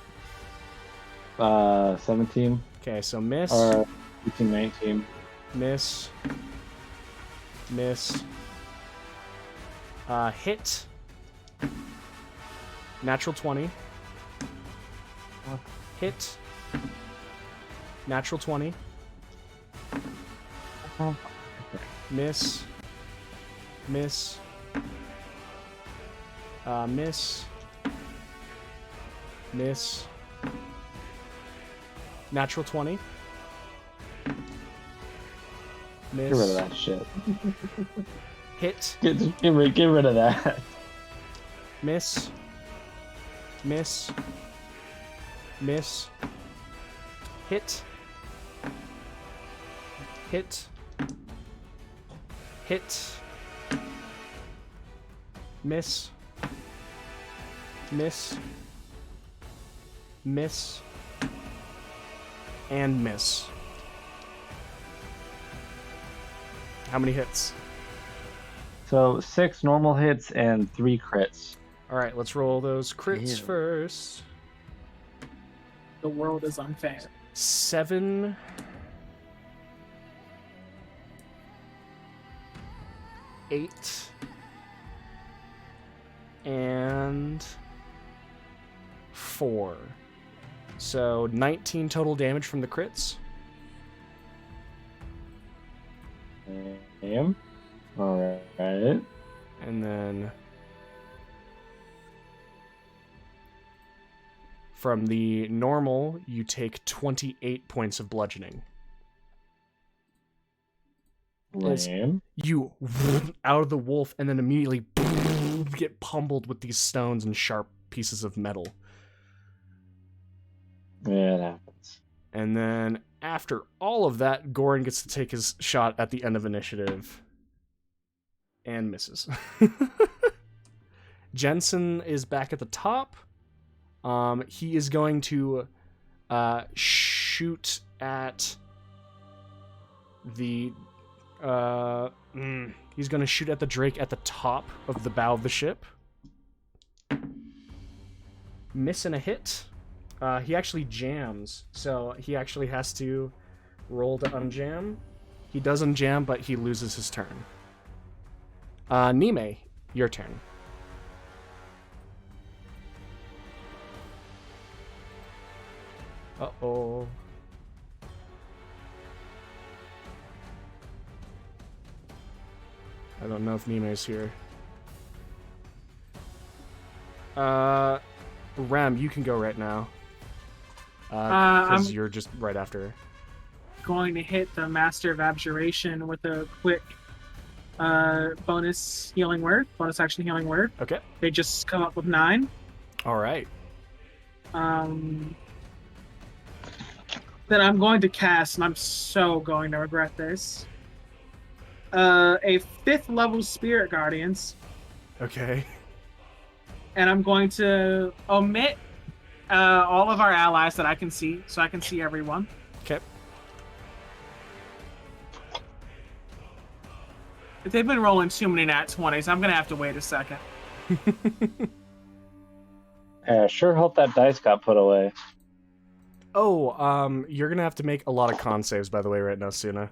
17 Okay, so miss, or 18, 19. miss, hit, natural 20, hit, natural 20, miss, miss, miss, natural 20, miss, Get rid of that shit. hit, Get rid of that. miss, miss, hit, miss, and miss. How many hits? So 6 normal hits and 3 crits. All right, let's roll those crits Damn. first. The world is unfair. 7. 8. And 4. So 19 total damage from the crits. Damn. Alright. And then from the normal, you take 28 points of bludgeoning. Lame. You out of the wolf and then immediately get pummeled with these stones and sharp pieces of metal. Yeah, it happens. And then after all of that, Goran gets to take his shot at the end of initiative. And misses. Jensen is back at the top. He is going to shoot at the... he's going to shoot at the Drake at the top of the bow of the ship. Missing a hit. He actually jams, so he actually has to roll to unjam. He does unjam, but he loses his turn. Nime, your turn. Uh-oh. I don't know if Nime's here. Rem, you can go right now. Because you're just right after her. Going to hit the Master of Abjuration with a quick bonus healing word, bonus action healing word. Okay. They just come up with 9. All right. Then I'm going to cast, and I'm so going to regret this. A 5th level Spirit Guardians, Okay. and I'm going to omit all of our allies that I can see, so I can see everyone. Okay. If they've been rolling too many nat 20s, I'm gonna have to wait a second. Yeah, sure hope that dice got put away. Oh, you're gonna have to make a lot of con saves, by the way, right now, Suna.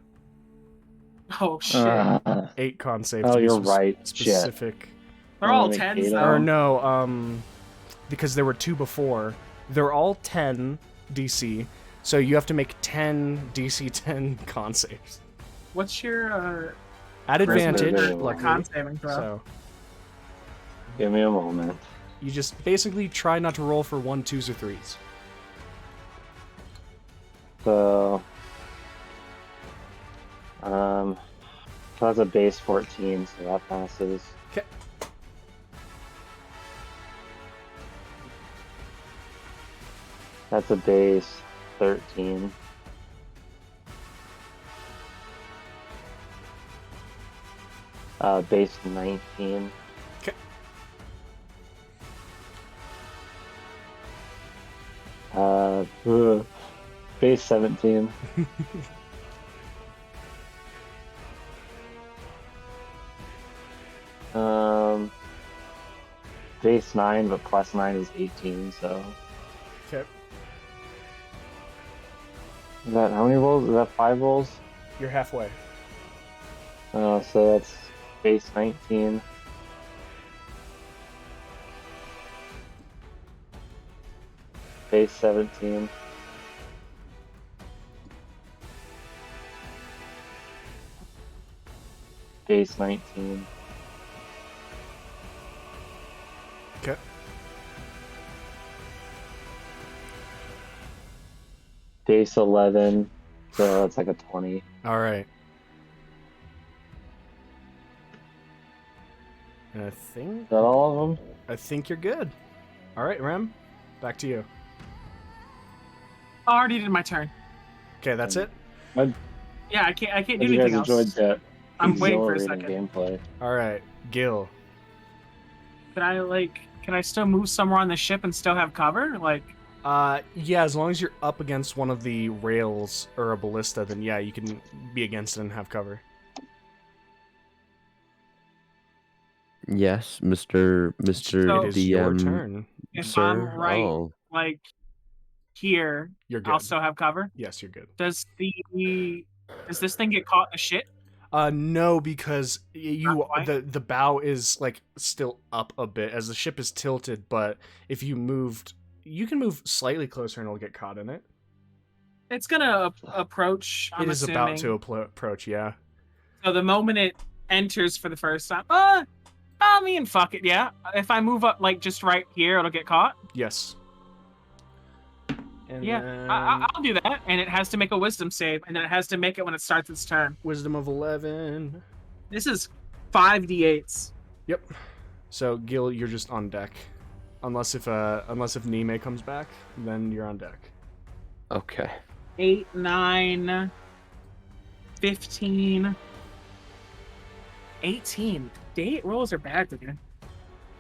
Oh shit. 8 con saves. Oh, to be you're right. Specific. They're all Only 10s eight though. of Or them. no, because there were 2 before. They're all 10 DC, so you have to make 10 DC 10 con saves. What's your At advantage, Charisma. luckily. con saving throw? So Give me a moment. you just basically try not to roll for 1, 2s, or 3s. So, that's a base 14, so that passes. Okay. That's a base 13. Base 19. Okay. Base 17. Base 9, but plus 9 is 18, so. Okay. Is that how many rolls? Is that 5 rolls? You're halfway. So that's base 19. Base 17. Base 19. Okay. Base 11. So that's like a 20. All right. And I think Is that all of them? you're good. All right, Rem, back to you. I already did my turn. Okay, that's it. Yeah, I can't do Hope you guys anything else. enjoyed that. I'm waiting for a exhilarating second. gameplay. All right, Gil. Can I still move somewhere on the ship and still have cover? Yeah, as long as you're up against one of the rails or a ballista, then yeah, you can be against it and have cover. Yes, Mr. So- It is your DM. turn. if Sir? I'm right, Oh. here, You're good. I'll still have cover. Yes, you're good. Does this thing get caught in the shit? No, because Not quite. the bow is like still up a bit as the ship is tilted, but if you moved, you can move slightly closer and it'll get caught in it. It's gonna approach. I'm It is assuming. about to approach, yeah. So the moment it enters for the first time, I mean, fuck it, yeah. If I move up just right here, it'll get caught. Yes. And Yeah, then I'll do that, and it has to make a wisdom save, and then it has to make it when it starts its turn. Wisdom of 11. This is 5d8s. Yep. So Gil, you're just on deck, unless if Nime comes back, then you're on deck. Okay. 8, 9, 15, 18. D8 rolls are bad today.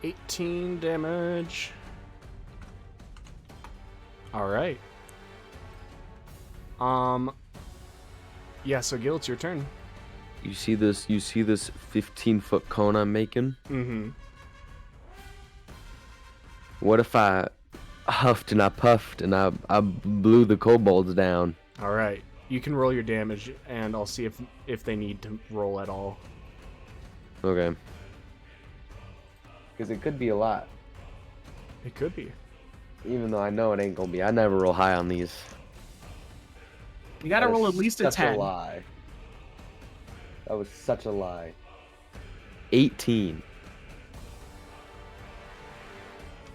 18 damage. All right. Yeah, so Gil, it's your turn. You see this 15-foot cone I'm making? Mm-hmm. What if I huffed and I puffed and I blew the kobolds down? All right. You can roll your damage, and I'll see if they need to roll at all. Okay. Because it could be a lot. It could be. Even though I know it ain't gonna be. I never roll high on these. You gotta That roll is at least a such 10. a lie. That was such a lie. 18.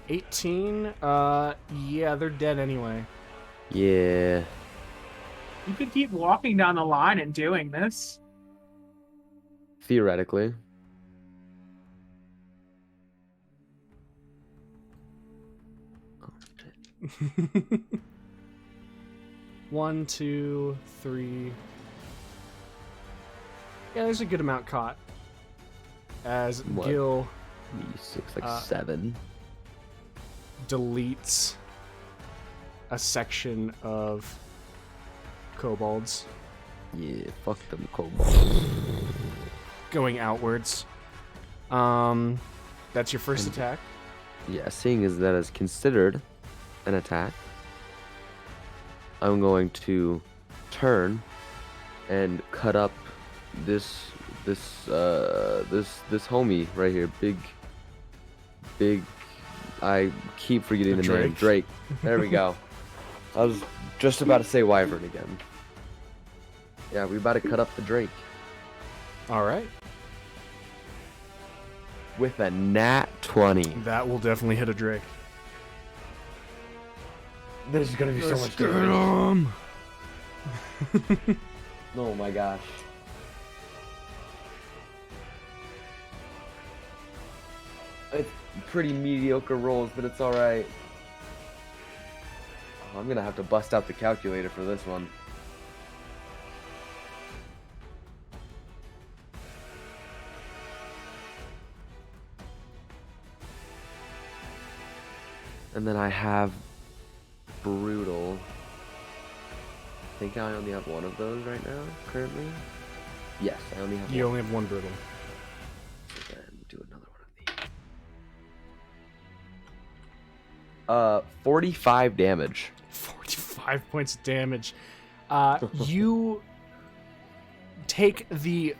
18? Yeah, they're dead anyway. Yeah. You could keep walking down the line and doing this. Theoretically. One, two, three. Yeah, there's a good amount caught. As What? Gil Six, like 7. deletes a section of kobolds Yeah, fuck them kobolds. going outwards. That's your first attack. Yeah, seeing as that is considered an attack, I'm going to turn and cut up this homie right here. Big. I keep forgetting the name. Drake. There we go. I was just about to say wyvern again. Yeah, we about to cut up the Drake All right. with a nat 20. That will definitely hit a Drake. This is gonna be so much Get damage. him! Oh my gosh. It's pretty mediocre rolls, but it's alright. Oh, I'm gonna have to bust out the calculator for this one. And then I have brutal. I think I only have one of those right now, currently. Yes, I only have You one. only have one brutal. Then do another one of these. 45 damage. 45 points of damage. You take the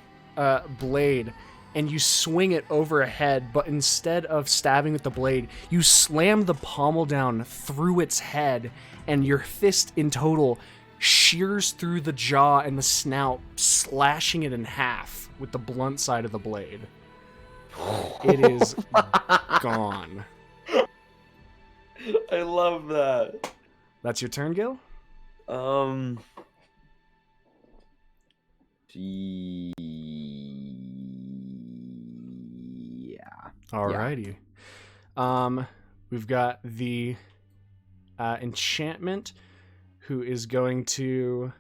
blade and you swing it over a head, but instead of stabbing with the blade, you slam the pommel down through its head, and your fist in total shears through the jaw and the snout, slashing it in half with the blunt side of the blade. It is gone. I love that. That's your turn, Gil? Yeah. Alrighty. We've got the enchantment, who is going to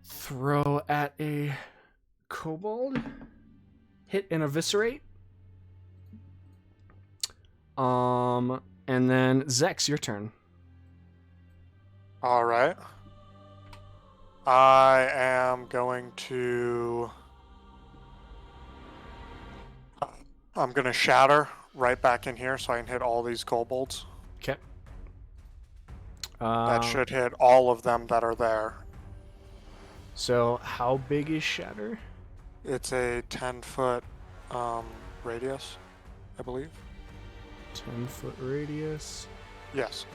throw at a kobold. Hit and eviscerate. And then Zex, your turn. All right. I am going to. I'm going to shatter right back in here so I can hit all these kobolds. Okay. That should hit all of them that are there. So how big is Shatter? It's a 10-foot radius, I believe. 10-foot radius. Yes.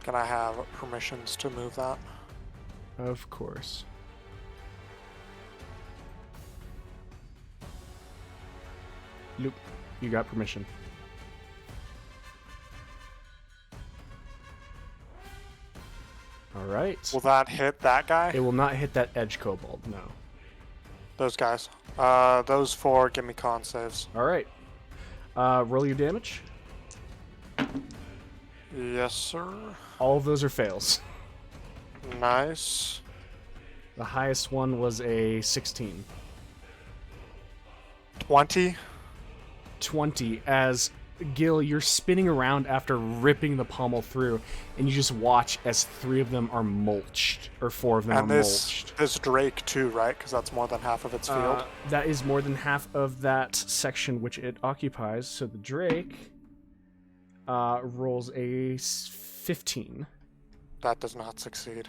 Can I have permissions to move that? Of course. Luke, you got permission. All right. Will that hit that guy? It will not hit that edge kobold, no. Those guys. Those four give me con saves. All right. Roll your damage. Yes, sir. All of those are fails. Nice. The highest one was a 16. 20. 20 as Gil, you're spinning around after ripping the pommel through, and you just watch as 3 of them are mulched, or 4 of them And are this mulched. this Drake too, right? Because that's more than half of its field. That is more than half of that section which it occupies. So the Drake rolls a 15. That does not succeed.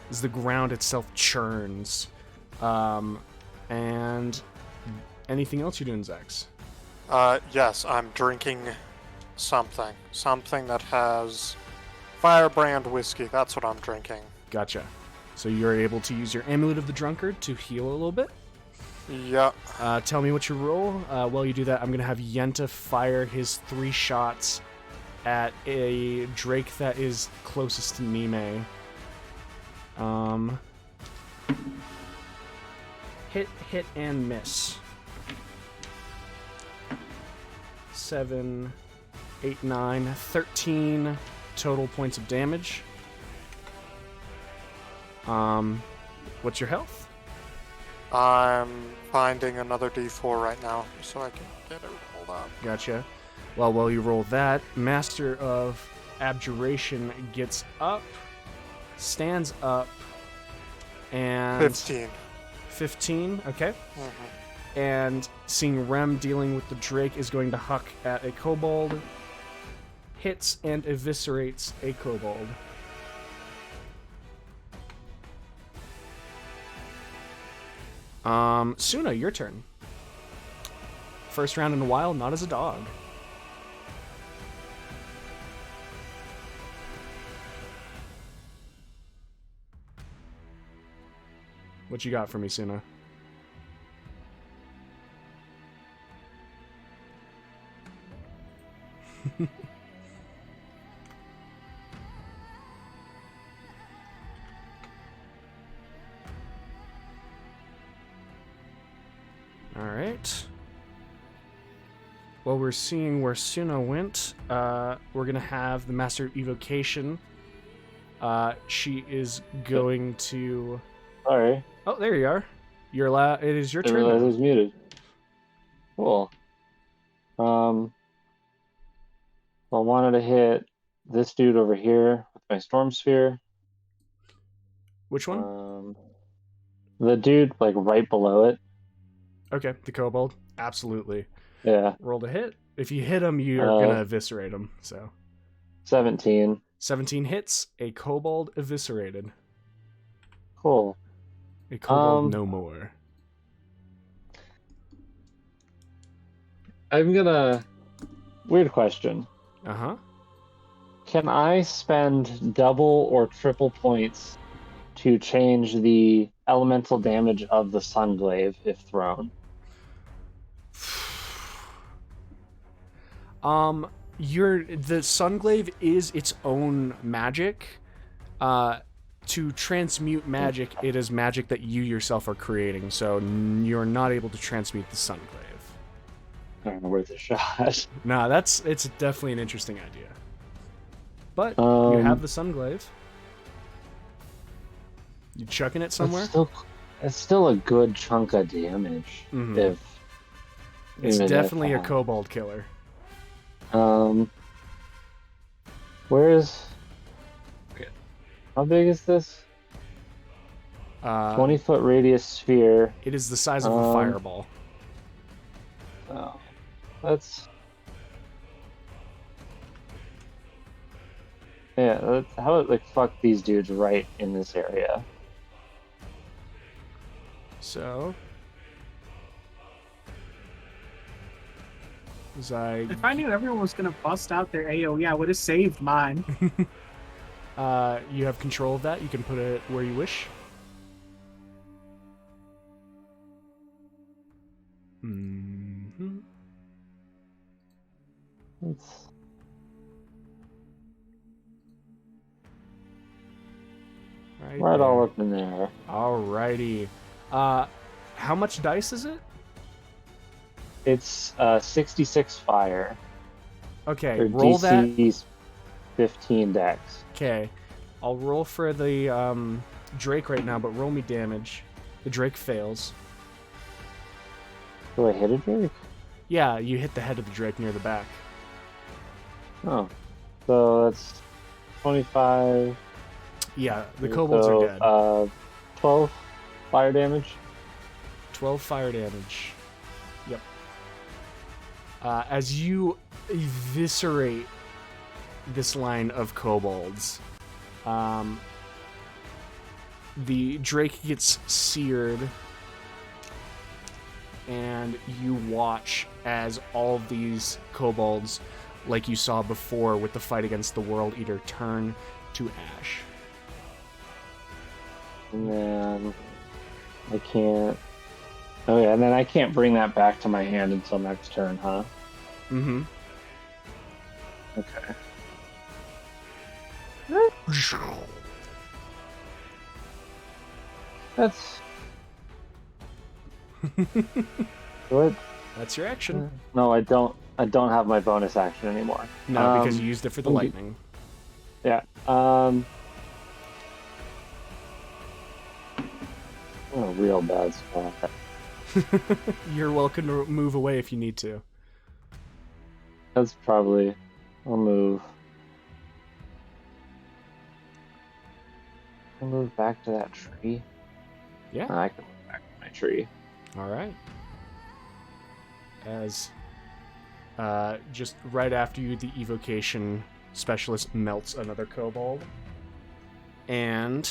As the ground itself churns. And anything else you're doing, Zax? Yes, I'm drinking something. Something that has firebrand whiskey. That's what I'm drinking. Gotcha. So you're able to use your Amulet of the Drunkard to heal a little bit? Yep. Tell me what you roll. While you do that, I'm going to have Yenta fire his 3 shots at a Drake that is closest to Nime. Hit, and miss. 7, 8, 9, 13 total points of damage. What's your health? I'm finding another D4 right now, so I can get it rolled up. Gotcha. Well, while you roll that, Master of Abjuration gets up, stands up, and 15. 15, okay. Mm-hmm. And seeing Rem dealing with the Drake is going to huck at a kobold. Hits and eviscerates a kobold. Suna, your turn. First round in a while, not as a dog. What you got for me, Suna? Alright. Well, we're seeing where Suna went. We're going to have the Master of Evocation. She is going to... Sorry. Oh, there you are. It is your I turn. realized I now. was muted. Cool. I wanted to hit this dude over here with my Storm Sphere. Which one? The dude, like, right below it. Okay, the kobold. Absolutely. Yeah. Roll to hit. If you hit him, you're going to eviscerate him. So 17. 17 hits. A kobold eviscerated. Cool. A kobold no more. I'm gonna... Weird question. Uh-huh. Can I spend double or triple points to change the elemental damage of the Sunglaive if thrown? The Sunglaive is its own magic. To transmute magic, it is magic that you yourself are creating, so you're not able to transmute the Sunglaive. I don't know, worth a shot. Nah, it's definitely an interesting idea. But you have the Sunglaive. You chucking it somewhere? It's still a good chunk of damage. Mhm. It's definitely a kobold killer. Where's... How big is this? 20-foot radius sphere. It is the size of a fireball. Oh, that's... Yeah, how about, like, fuck these dudes right in this area? So... If I knew everyone was gonna bust out their AoE, I would have saved mine. You have control of that. You can put it where you wish. Mm-hmm. Right all up in there. Alrighty. How much dice is it? It's 66 fire. Okay, Or roll that. DC's 15 dex. Okay, I'll roll for the Drake right now, but roll me damage. The Drake fails. Do I hit a Drake? Yeah, you hit the head of the Drake near the back. Oh. So that's 25. Yeah, the kobolds are dead. 12 fire damage. 12 fire damage. Yep. As you eviscerate this line of kobolds, the Drake gets seared, and you watch as all of these kobolds, like you saw before with the fight against the World Eater, turn to ash. And then I can't. Oh yeah, and then I can't bring that back to my hand until next turn, huh? Mm-hmm. Okay. That's what? That's your action. No, I don't. I don't have my bonus action anymore. No, because you used it for the lightning. Yeah. Oh, real bad spot. You're welcome to move away if you need to. That's probably. I'll move. I'll move back to that tree. Yeah. I can move back to my tree. All right. As just right after you, the evocation specialist melts another kobold. And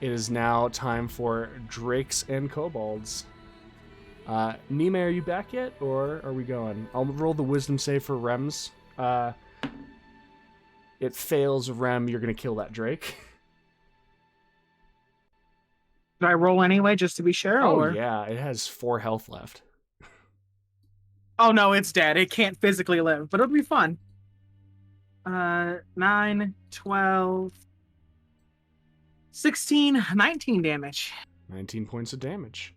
it is now time for drakes and kobolds. Nime, are you back yet, or are we going? I'll roll the wisdom save for Rems. It fails, Rem, you're going to kill that drake. Did I roll anyway, just to be sure? Oh, or? yeah, it has 4 health left. Oh, no, it's dead. It can't physically live, but it'll be fun. 9, 12, 16, 19 damage. 19 points of damage.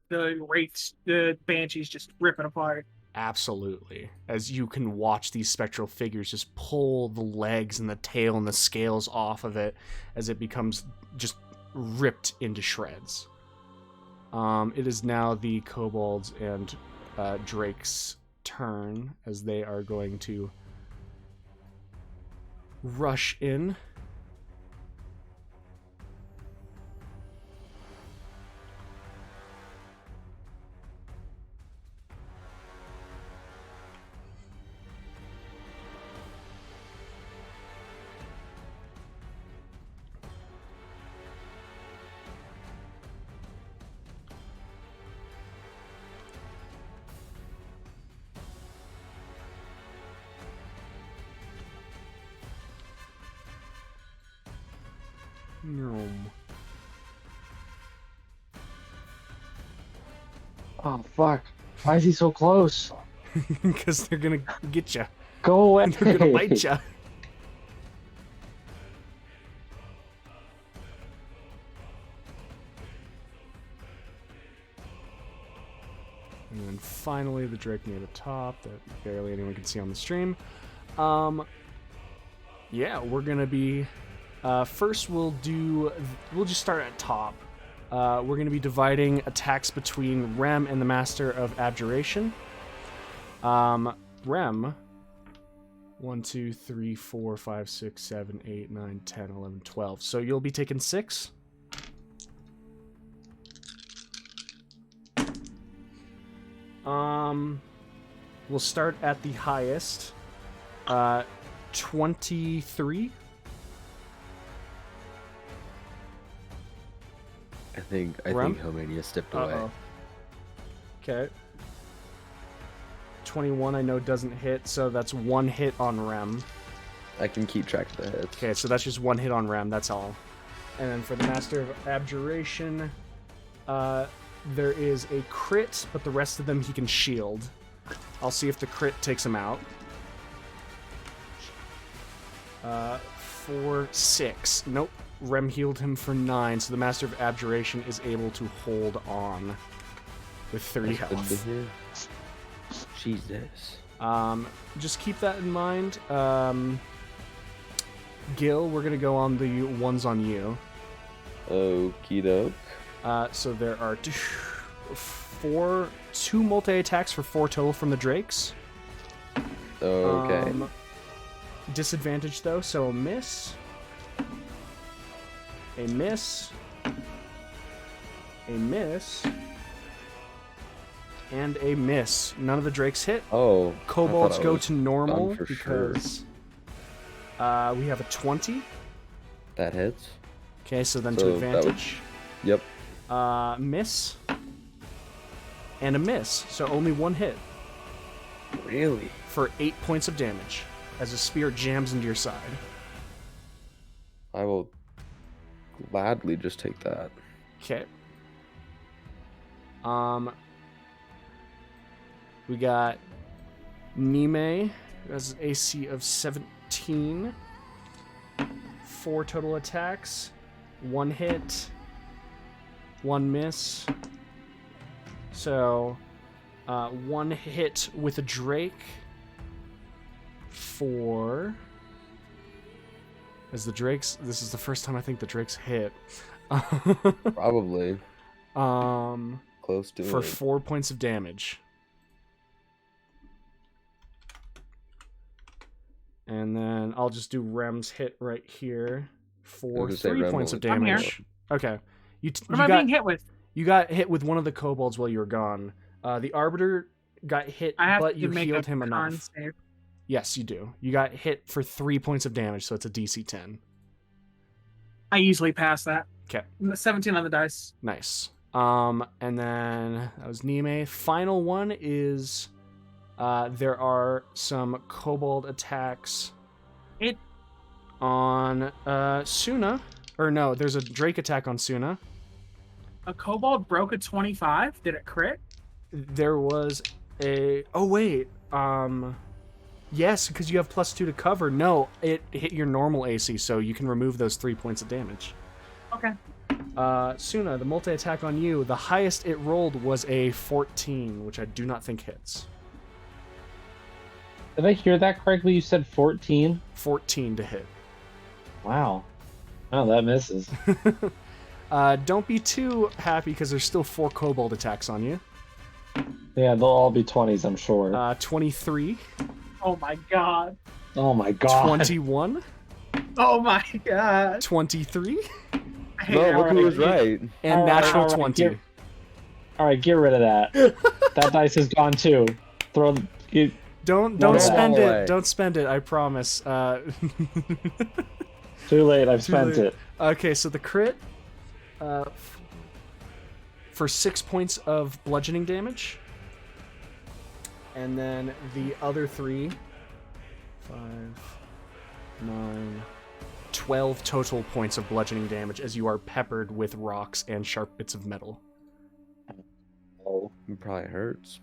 The wraiths, the banshees just ripping apart. Absolutely. As you can watch these spectral figures just pull the legs and the tail and the scales off of it as it becomes just ripped into shreds. It is now the kobolds and Drake's turn as they are going to rush in. Oh fuck! Why is he so close? Because they're gonna get you. Go away! They're gonna bite you. And then finally the drake near the top that barely anyone can see on the stream. Yeah, we're gonna be first we'll just start at top. We're going to be dividing attacks between Rem and the Master of Abjuration. Rem, 1, 2, 3, 4, 5, 6, 7, 8, 9, 10, 11, 12. So you'll be taking 6. We'll start at the highest. 23. I think Homania stepped away. Okay. 21 I know doesn't hit, so that's 1 hit on Rem. I can keep track of the hits. Okay, so that's just 1 hit on Rem, that's all. And then for the Master of Abjuration, there is a crit, but the rest of them he can shield. I'll see if the crit takes him out. for 6. Nope. Rem healed him for 9, so the Master of Abjuration is able to hold on with 3 That's good to health. hear. Jesus. Just keep that in mind. Gil, we're going to go on the ones on you. Okie doke. So there are 2 multi-attacks for 4 total from the Drakes. Okay. Disadvantage though, so a miss, a miss, a miss, and a miss. None of the Drakes hit. Oh. Kobolds I thought I go was to normal done for sure. because we have a 20. That hits. Okay, so then So to that would- advantage. Yep. Miss. And a miss, so only 1 hit Really? for 8 points of damage as a spear jams into your side. I will gladly just take that. Okay. We got Nime, who has an AC of 17. 4 total attacks. 1 hit. 1 miss. So, 1 hit with a Drake for... As the Drakes... This is the first time I think the Drakes hit. Probably. Close to For it. 4 points of damage. And then I'll just do Rem's hit right here for gonna say 3 Rem points of only- I'm here. damage. Okay. You What am I being hit with? You got hit with one of the kobolds while you were gone. The Arbiter got hit, I have but to you make healed a him con enough. save. Yes, you do. You got hit for 3 points of damage, so it's a DC 10. I easily pass that. Okay. 17 on the dice. Nice. And then that was Nime. Final one is there are some kobold attacks on Suna. Or no, there's a Drake attack on Suna. A kobold broke a 25. Did it crit? There was a... Oh, wait. Yes, because you have +2 to cover. No, it hit your normal AC, so you can remove those 3 points of damage. Okay. Suna, the multi-attack on you, the highest it rolled was a 14, which I do not think hits. Did I hear that correctly? You said 14? 14 to hit. Wow. Oh, that misses. Don't be too happy, because there's still 4 kobold attacks on you. Yeah, they'll all be 20s, I'm sure. 23. Oh my god. Oh my god. 21. Oh my god. 23. No, look who was right. And All right, natural all right, 20. Alright, get rid of that. That dice is gone too. Don't No, spend no it. way. Don't spend it, I promise. Too late, I've Too spent late. it. Okay, so the crit for 6 points of bludgeoning damage. And then the other 3, 5, 9, 12 total points of bludgeoning damage as you are peppered with rocks and sharp bits of metal. Oh. It probably hurts.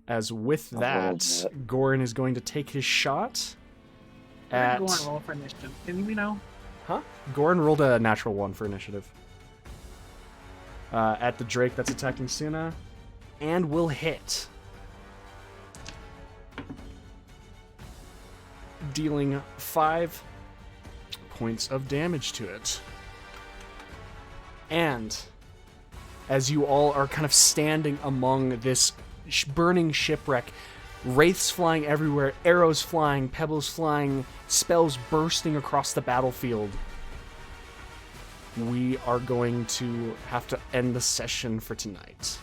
As with A little that, bit. Goran is going to take his shot Go at... on, roll for initiative. Can we know? Huh? Goran rolled a natural 1 for initiative. At the Drake that's attacking Suna. And will hit. Dealing 5 points of damage to it. And as you all are kind of standing among this burning shipwreck, wraiths flying everywhere, arrows flying, pebbles flying, spells bursting across the battlefield, we are going to have to end the session for tonight.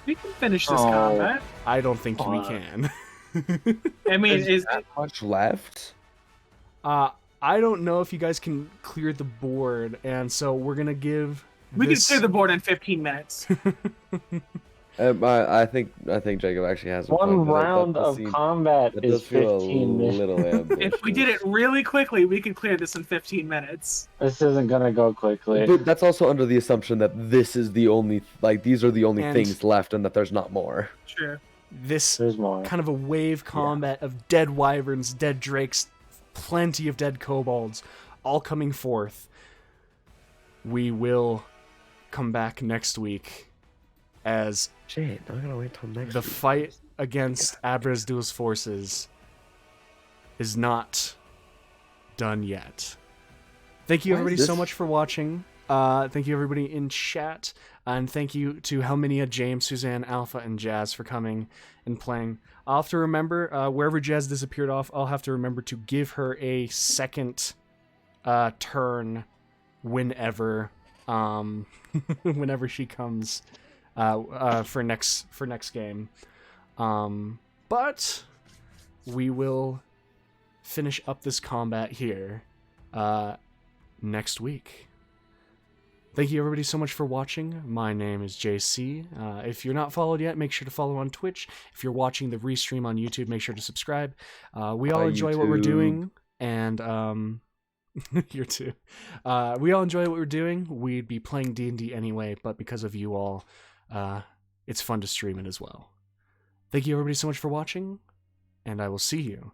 We can finish this Oh. combat. I don't think we can. I mean, is that much left? I don't know if you guys can clear the board, and so we're gonna give. we can this... clear the board in 15 minutes. I think Jacob actually has a One point, but round that does of seem- combat that is does feel 15 a minutes. little ambitious. If we did it really quickly, we could clear this in 15 minutes. This isn't gonna go quickly. But that's also under the assumption that this is the only, like, these are the only And- things left and that there's not more. True. this There's more. kind of a wave combat of dead wyverns, dead drakes, plenty of dead kobolds, all coming forth. We will come back next week as Shit, I'm gonna wait till next the week. fight against Abrazdul's forces is not done yet. Thank you, Why is everybody, so this- much for watching. Thank you, everybody in chat. And thank you to Helminia, James, Suzanne, Alpha, and Jazz for coming and playing. I'll have to remember, wherever Jazz disappeared off, I'll have to remember to give her a second turn whenever whenever she comes for next game. But we will finish up this combat here next week. Thank you, everybody, so much for watching. My name is JC. If you're not followed yet, make sure to follow on Twitch. If you're watching the restream on YouTube, make sure to subscribe. We all enjoy what we're YouTube. doing, and you too. We all enjoy what we're doing. We'd be playing D&D anyway, but because of you all, it's fun to stream it as well. Thank you, everybody, so much for watching, and I will see you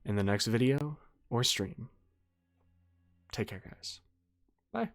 in the next video or stream. Take care, guys. Bye.